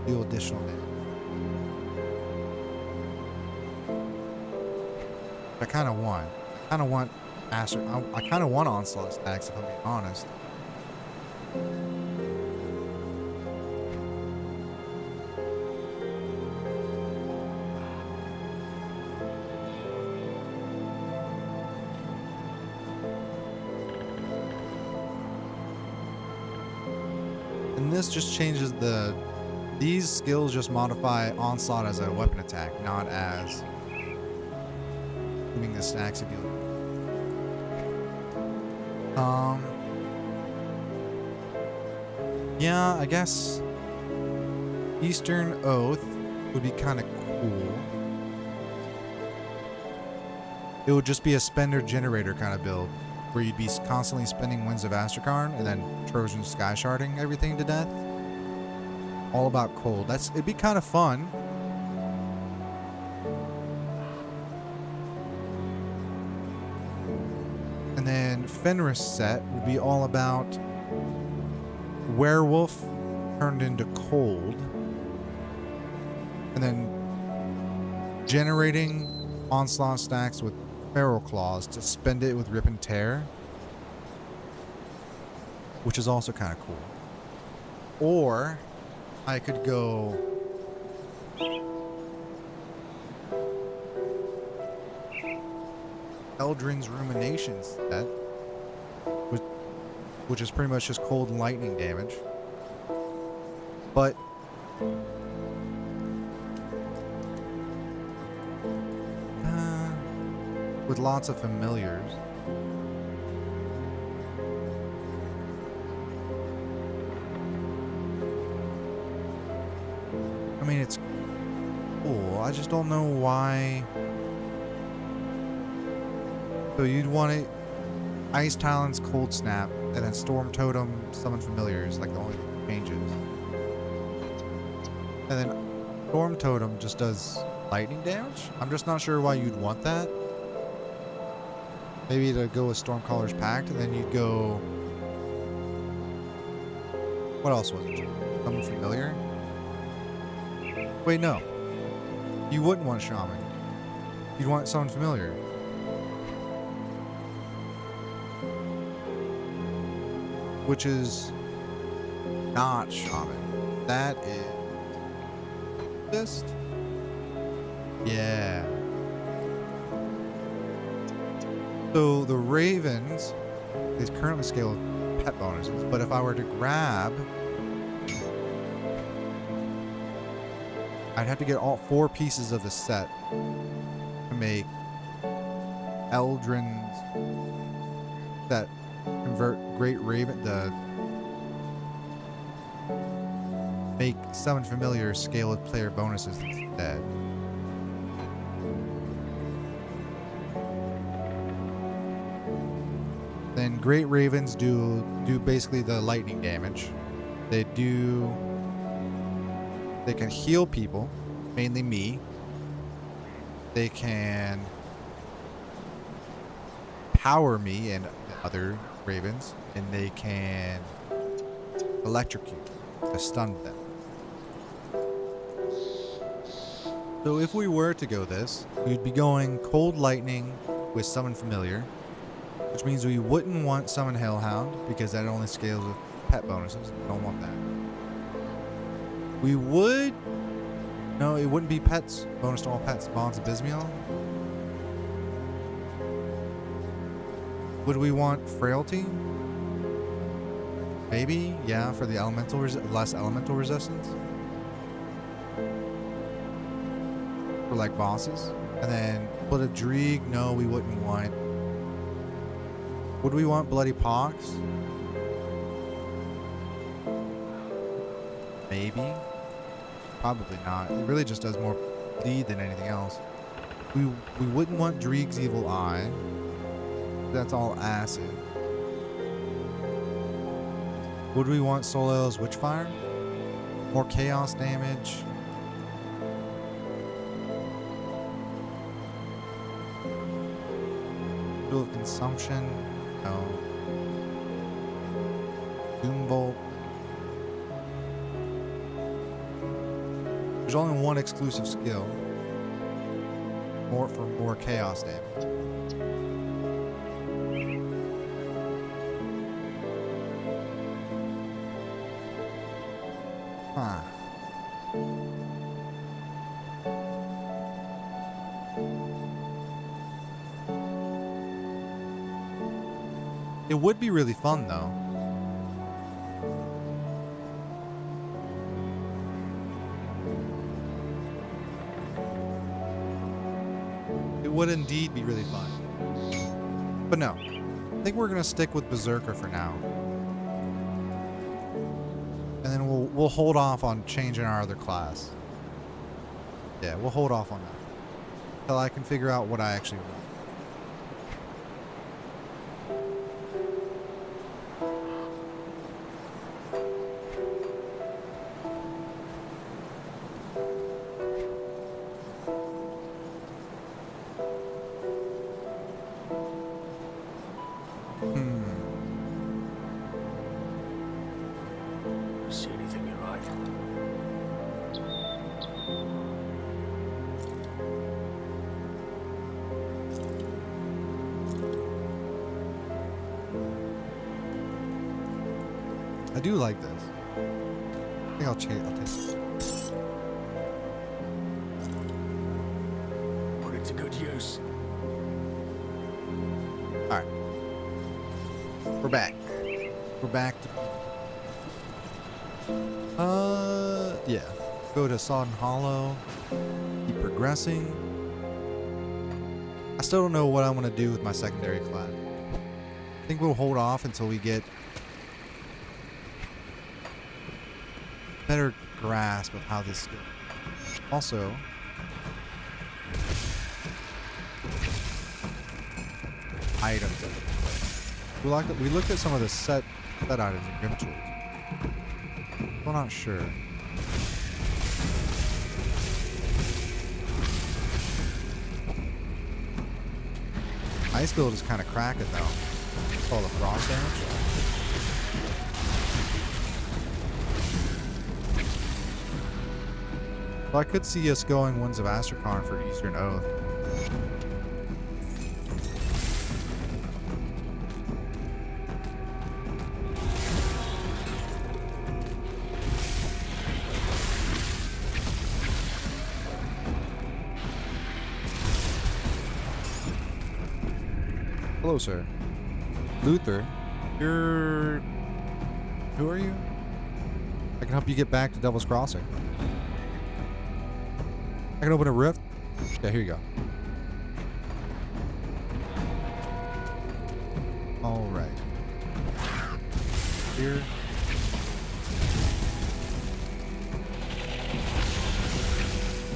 Speaker 1: Deal additional damage. I kind of want. I kind of want Onslaught stacks, if I'm being honest. And this just changes the... These skills just modify Onslaught as a weapon attack, not as... Giving the stacks to deal. Yeah, I guess Eastern Oath would be kind of cool. It would just be a spender generator kind of build, where you'd be constantly spending Winds of Asterkarn and then Trojan Sky Sharding everything to death. All about cold. It'd be kind of fun. And then Fenris set would be all about werewolf turned into cold. And then generating Onslaught stacks with Feral Claws to spend it with Rip and Tear. Which is also kind of cool. Or I could go Eldrin's Ruminations set, which is pretty much just cold and lightning damage. But with lots of familiars. I mean, it's cool. I just don't know why. So you'd want it Ice Talons, Cold Snap, and then Storm Totem, Summon Familiars, like the only changes. And then Storm Totem just does lightning damage? I'm just not sure why you'd want that. Maybe to go with Stormcaller's Pact, and then you'd go... What else was it? Summon Familiar? Wait, no. You wouldn't want Shaman. You'd want Summon Familiar. Which is not Shaman. That is just... Yeah. So the Ravens is currently scaled with pet bonuses, but if I were to grab... I'd have to get all 4 pieces of the set to make Eldrin's that convert Great Raven, make Summon Familiar scale with player bonuses instead. Then Great Ravens do basically the lightning damage. They can heal people, mainly me. They can power me and other Ravens, and they can electrocute to stun them. So if we were to go this, we'd be going Cold Lightning with Summon Familiar, which means we wouldn't want Summon Hellhound because that only scales with pet bonuses. Don't want that. We would... No, it wouldn't be pets. Bonus to all pets. Bonds of Bismiel. Would we want frailty? Maybe, yeah, for the elemental less elemental resistance. For like bosses. And then Blood of Dreeg, no, we wouldn't want. Would we want Bloody Pox? Maybe. Probably not. It really just does more bleed than anything else. We wouldn't want Dreeg's Evil Eye. That's all acid. Would we want Soleil's Witchfire? More chaos damage. Fuel of Consumption. No. Doom Bolt. There's only one exclusive skill. For more chaos damage. Huh. It would be really fun though. It would indeed be really fun. But no. I think we're gonna stick with Berserker for now. And then we'll hold off on changing our other class. Yeah, we'll hold off on that. Until I can figure out what I actually want.
Speaker 7: See anything you like?
Speaker 1: I do like this. I think I'll change. I'll take it.
Speaker 7: Put it to good use.
Speaker 1: Alright. We're back. We're back to... yeah. Go to Sodden Hollow. Keep progressing. I still don't know what I'm going to do with my secondary class. I think we'll hold off until we get better grasp of how this goes. Also, items. We looked at some of the set items in inventories. I'm not sure. Ice build is kind of cracking though. It's all the frost damage. So I could see us going Winds of Asterkarn for Eastern Oath. Hello, sir. Luther, you're... Who are you? I can help you get back to Devil's Crossing. I can open a rift. Yeah, here you go. All right. Here.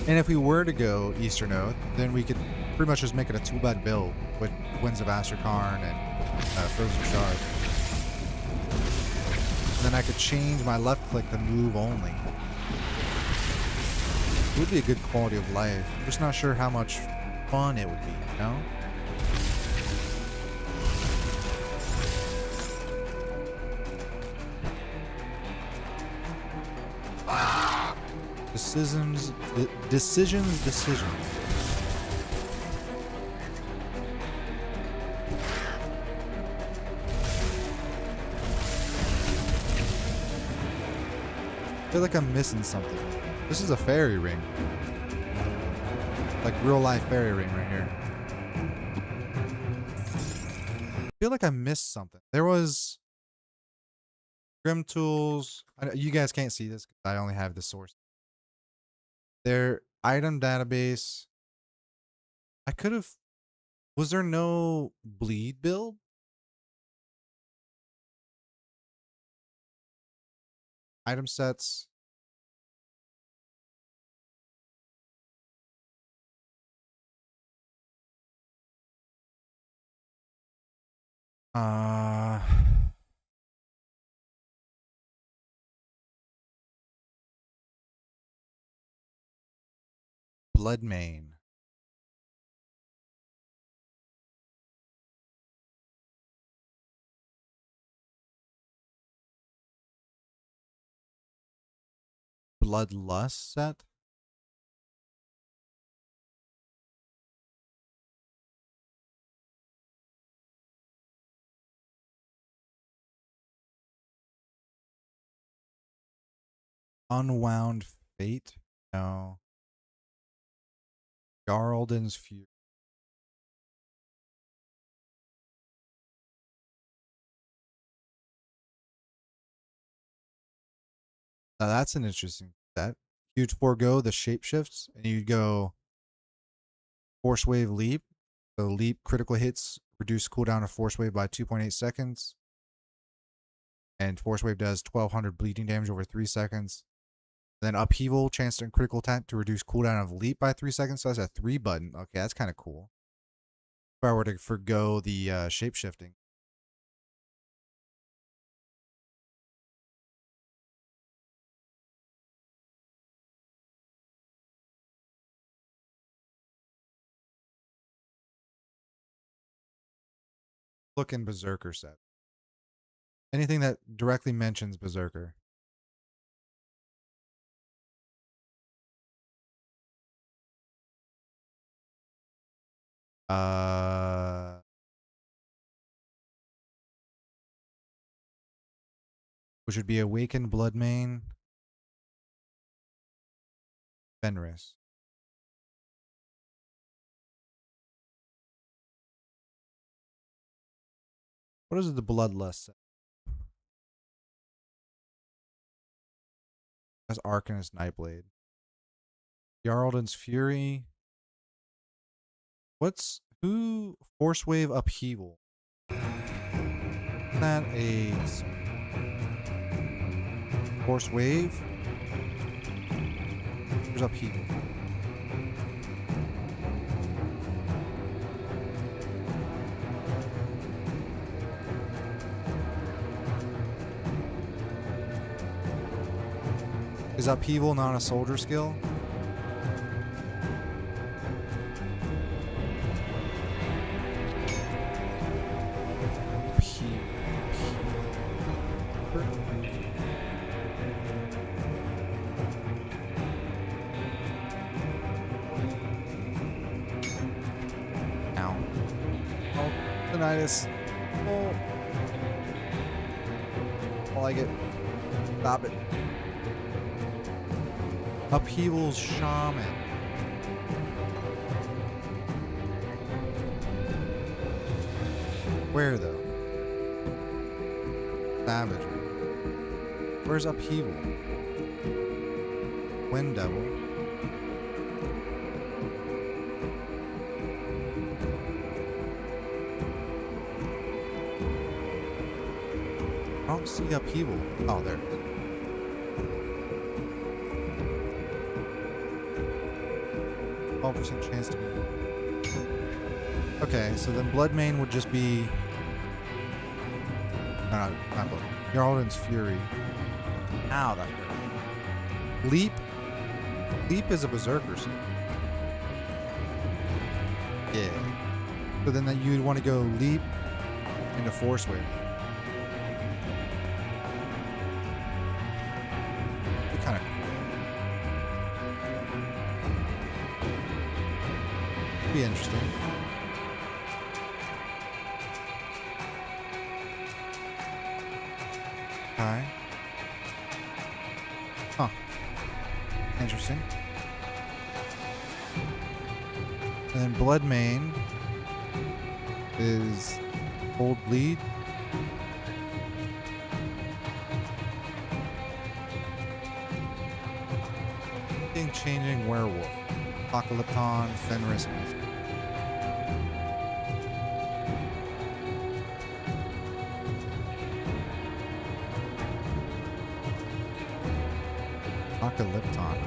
Speaker 1: And if we were to go Eastern Oath, then we could pretty much just make it a 2-bed build with Winds of Asterkarn and Frozen Shard. And then I could change my left click to move only. It would be a good quality of life. I'm just not sure how much fun it would be, you know? Decisions. I feel like I'm missing something. This is a fairy ring. Like real life fairy ring right here. I feel like I missed something. There was Grim Tools. You guys can't see this because I only have the source. Their item database. I could have. Was there no bleed build? Item sets. Blood Mane. Bloodlust set. Unwound Fate. No. Jarlden's Fury. Now that's an interesting set. You'd forego the shapeshifts and you'd go Force Wave Leap. So Leap critical hits reduce cooldown of Force Wave by 2.8 seconds. And Force Wave does 1200 bleeding damage over 3 seconds. Then Upheaval, chance to critical attack to reduce cooldown of Leap by 3 seconds. So that's a 3 button. Okay, that's kind of cool. If I were to forgo the shapeshifting. Look in Berserker set. Anything that directly mentions Berserker. Which would be Awakened Bloodmane. Fenris. What is the Bloodlust set? That's Arcanist Nightblade. Jarlden's Fury. Who? Force Wave Upheaval. Isn't that a Force Wave? There's Upheaval. Is Upheaval not a soldier skill? Ow. Oh, tinnitus. Oh. I like it. Stop it. Upheaval's Shaman. Where though? Savagery. Where's Upheaval? Wind Devil. I don't see Upheaval. Oh, there it is. % chance to be. Okay, so then Bloodmane would just be. No, not Blood. Jarlden's Fury. Ow, that hurt. Leap. Leap is a Berserker suit. Yeah. So then you'd want to go Leap into Force Wave. Kind of. Be interesting. Okay. Huh. Interesting. And then Blood Mane is Cold Bleed. Changing Werewolf. Apocalypton, Fenris. Apocalypton.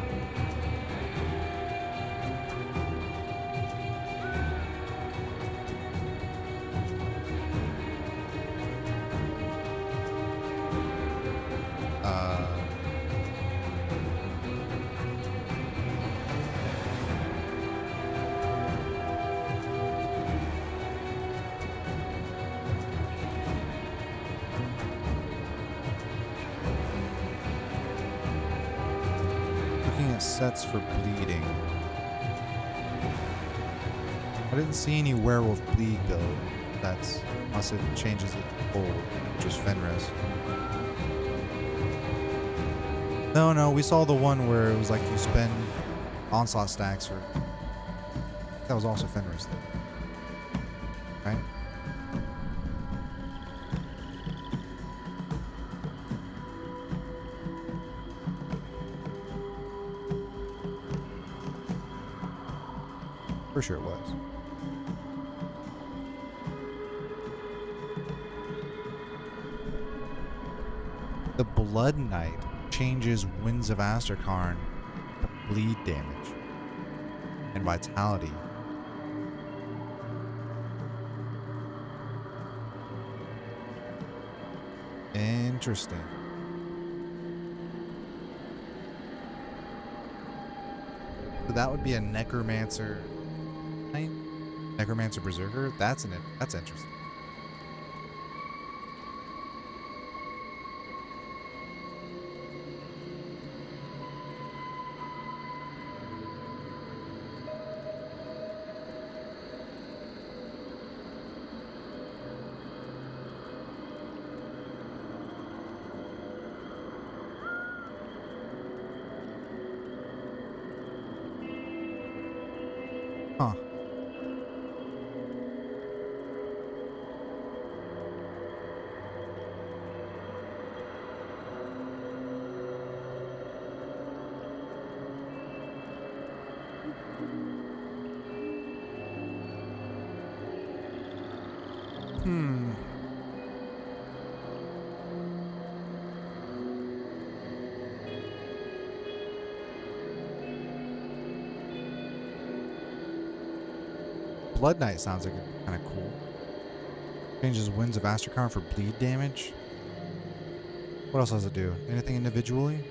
Speaker 1: Sets for bleeding. I didn't see any werewolf bleed build. That's unless it changes it to cold, which is Fenris. No, we saw the one where it was like you spend onslaught stacks for. That was also Fenris though. Right? For sure it was. The Blood Knight changes Winds of Asterkarn to bleed damage and vitality. Interesting. So that would be a Necromancer. Necromancer Berserker? That's interesting. Huh. Blood Knight sounds like kind of cool. Changes Winds of Asterkarn for bleed damage. What else does it do? Anything individually?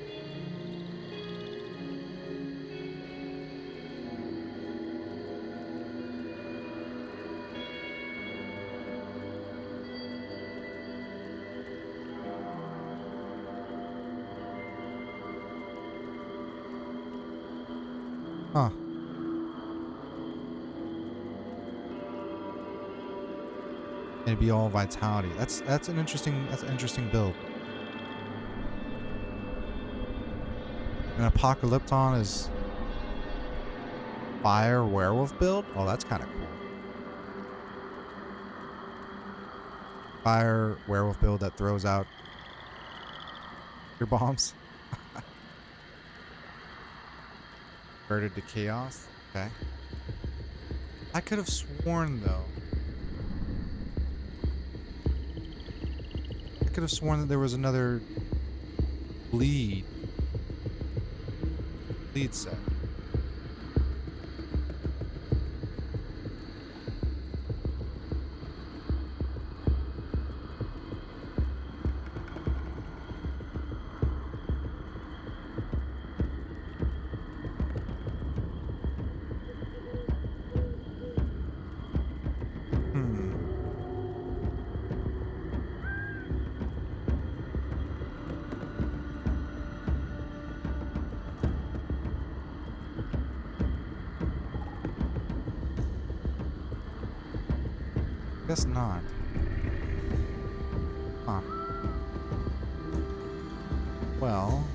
Speaker 1: Huh. It'd be all vitality. That's an interesting build. And Apocalypton is fire werewolf build? Oh, that's kind of cool. Fire werewolf build that throws out your bombs. Converted to chaos. Okay. I could have sworn though. I could have sworn that there was another bleed set. Guess not. Huh. Well.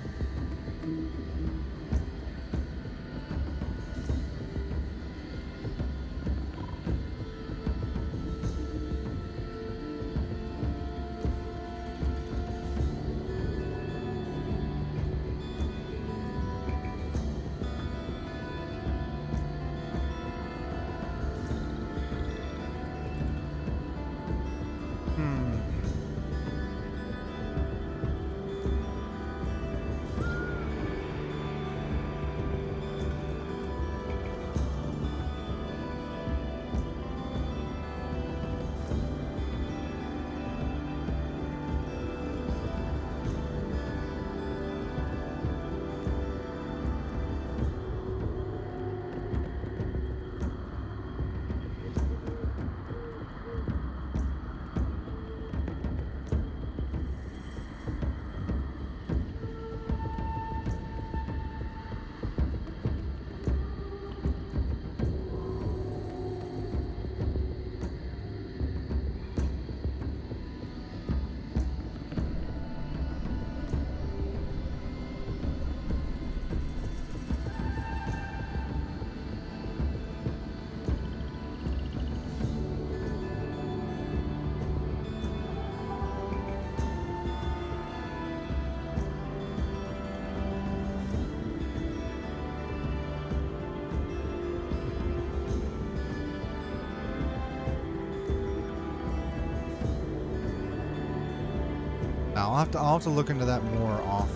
Speaker 1: I'll have to look into that more off.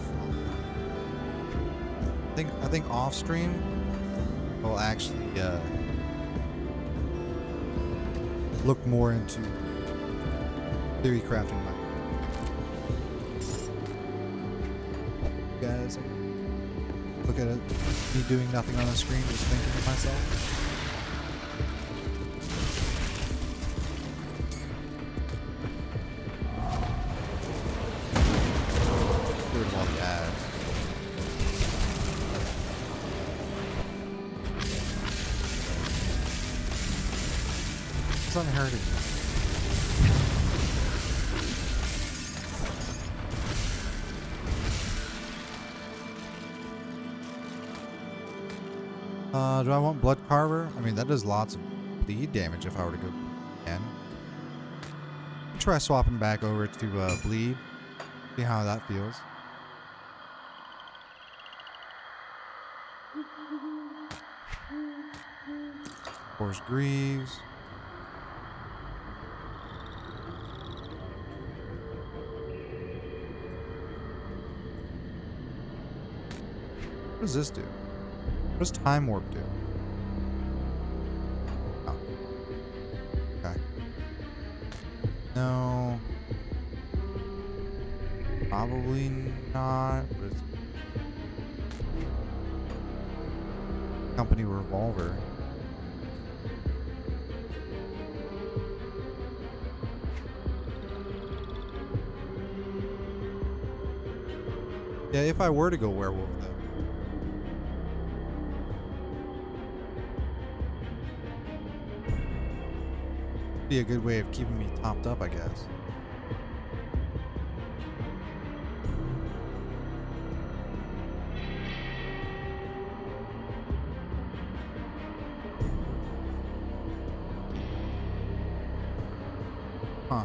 Speaker 1: I think off stream will actually look more into theory crafting. Guys, look at it, me doing nothing on the screen, just thinking to myself. It's unheard. Do I want Blood Carver? I mean, that does lots of bleed damage if I were to go again. Try swapping back over to bleed. See how that feels. Of course, Greaves. What does this do? What does Time Warp do? Oh. Okay. No. Probably not. But it's Company Revolver. Yeah, if I were to go werewolf though. Be a good way of keeping me topped up, I guess. Huh.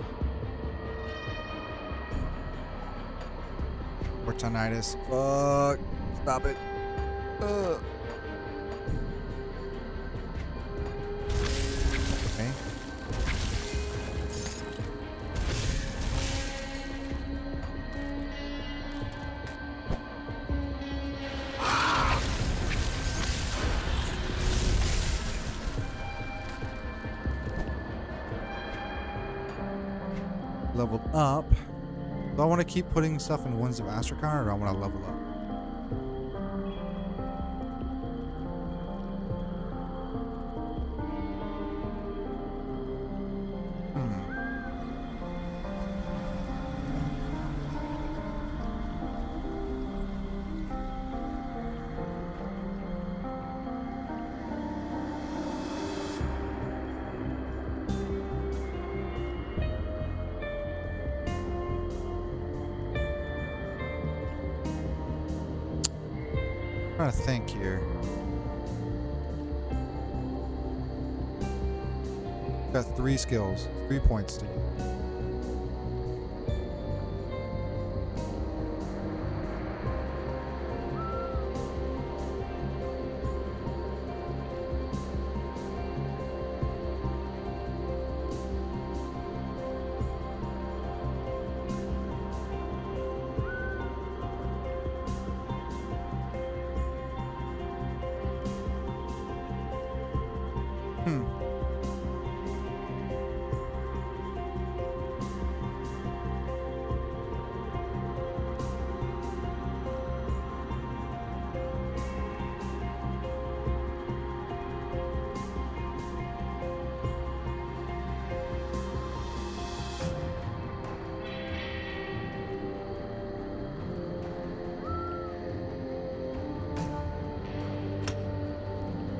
Speaker 1: Or tinnitus. Fuck. Stop it. Okay. Leveled up. Do I want to keep putting stuff in Winds of Asterkarn, or do I want to level up? Trying to think here. Got 3 skills, 3 points to use.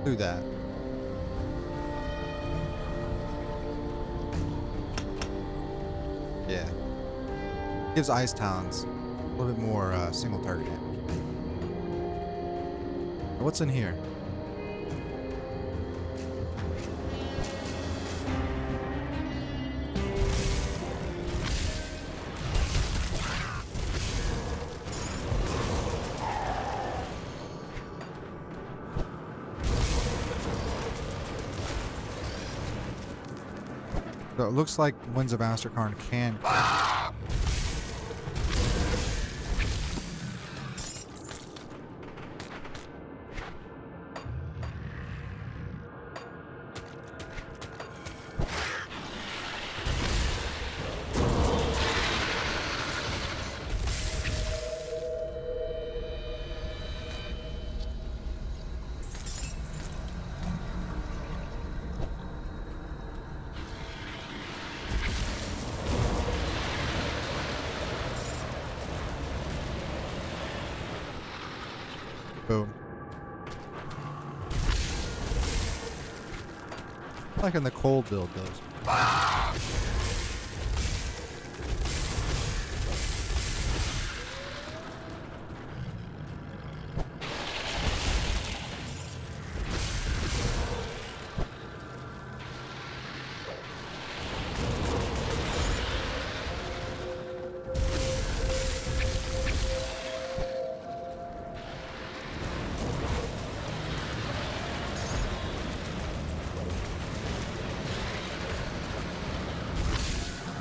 Speaker 1: Do that. Yeah. Gives Ice Talons a little bit more single target damage. What's in here? So it looks like Winds of Asterkarn can. Boom. Like in the cold build does.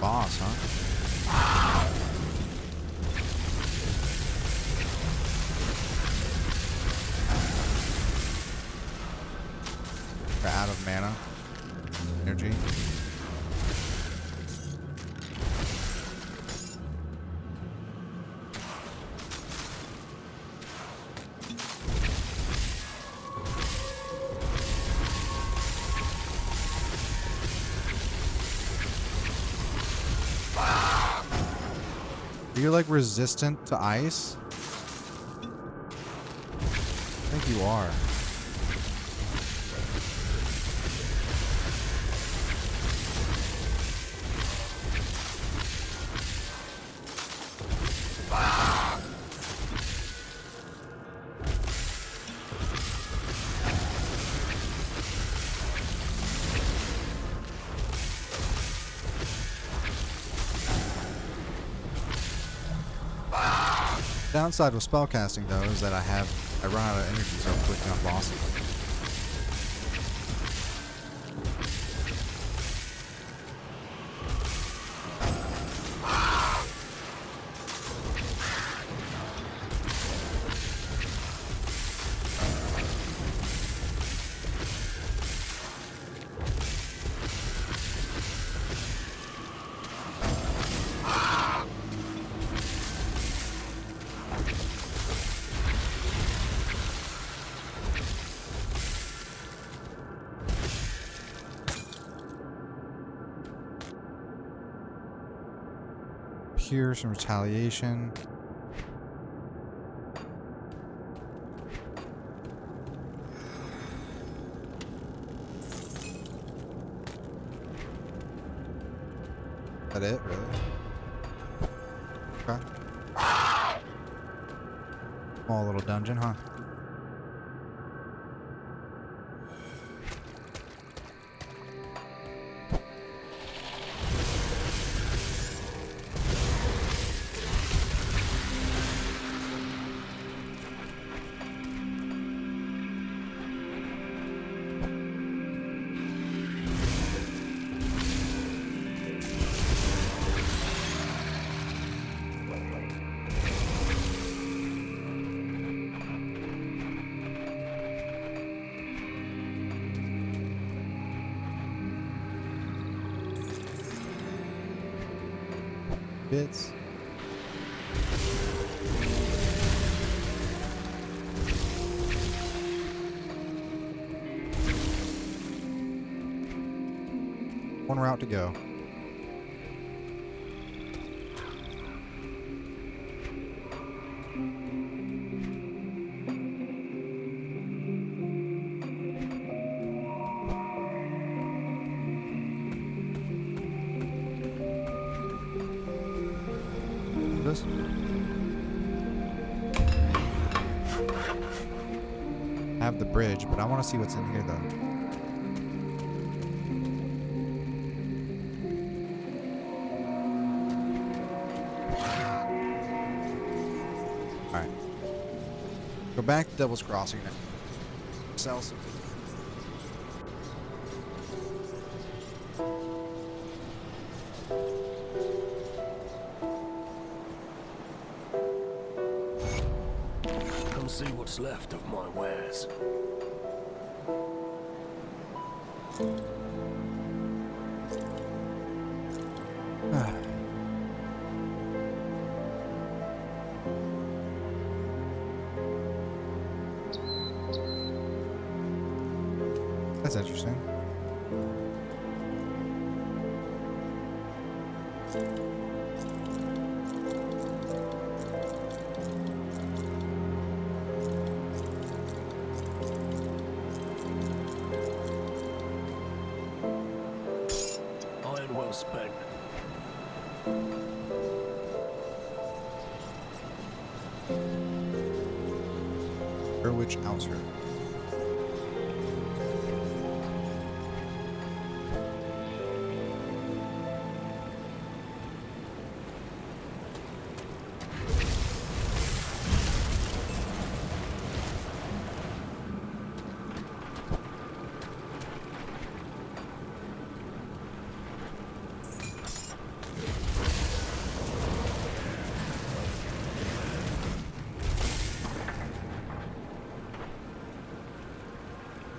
Speaker 1: Boss, huh? We're out of mana. Energy. Are you like resistant to ice? I think you are. Downside with spellcasting though is that I run out of energy so quickly on bosses. Here, some retaliation. Is that it, really? Okay. Small little dungeon, huh? Bits. One route to go. This. I have the bridge, but I want to see what's in here though. Alright. Go back to Devil's Crossing now. Sell some.
Speaker 7: Come see what's left of my wares.
Speaker 1: That's interesting. Which outer?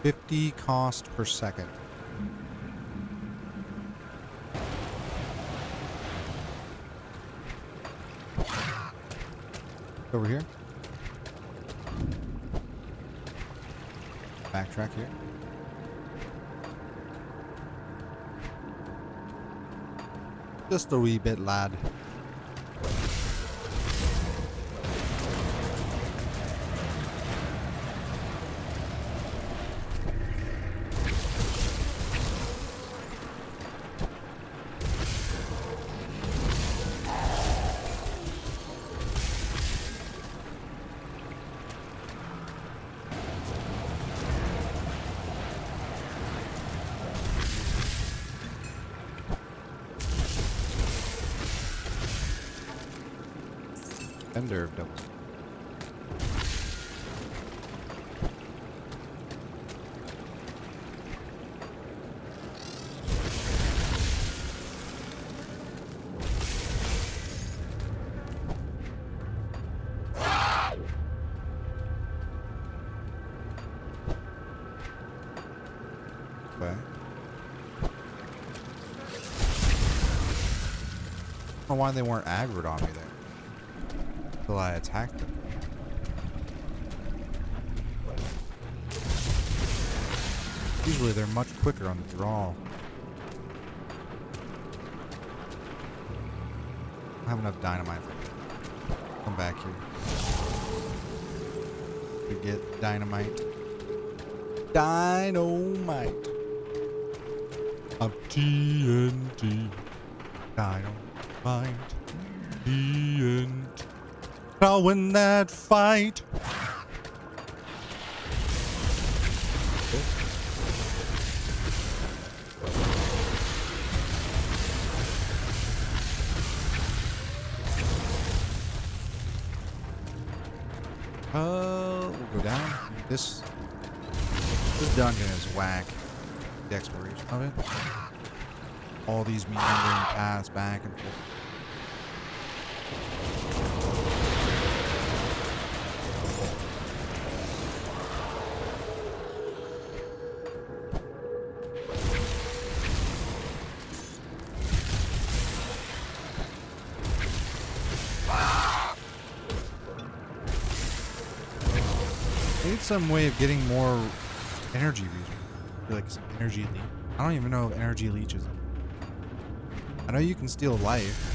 Speaker 1: $50 cost per second. Over here. Backtrack here. Just a wee bit, lad. Ender of doubles. Okay. I don't know why they weren't aggroed on me there. Until I attacked them. Usually they're much quicker on the draw. I don't have enough dynamite for you. Come back here. To get dynamite. Dynamite. Of TNT. Dynamite. TNT. I'll win that fight. We'll go down. This dungeon is whack. The exploration of it. All these meandering paths back and forth. I need some way of getting more energy leech. Like some energy leech. I don't even know if energy leech is. I know you can steal life.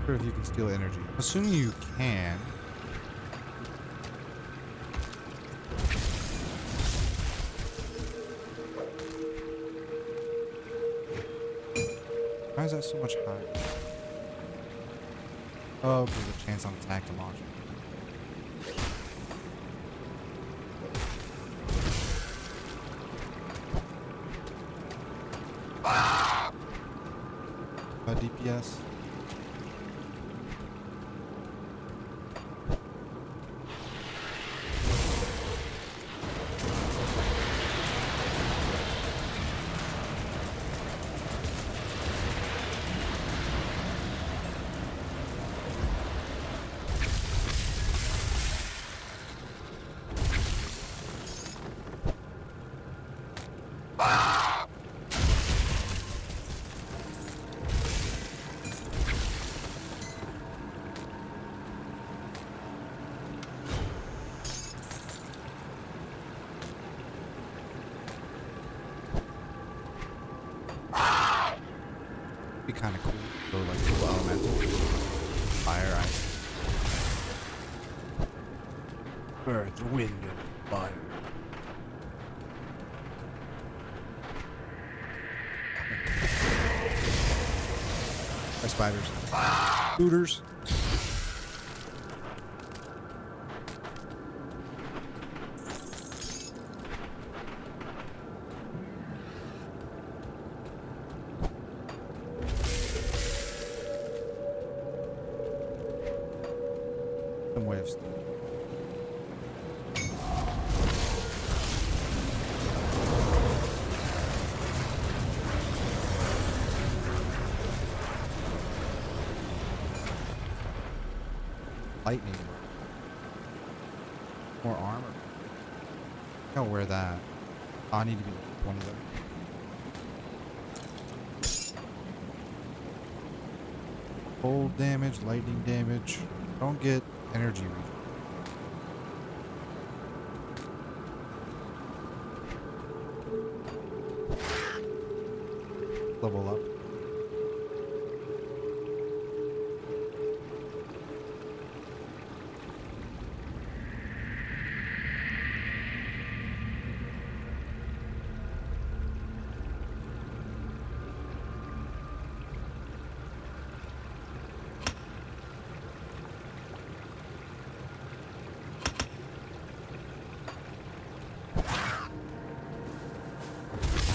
Speaker 1: Or if you can steal energy. Assuming you can. Why is that so much higher? Oh, there's a chance on attack to launch. DPS. Be kind of cool. Go like full elemental. Fire, ice.
Speaker 7: Earth, wind, and fire.
Speaker 1: By spiders. Hooters. Some way of lightning. More armor. I don't wear that. Oh, I need to be 20 though. Cold damage, lightning damage. Don't get energy regen. Level up.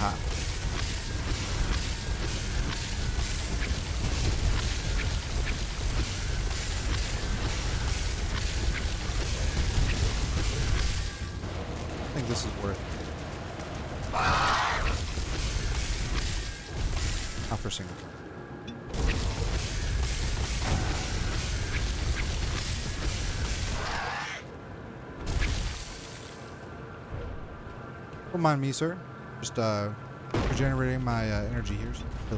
Speaker 1: Ah. I think this is worth it. Not for single player. Don't mind me, sir. Just regenerating my energy here. So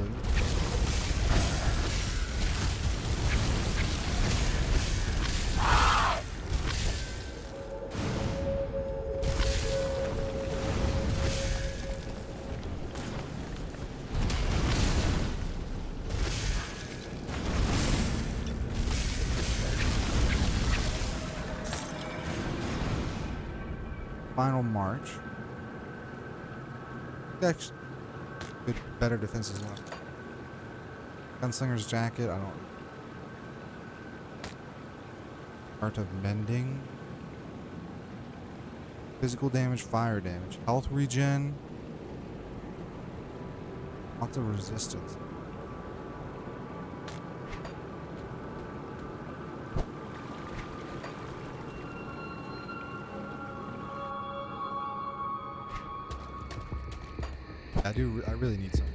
Speaker 1: final march. Actually, good, better defense as well. Gunslinger's jacket. I don't. Art of mending. Physical damage, fire damage, health regen. Lots of resistance. I really need some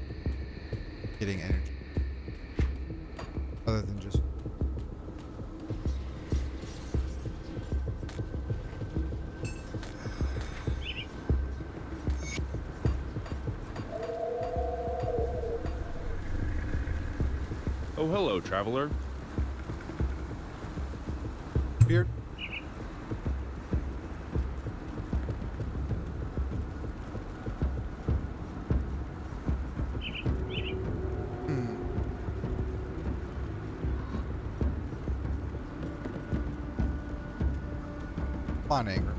Speaker 1: getting energy. Other than just
Speaker 10: Oh, hello, traveler.
Speaker 1: beard. On anger.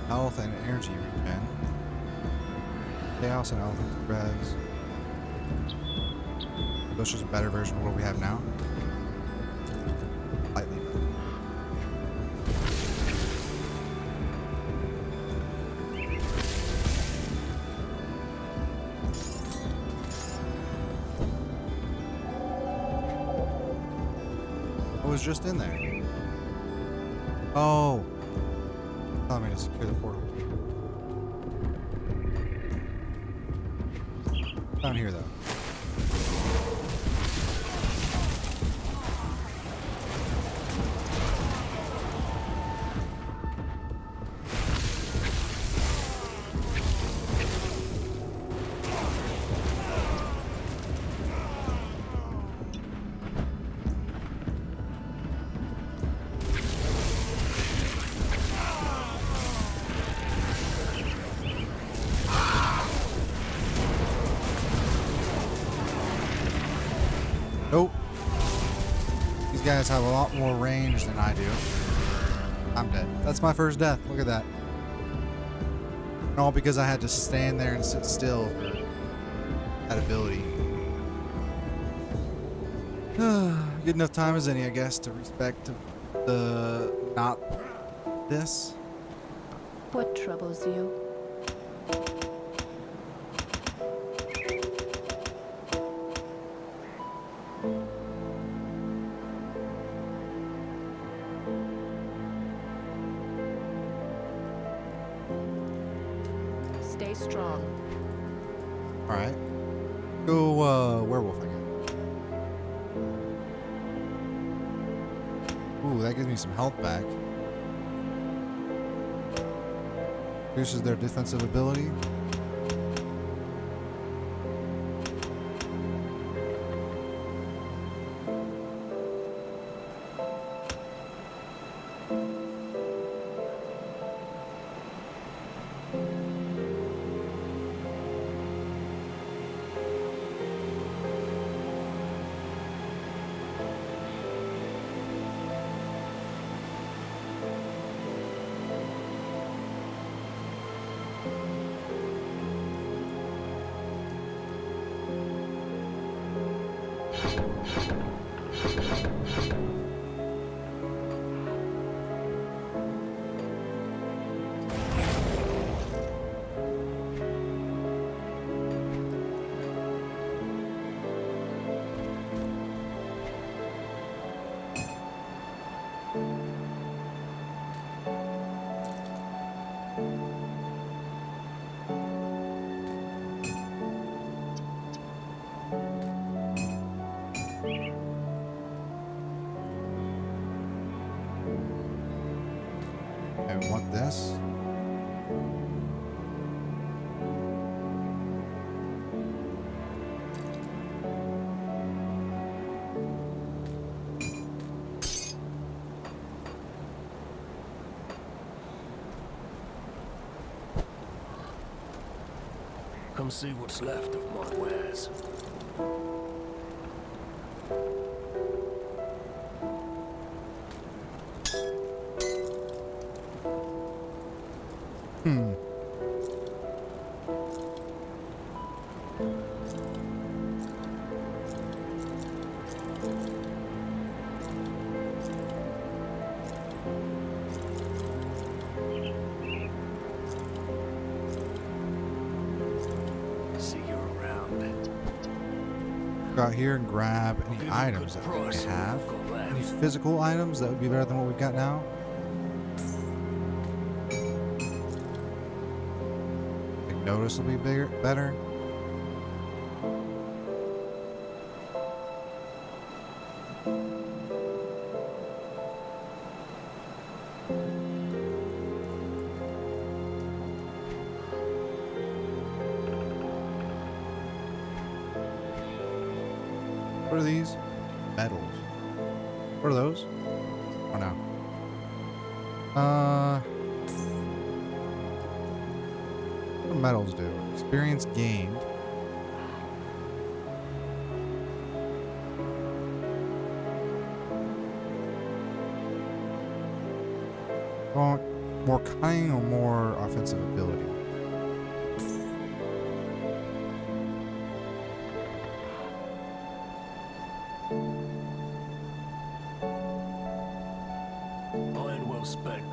Speaker 1: Health and energy regen. Chaos and elemental res. That's just a better version of what we have now. Slightly better. What was just in there? Oh. Allow me to secure the portal. Down here, though. guys have a lot more range than I do. I'm dead. That's my first death. Look at that. And all because I had to stand there and sit still for that ability. Good enough time as any, I guess, to respect the not this.
Speaker 3: What troubles you? Stay strong.
Speaker 1: Alright. Go, werewolf again. Ooh, that gives me some health back. Reduces their defensive ability. I want this.
Speaker 7: Come see what's left of my wares. See you around.
Speaker 1: Go out here and grab any items that we have. Any physical items that would be better than what we've got now. Like notice will be better. What are these? Metals. What are those? Oh no. What do metals do? Experience gained. Well, more cunning or more offensive ability?
Speaker 7: Iron well spent.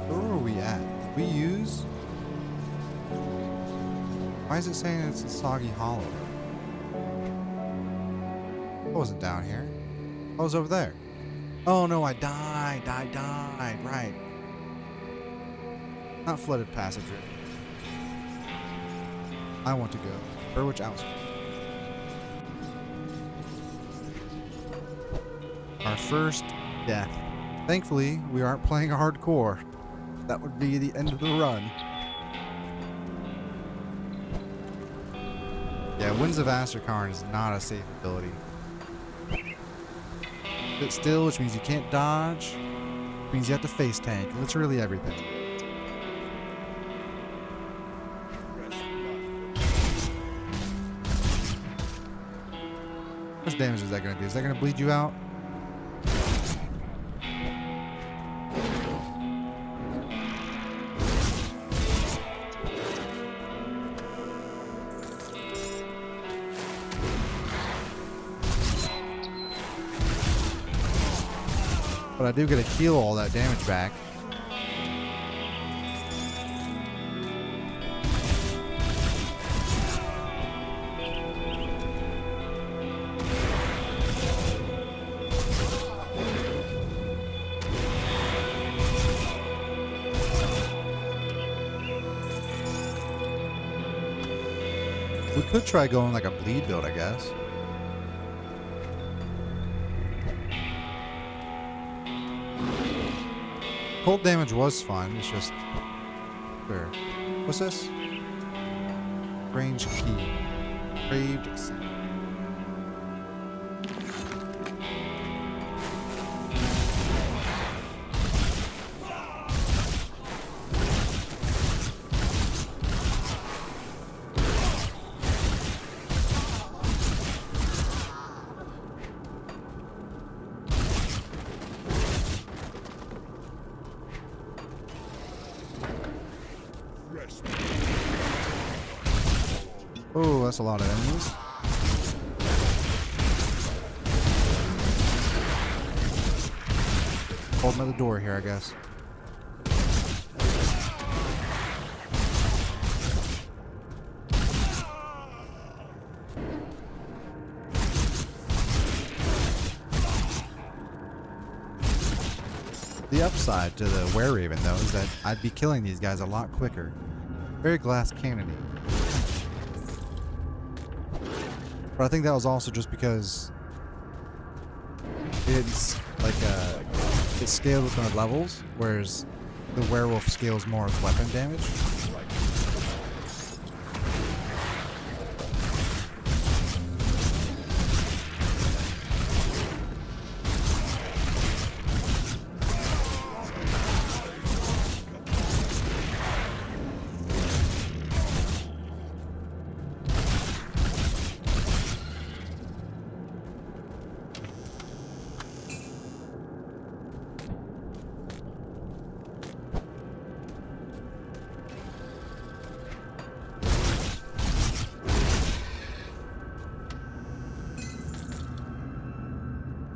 Speaker 1: Where are we at? Did we use? Why is it saying it's a soggy hollow? I wasn't down here. I was over there. Oh no, I died. Right. Not flooded passage. I want to go. Burwich Outskirts. Our first death. Thankfully, we aren't playing hardcore. That would be the end of the run. Yeah, Winds of Asterkarn is not a safe ability. Sit still, which means you can't dodge. Means you have to face tank. Literally everything. How much damage is that going to do? Is that going to bleed you out? But I do get to heal all that damage back. We could try going like a bleed build, I guess. Cold damage was fun. It's just sure. What's this? Range key. Craved. Oh, that's a lot of enemies. Hold another door here, I guess. The upside to the Were-Raven, though, is that I'd be killing these guys a lot quicker. Very glass cannony. But I think that was also just because it's like it scaled with the levels, whereas the werewolf scales more with weapon damage.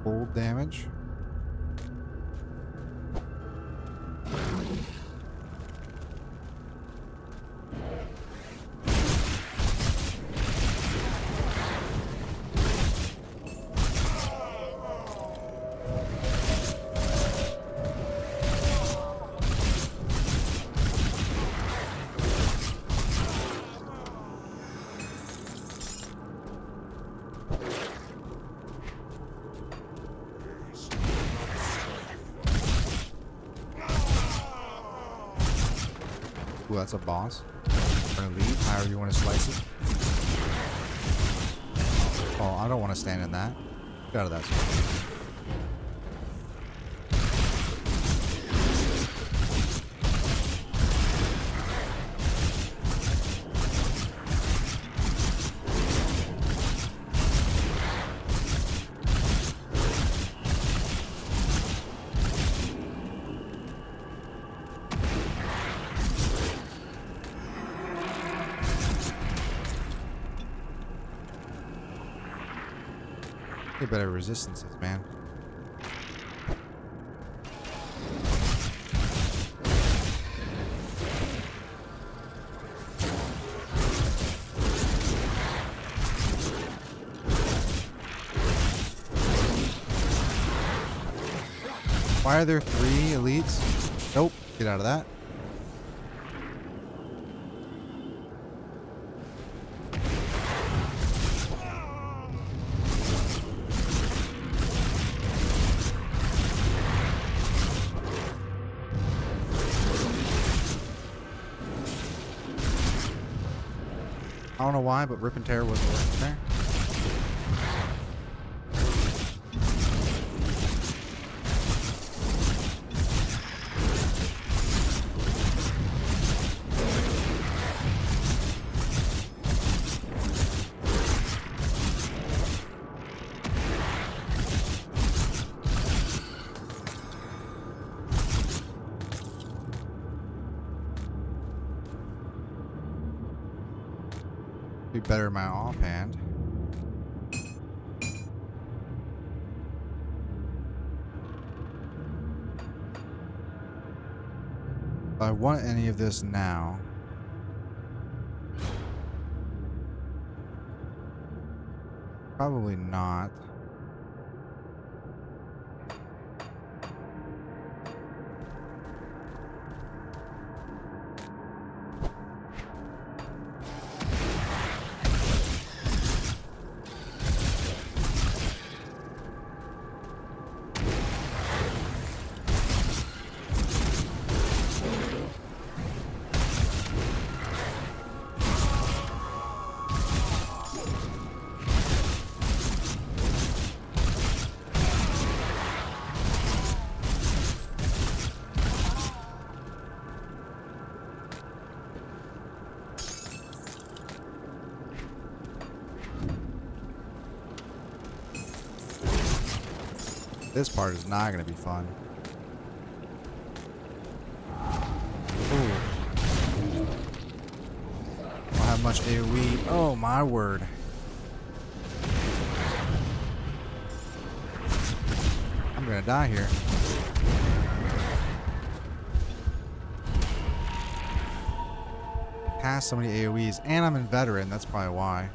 Speaker 1: Cold damage. Ooh, that's a boss. Or an elite, however you want to slice it. Oh, I don't want to stand in that. Get out of that zone. Get better resistances, man. Why are there 3 elites? Nope. Get out of that. I don't know why, but Rip and Tear wasn't working there. Be better in my offhand. If I want any of this now. Probably not. This part is not going to be fun. Ooh. Don't have much AoE. Oh my word. I'm going to die here. Has so many AoEs, and I'm in veteran. That's probably why.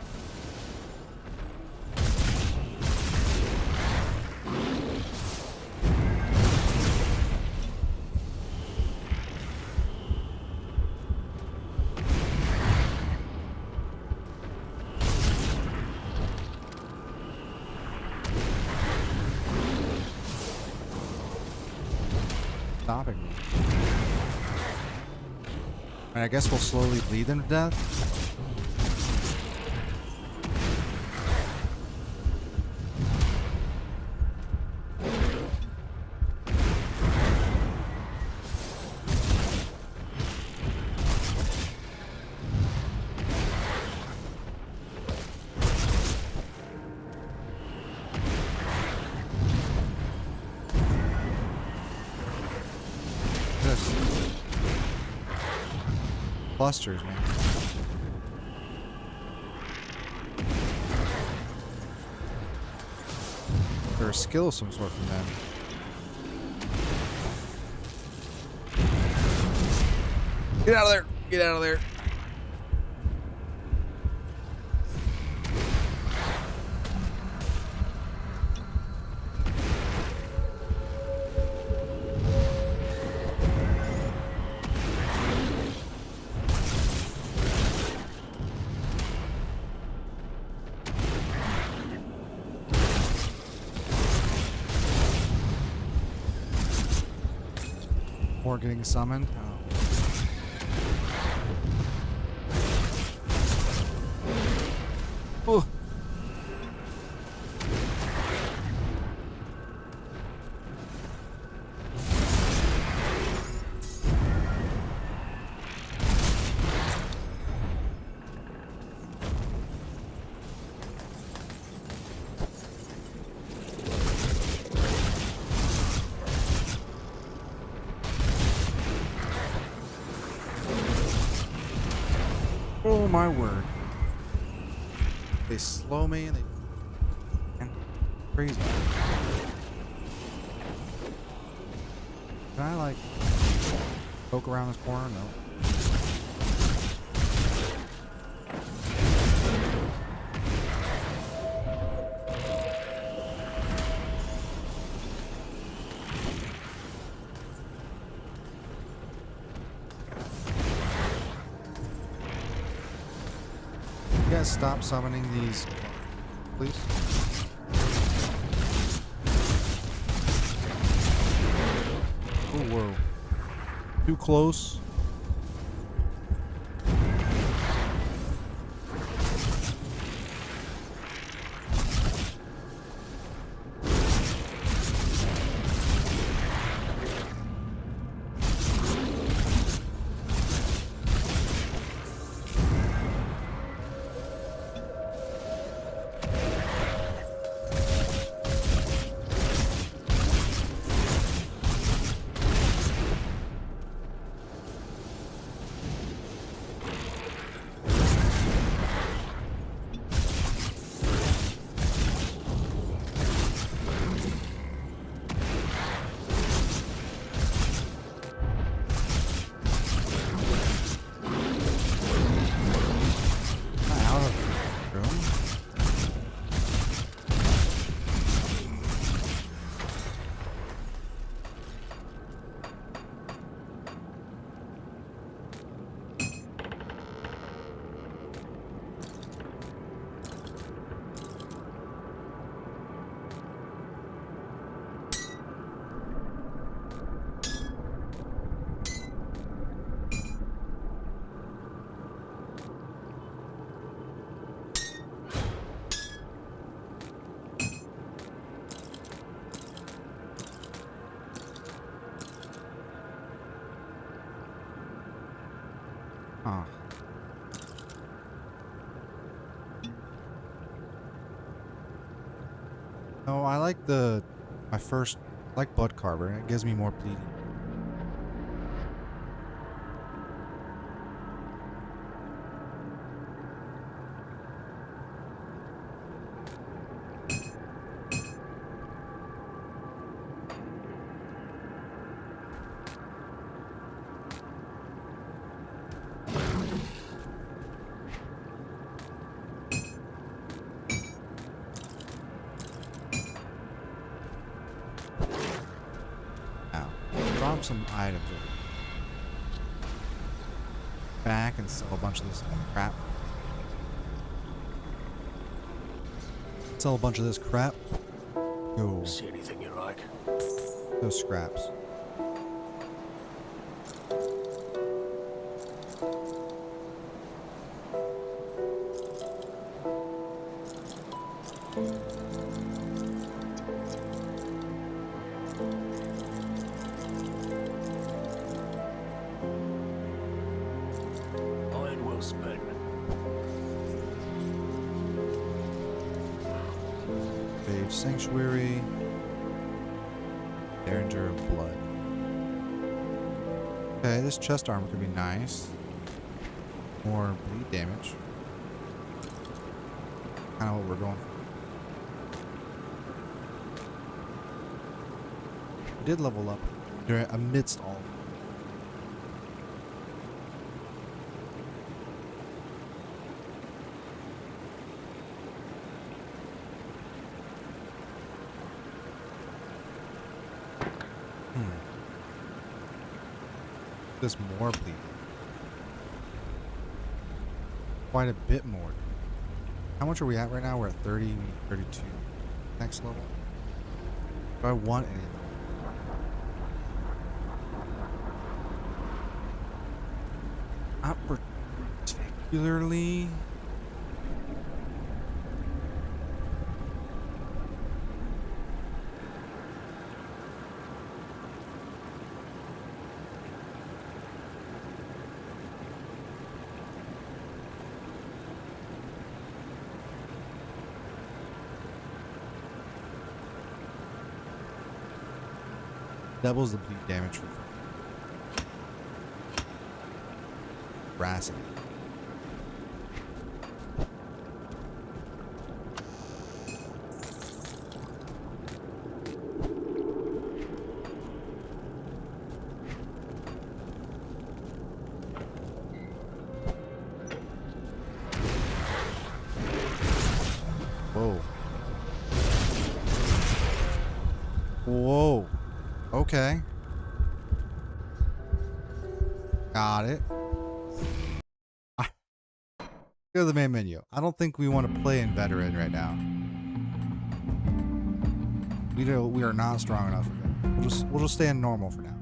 Speaker 1: Stopping me. I guess we'll slowly bleed them to death. Clusters, man. There's a skill of some sort from them. Get out of there! Get out of there! More getting summoned. Oh. Ooh. Oh my word. They slow me and they... Crazy. Can I like poke around this corner? No. You guys stop summoning these, please. Oh, whoa. Too close. Huh. Oh, I like my first, I like Blood Carver. It gives me more bleeding. Drop some items over back and sell a bunch of this crap. Sell a bunch of this crap. Go.
Speaker 7: See anything you like?
Speaker 1: Those scraps.
Speaker 7: Iron well spent.
Speaker 1: Page Sanctuary. Derringer of Blood. Okay, this chest armor could be nice. More bleed damage. Kind of what we're going for. We did level up amidst all of it. This more bleed. Quite a bit more. How much are we at right now? We're at 30, we need 32. Next level. Do I want any? Not particularly. Doubles the bleed damage for veracity. Whoa. Whoa. Okay. Got it. Go to the main menu. I don't think we want to play in veteran right now. We are not strong enough. We'll just stay in normal for now.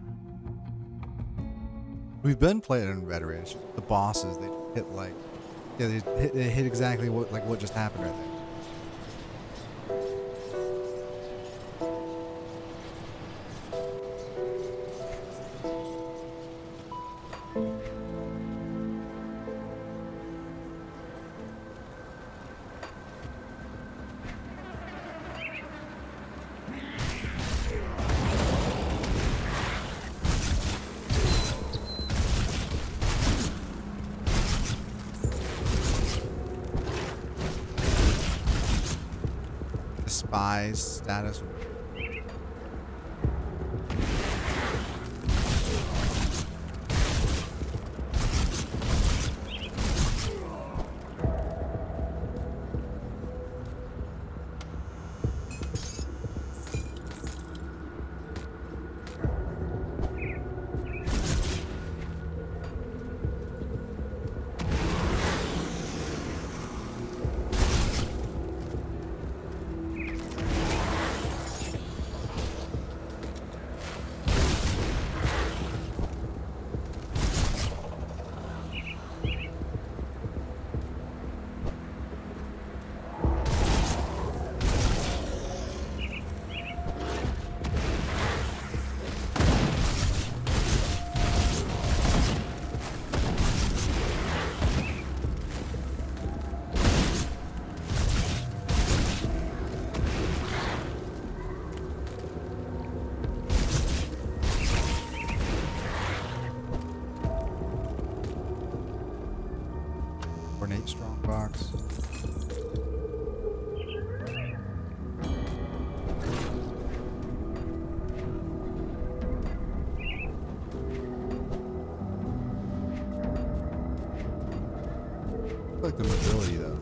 Speaker 1: We've been playing in veteran. It's just the bosses, they hit like, yeah, they hit exactly what just happened right there. Spies status. the mobility though.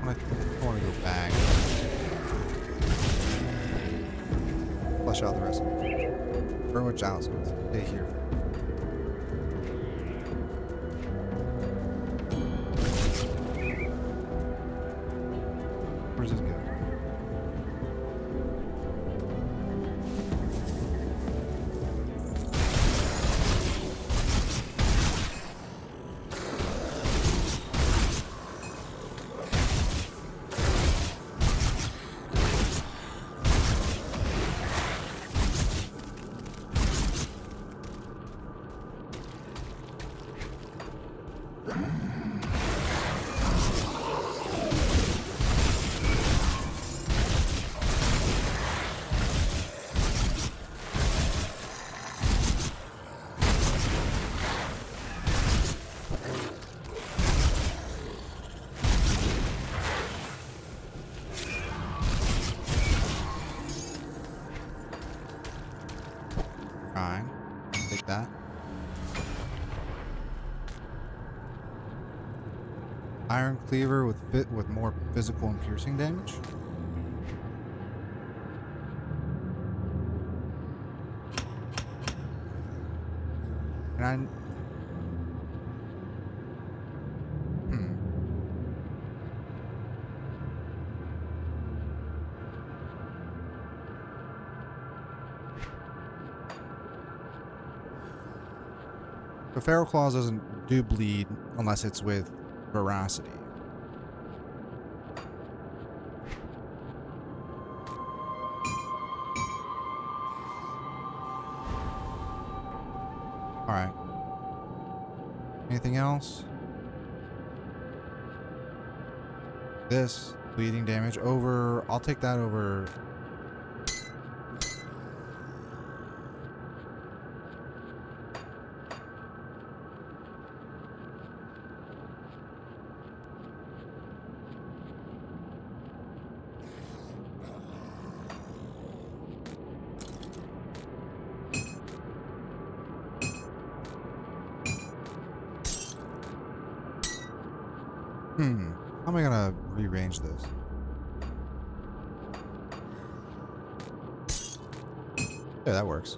Speaker 1: I want to go back. Flush out the rest of it. Burn which out, so let's stay here. Where does this go? Fine. Take that. Iron cleaver with more physical and piercing damage. And I The Feral Claws doesn't do bleed unless it's with veracity. Alright. Anything else? This bleeding damage over. I'll take that over. How am I gonna rearrange this? Yeah, that works.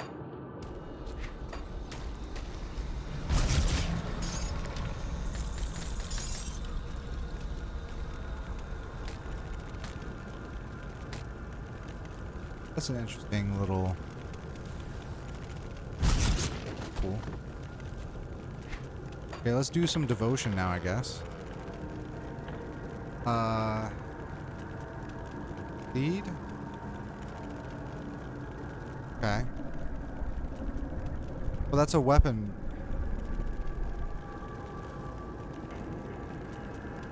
Speaker 1: That's an interesting little... Cool. Okay, let's do some devotion now, I guess. Lead? Okay. Well, that's a weapon.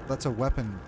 Speaker 1: That's a weapon.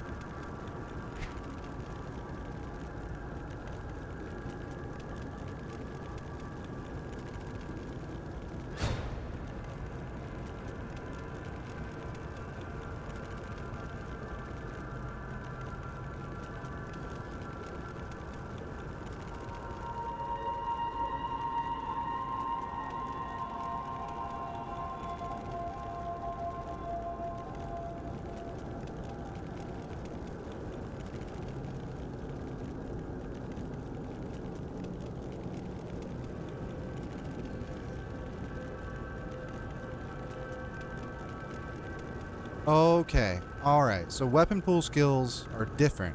Speaker 1: Okay. Alright. So weapon pool skills are different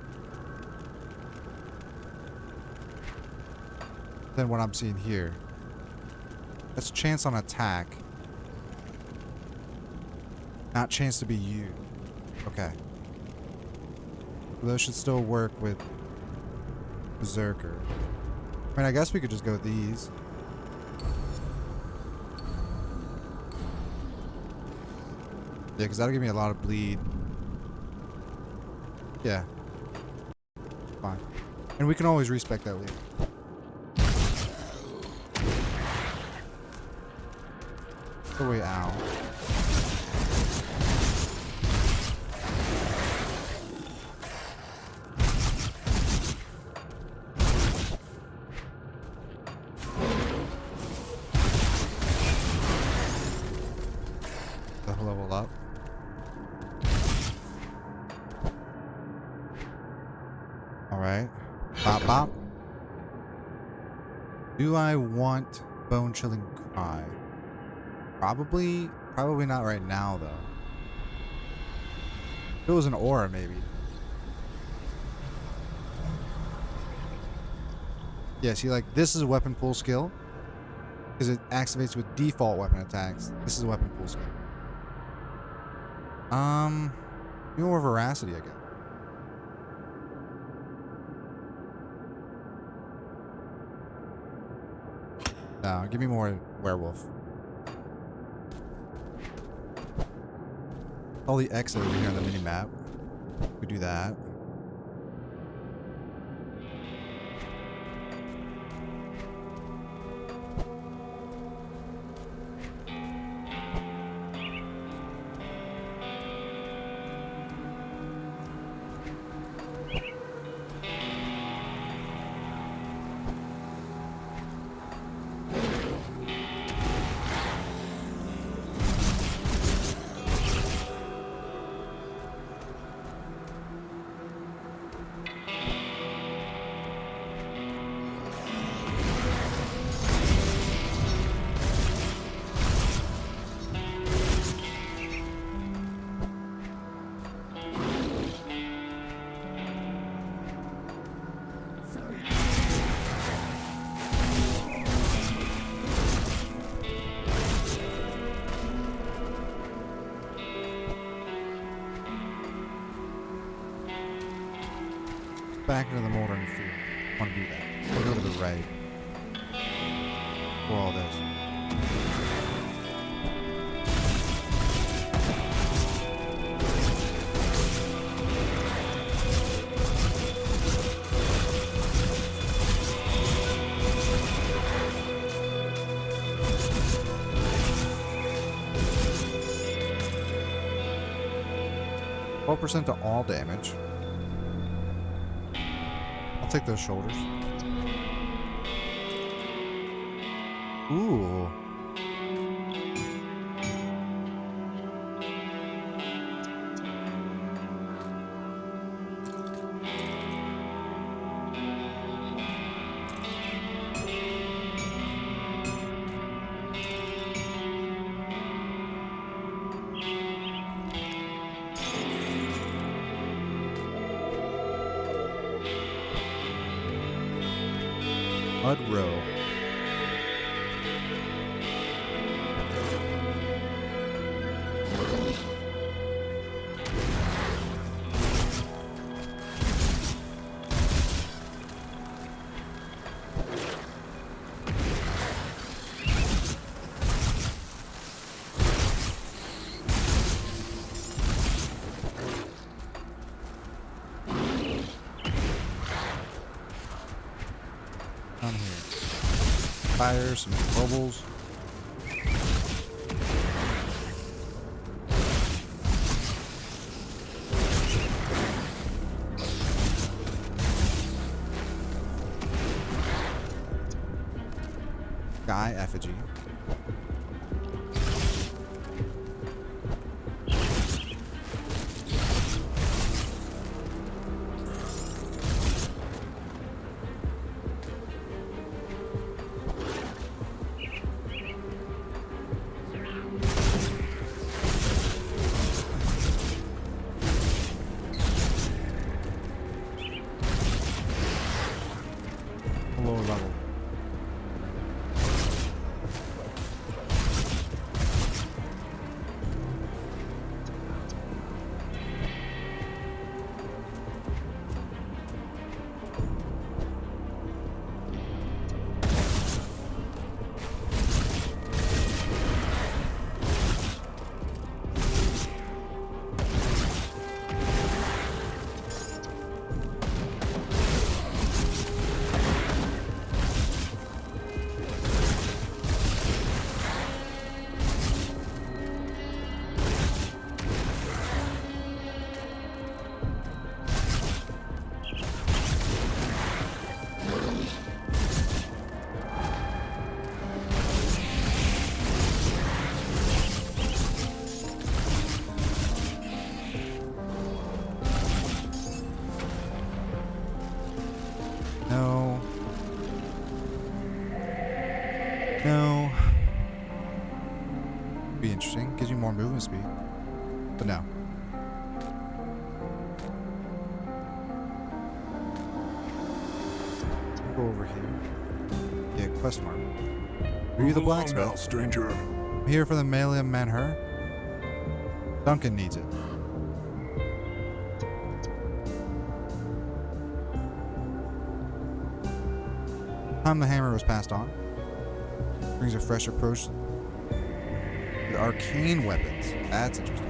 Speaker 1: than what I'm seeing here. That's chance on attack. Not chance to be used. Okay. So those should still work with Berserker. I mean, I guess we could just go with these. Yeah, because that'll give me a lot of bleed. Yeah. Fine. And we can always respec that later. Oh wait, ow. The level up. Alright. Bop bop. Do I want bone chilling cry? Probably not right now though. If it was an aura maybe. Yeah, see, like this is a weapon pool skill because it activates with default weapon attacks. This is a weapon pool skill. More veracity, I guess. No, give me more werewolf. All the X over here on the mini map. We do that. Back into the moldering field. I want to do that. We'll go to the right. For all this. 12% to all damage. I'll take those shoulders. Ooh. Mud Row. Down here. Fire, some bubbles. Guy effigy. Lower level. No. Be interesting. Gives you more movement speed. But no. Go over here. Yeah, quest mark. Are you the blacksmith?
Speaker 5: Now, stranger.
Speaker 1: I'm here for the Malia Manher. Duncan needs it. Time the hammer was passed on. Brings a fresh approach to arcane weapons. That's interesting.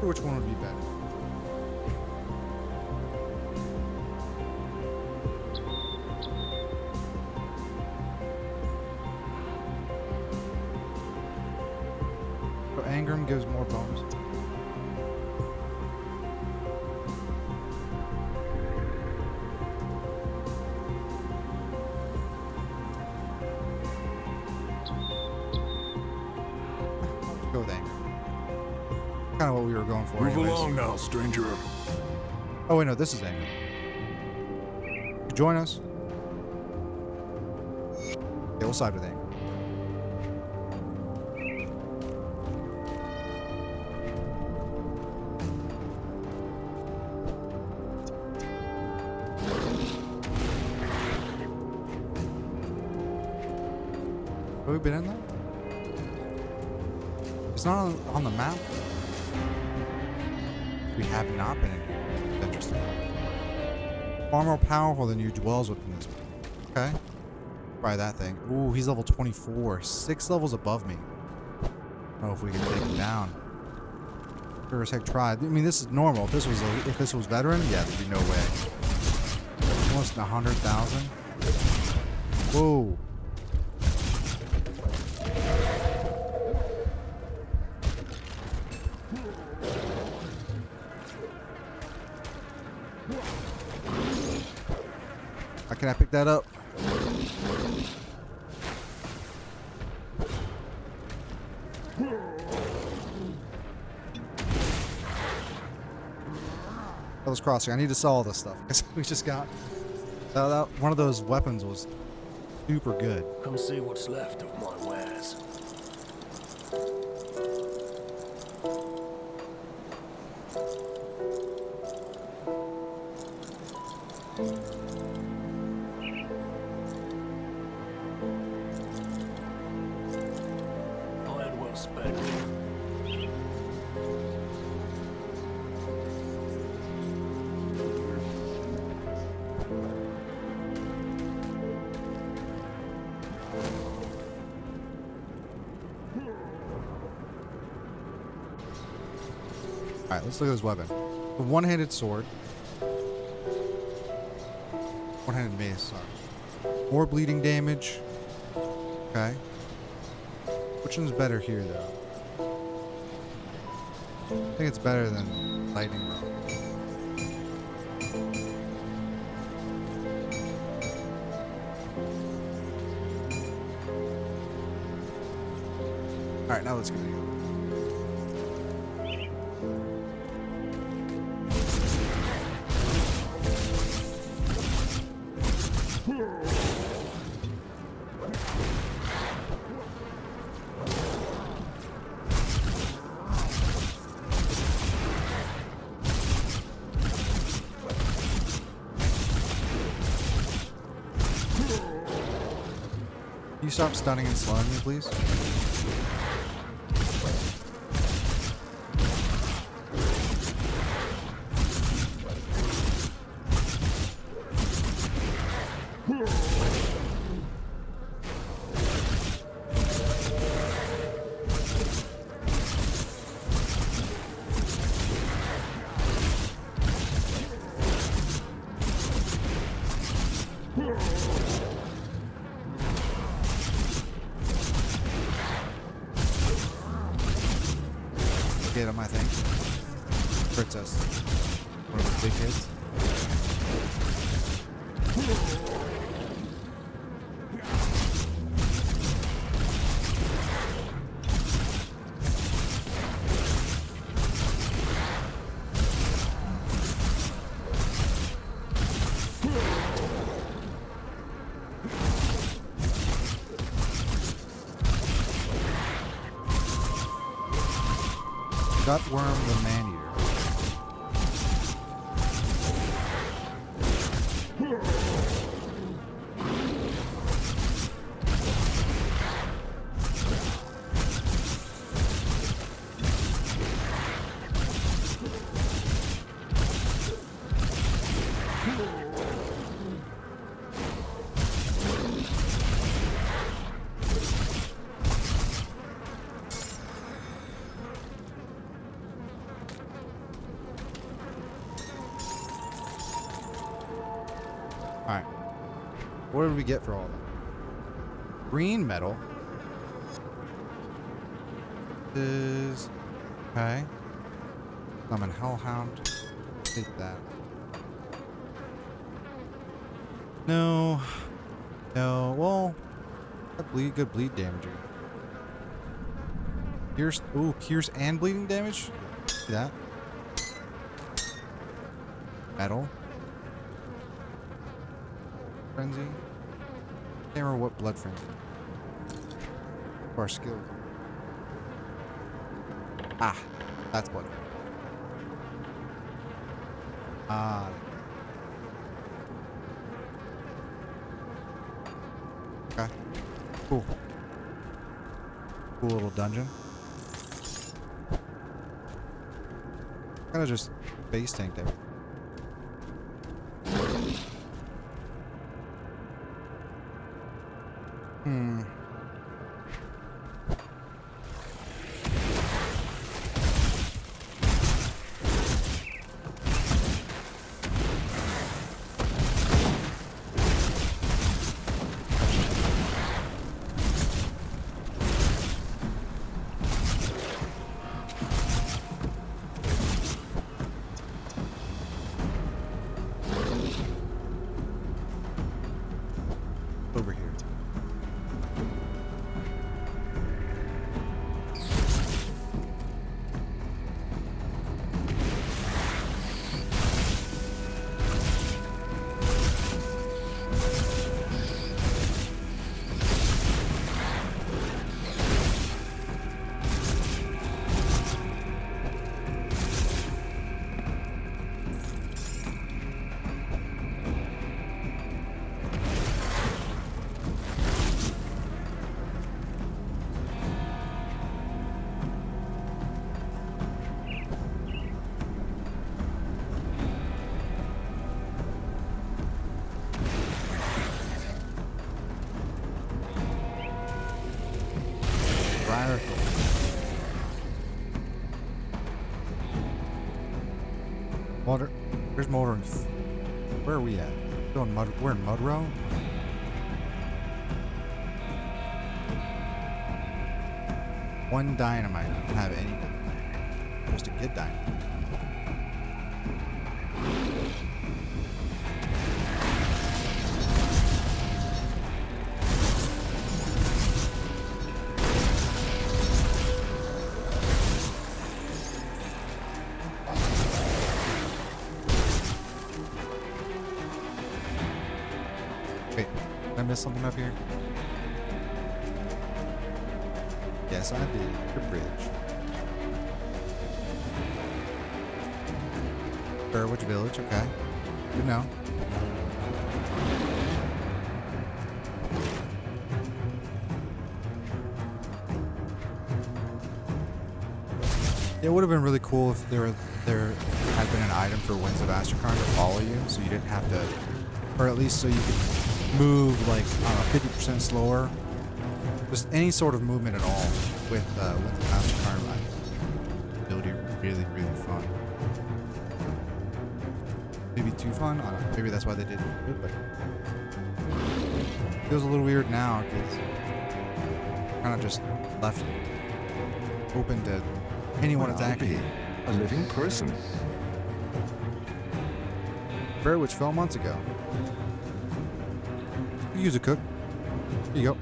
Speaker 1: Which one would be better? So Angram gives more bonus. Go with Angram. Kind of what we were going for.
Speaker 5: Move
Speaker 1: anyways.
Speaker 5: along now, stranger.
Speaker 1: Oh wait, no, this is Angram. Join us. Okay, we'll side with Angram. Have we been in there? It's not on the map. We have not been in here. Interesting. Far more powerful than you dwells within this. Okay. Try that thing. Ooh, he's level 24. 6 levels above me. I don't know if we can take him down. Sure as heck tried. I mean, this is normal. If this was veteran, yeah, there'd be no way. Almost 100,000. Whoa. How can I pick that up? Devil's Crossing. I need to sell all this stuff because we just got one of those weapons was super good.
Speaker 7: Come see what's left of my wares. Iron well spent.
Speaker 1: Alright, let's look at this weapon. The one-handed sword. One-handed mace, sorry. More bleeding damage. Okay. Which one's better here, though? I think it's better than lightning row. Alright, now let's get it. Can you stop stunning and slowing me, please? Get him, I think. Princess. One of those big hits. Gutworm the Man-Eater. Alright. What did we get for all of that? Green metal. Is... Okay. Summon Hellhound. Take that. No. No. Well, good bleed damage. Pierce. Ooh, pierce and bleeding damage? See that? Metal. Frenzy. Can't remember what blood frenzy. Or skill. Ah, that's blood. Ah. Okay. Cool. Cool little dungeon. Kind of just base tanked everything. Over here. Motor. There's motoring. Where are we at? Going mud. We're in Mudrow. One dynamite. I don't have any. Just a good dynamite. Wait, did I miss something up here? Yes, I did. The bridge. Burwood Village, okay. Good to know. It would have been really cool if there had been an item for Winds of Asterkarn to follow you, so you didn't have to, or at least so you could move like, I don't know, 50% slower. Just any sort of movement at all with Winds of Asterkarn. Ability really, really fun. Maybe too fun? I don't know. Maybe that's why they did it, but it feels a little weird now because kind of just left open to anyone attacking.
Speaker 4: A living person.
Speaker 1: Bear which fell months ago. You use a cook. Here you go.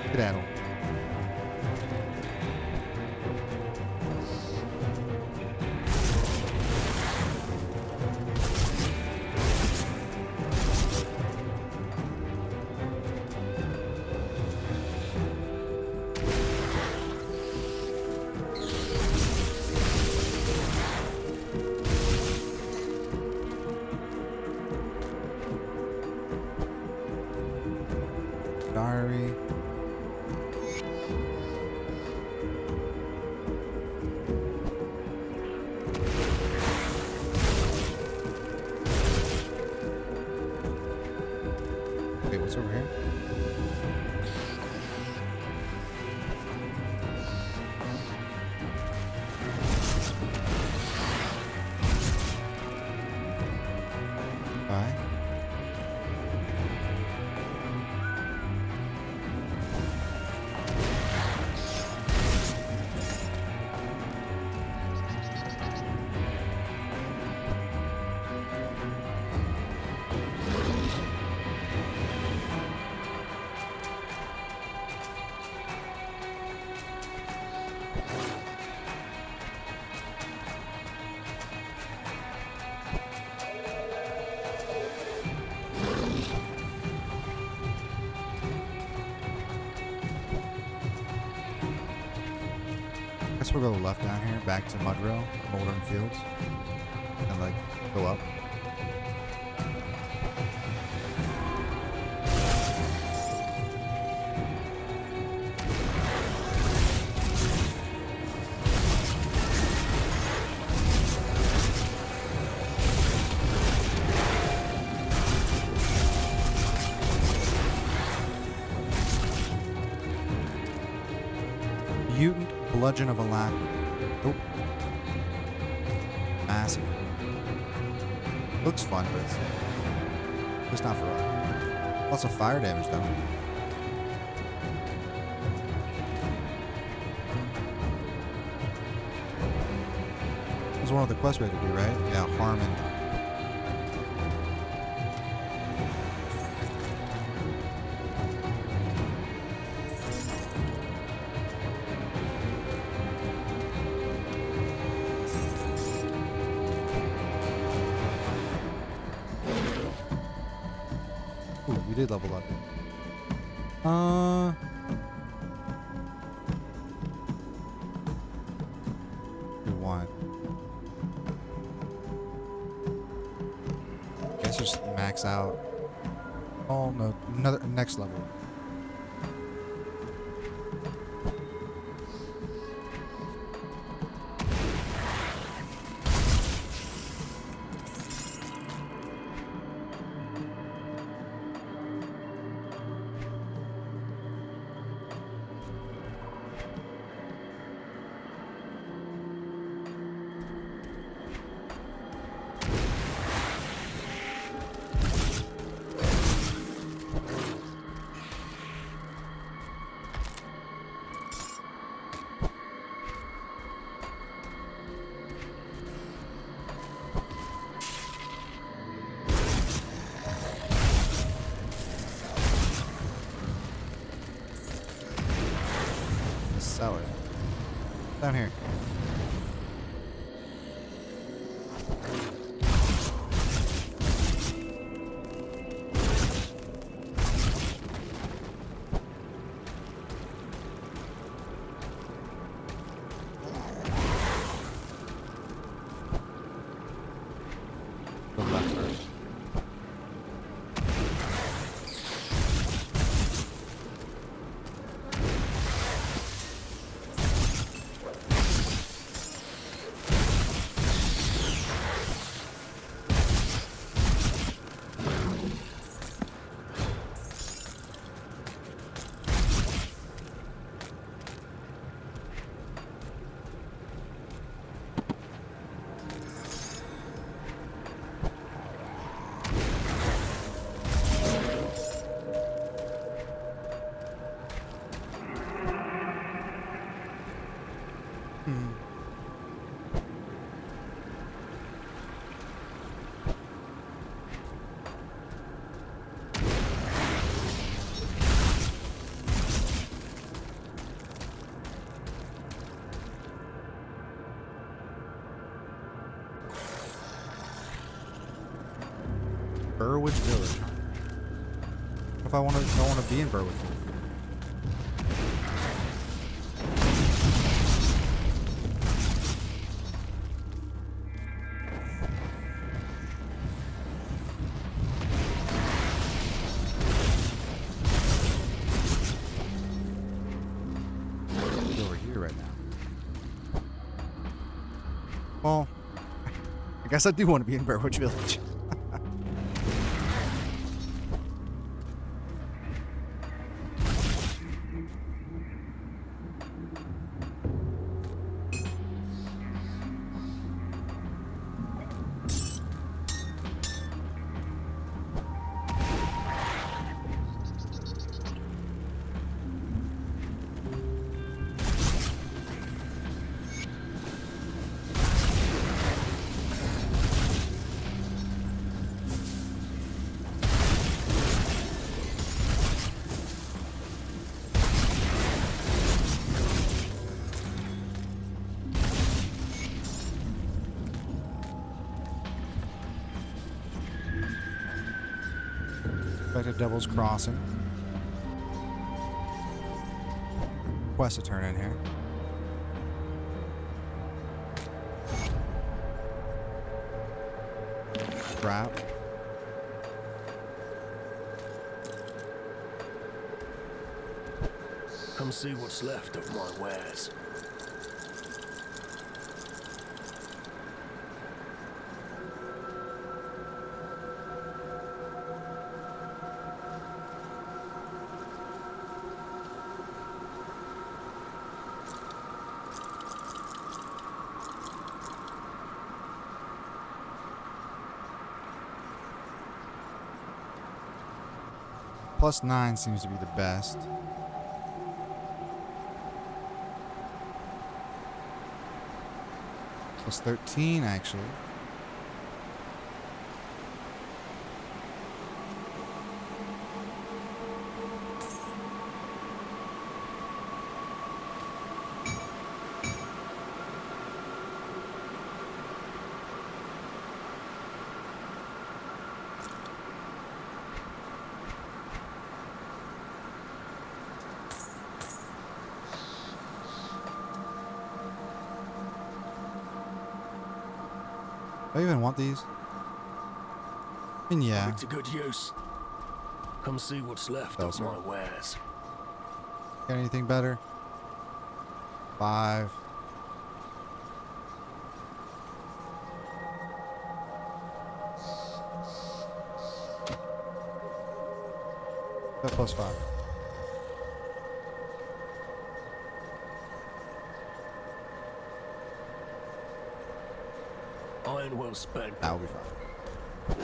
Speaker 1: Skedaddle. What's over here? Alright. Guess we'll go left down here, back to Mudrow, Moldern Fields, and like go up. Mutant Bludgeon of Alacrity. Oh. Massive. Looks fun, but it's not for us. Lots of fire damage, though. That was one of the quests we had to do, right? Yeah, Harmon. We did level up. We want. Guess just max out. Oh no, another next level. Cellar. Down here. Go left first. Burwich Village. What if I don't want to be in Burwich? It's over here right now. Well, I guess I do want to be in Burwich Village. Back to Devil's Crossing. Quest to turn in here. Crap.
Speaker 7: Come see what's left of my wares.
Speaker 1: +9 seems to be the best. +13 actually. Do I even want these? And yeah.
Speaker 7: Put it to good use. Come see what's left of my wares.
Speaker 1: Got anything better? 5. That +5.
Speaker 7: Iron well spent.
Speaker 1: That'll be fine.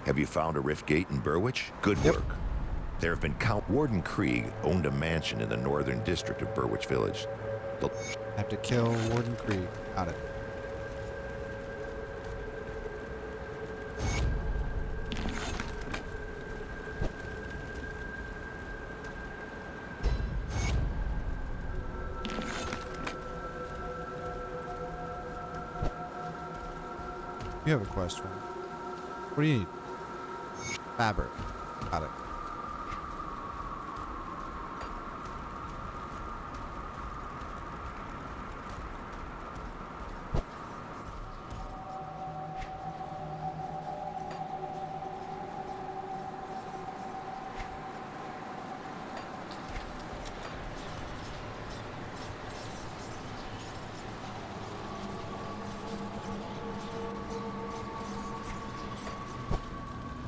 Speaker 2: Have you found a rift gate in Burwich? Good work. There have been Warden Krieg owned a mansion in the northern district of Burwich Village.
Speaker 1: I have to kill Warden Krieg. Got it. You have a quest for me. What do you need? Fabric. Got it.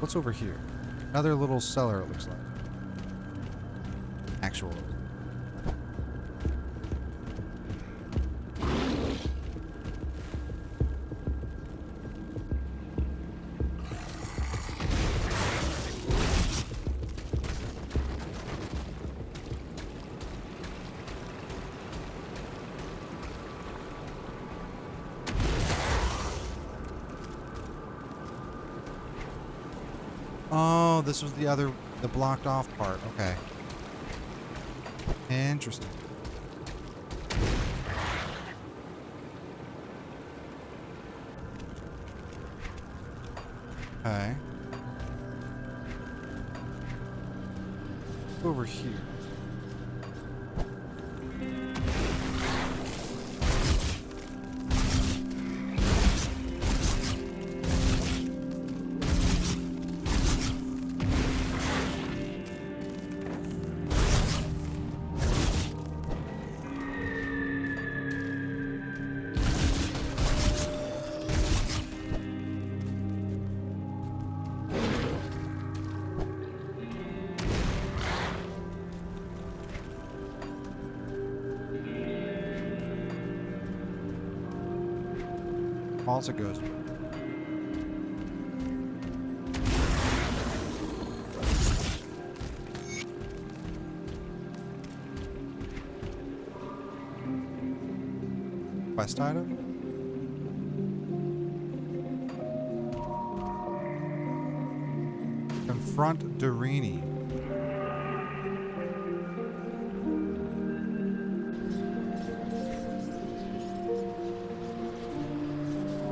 Speaker 1: What's over here? Another little cellar, it looks like. Actual. Oh, this was the blocked off part. Okay. Interesting. Okay. Over here. Also goes. Quest item? Confront Durini.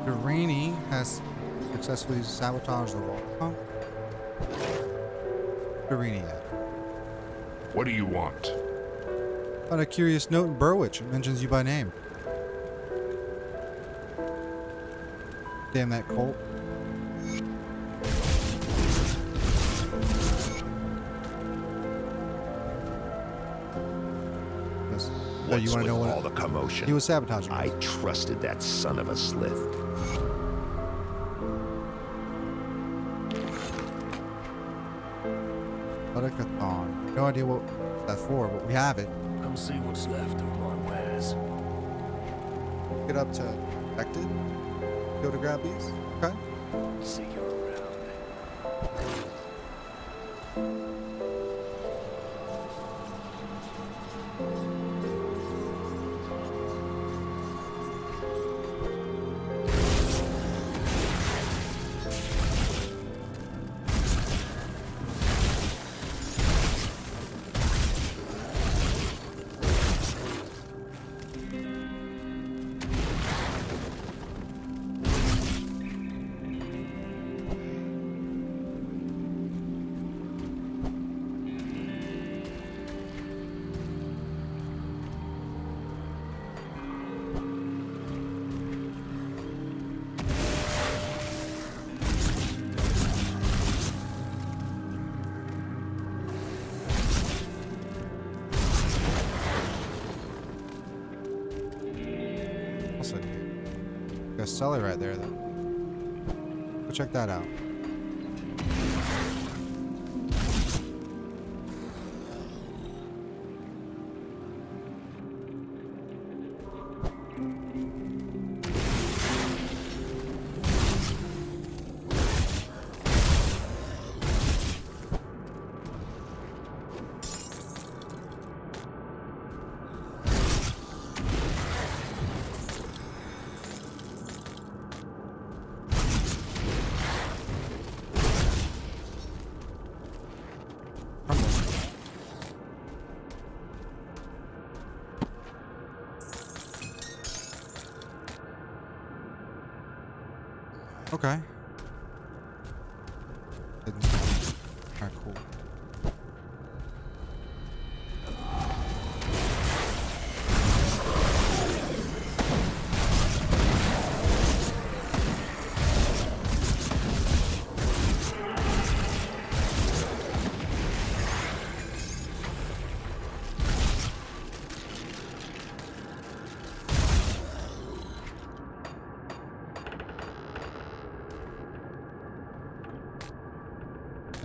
Speaker 1: Durini has Successfully sabotage the wall. Huh? Irene at?
Speaker 5: What do you want?
Speaker 1: Found a curious note in Burwich. It mentions you by name. Damn that Colt. Yes. Oh, you
Speaker 2: What's
Speaker 1: want to know
Speaker 2: with
Speaker 1: what?
Speaker 2: all the commotion?
Speaker 1: He was sabotaging us.
Speaker 2: I trusted that son of a slith.
Speaker 1: Asterkarn. No idea what that's for, but we have it.
Speaker 7: Come see what's left of my wares.
Speaker 1: Get up to affected. Go to grab these. Okay.
Speaker 7: See you around.
Speaker 1: Got a cellar right there, though. Go check that out. Okay. Alright, cool.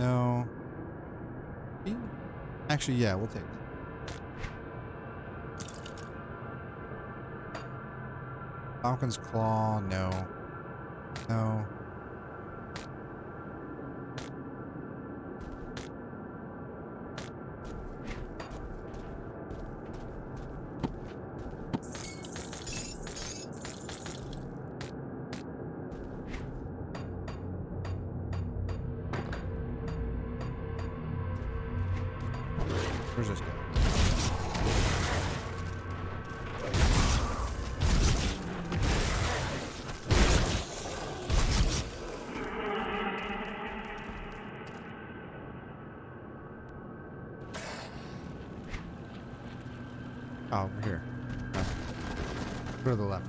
Speaker 1: No. Actually, yeah, we'll take that. Falcon's Claw, no. No. Where's this guy? Oh, over here. Okay. Go to the left.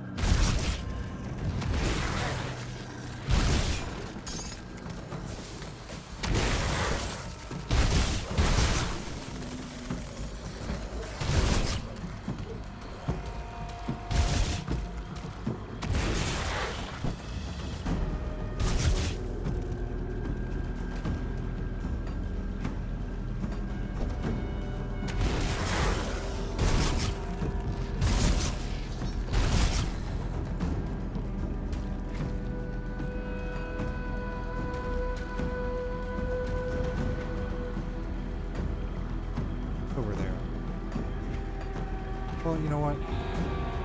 Speaker 1: Over there. Well, you know what?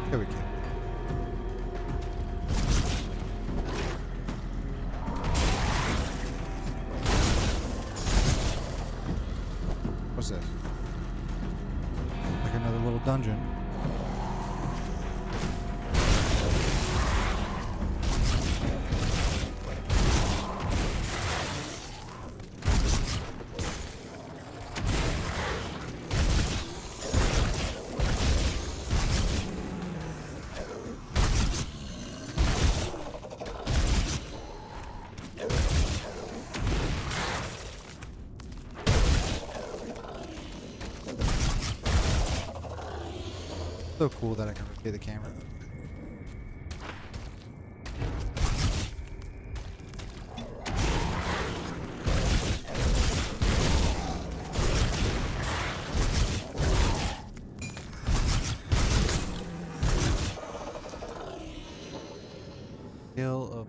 Speaker 1: Here we go. What's this? Like another little dungeon. So cool that I can rotate the camera. Hill of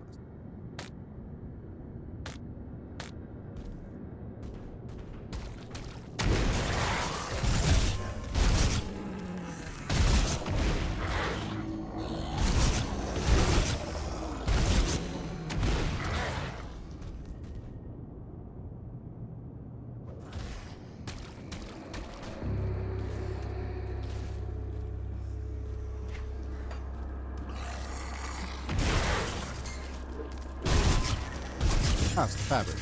Speaker 1: oh, it's the fabric.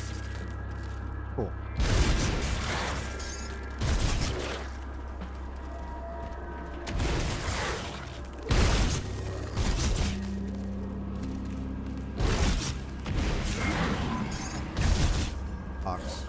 Speaker 1: Cool. Box.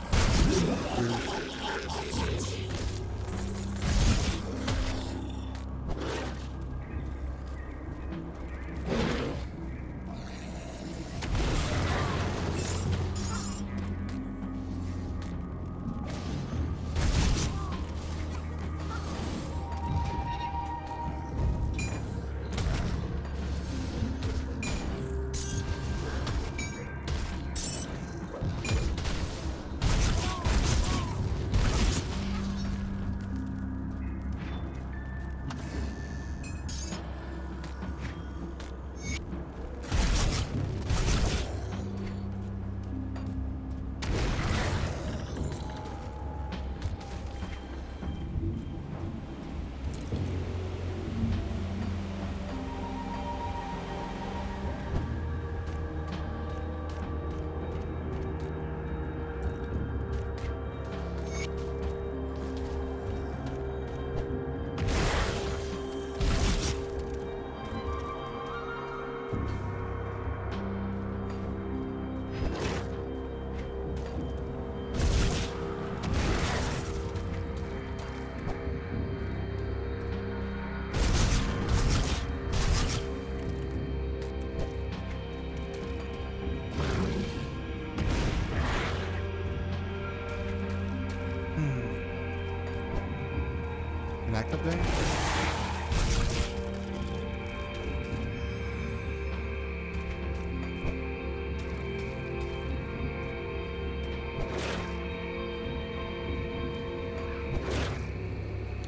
Speaker 1: Connect up there?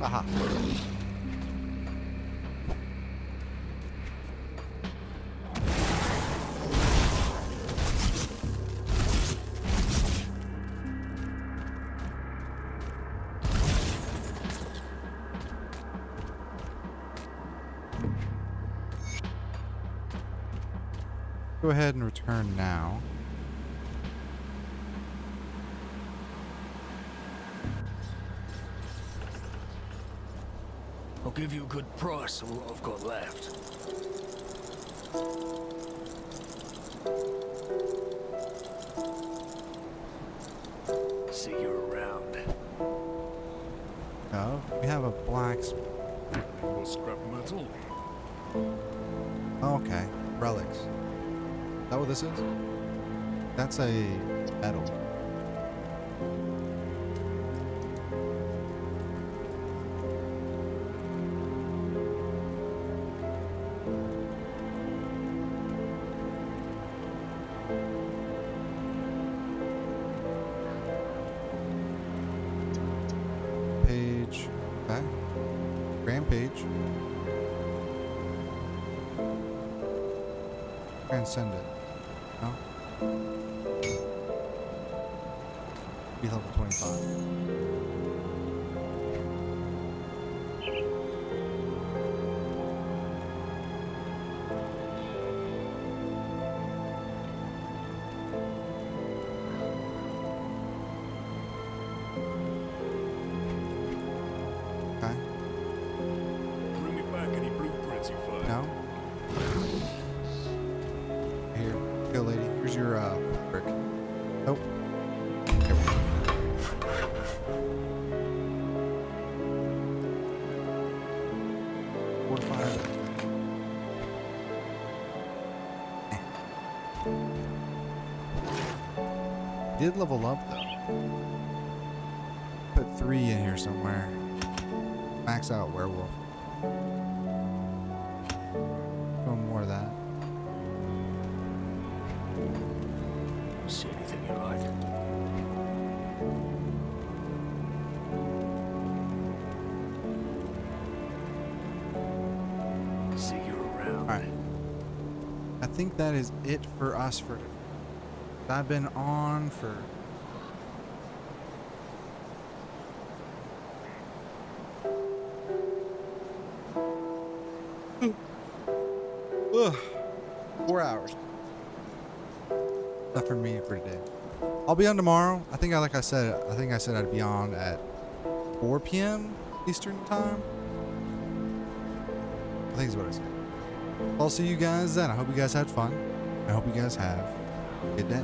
Speaker 1: Aha. Go ahead and return now.
Speaker 7: I'll give you a good price on what I've got left. See you around.
Speaker 1: Oh, we have a blacksmith.
Speaker 6: More scrap metal.
Speaker 1: Oh, okay. Relics. Is that what this is? That's a metal. Page. Okay. Rampage. Transcend it. No? Be level 25. Okay.
Speaker 6: Bring me back any blueprints you find.
Speaker 1: No? Here, go, lady. Here's your brick. Oh. There we go. did level up though. Put 3 in here somewhere. Max out werewolf. One more of that.
Speaker 7: See anything you like? See you around.
Speaker 1: Alright. I think that is it for us for today. I've been on for ugh, 4 hours. Enough for me for today. I'll be on tomorrow. I think I said I'd be on at 4 p.m. Eastern time. I think is what I said. I'll see you guys then. I hope you guys had fun. I hope you guys have a good day.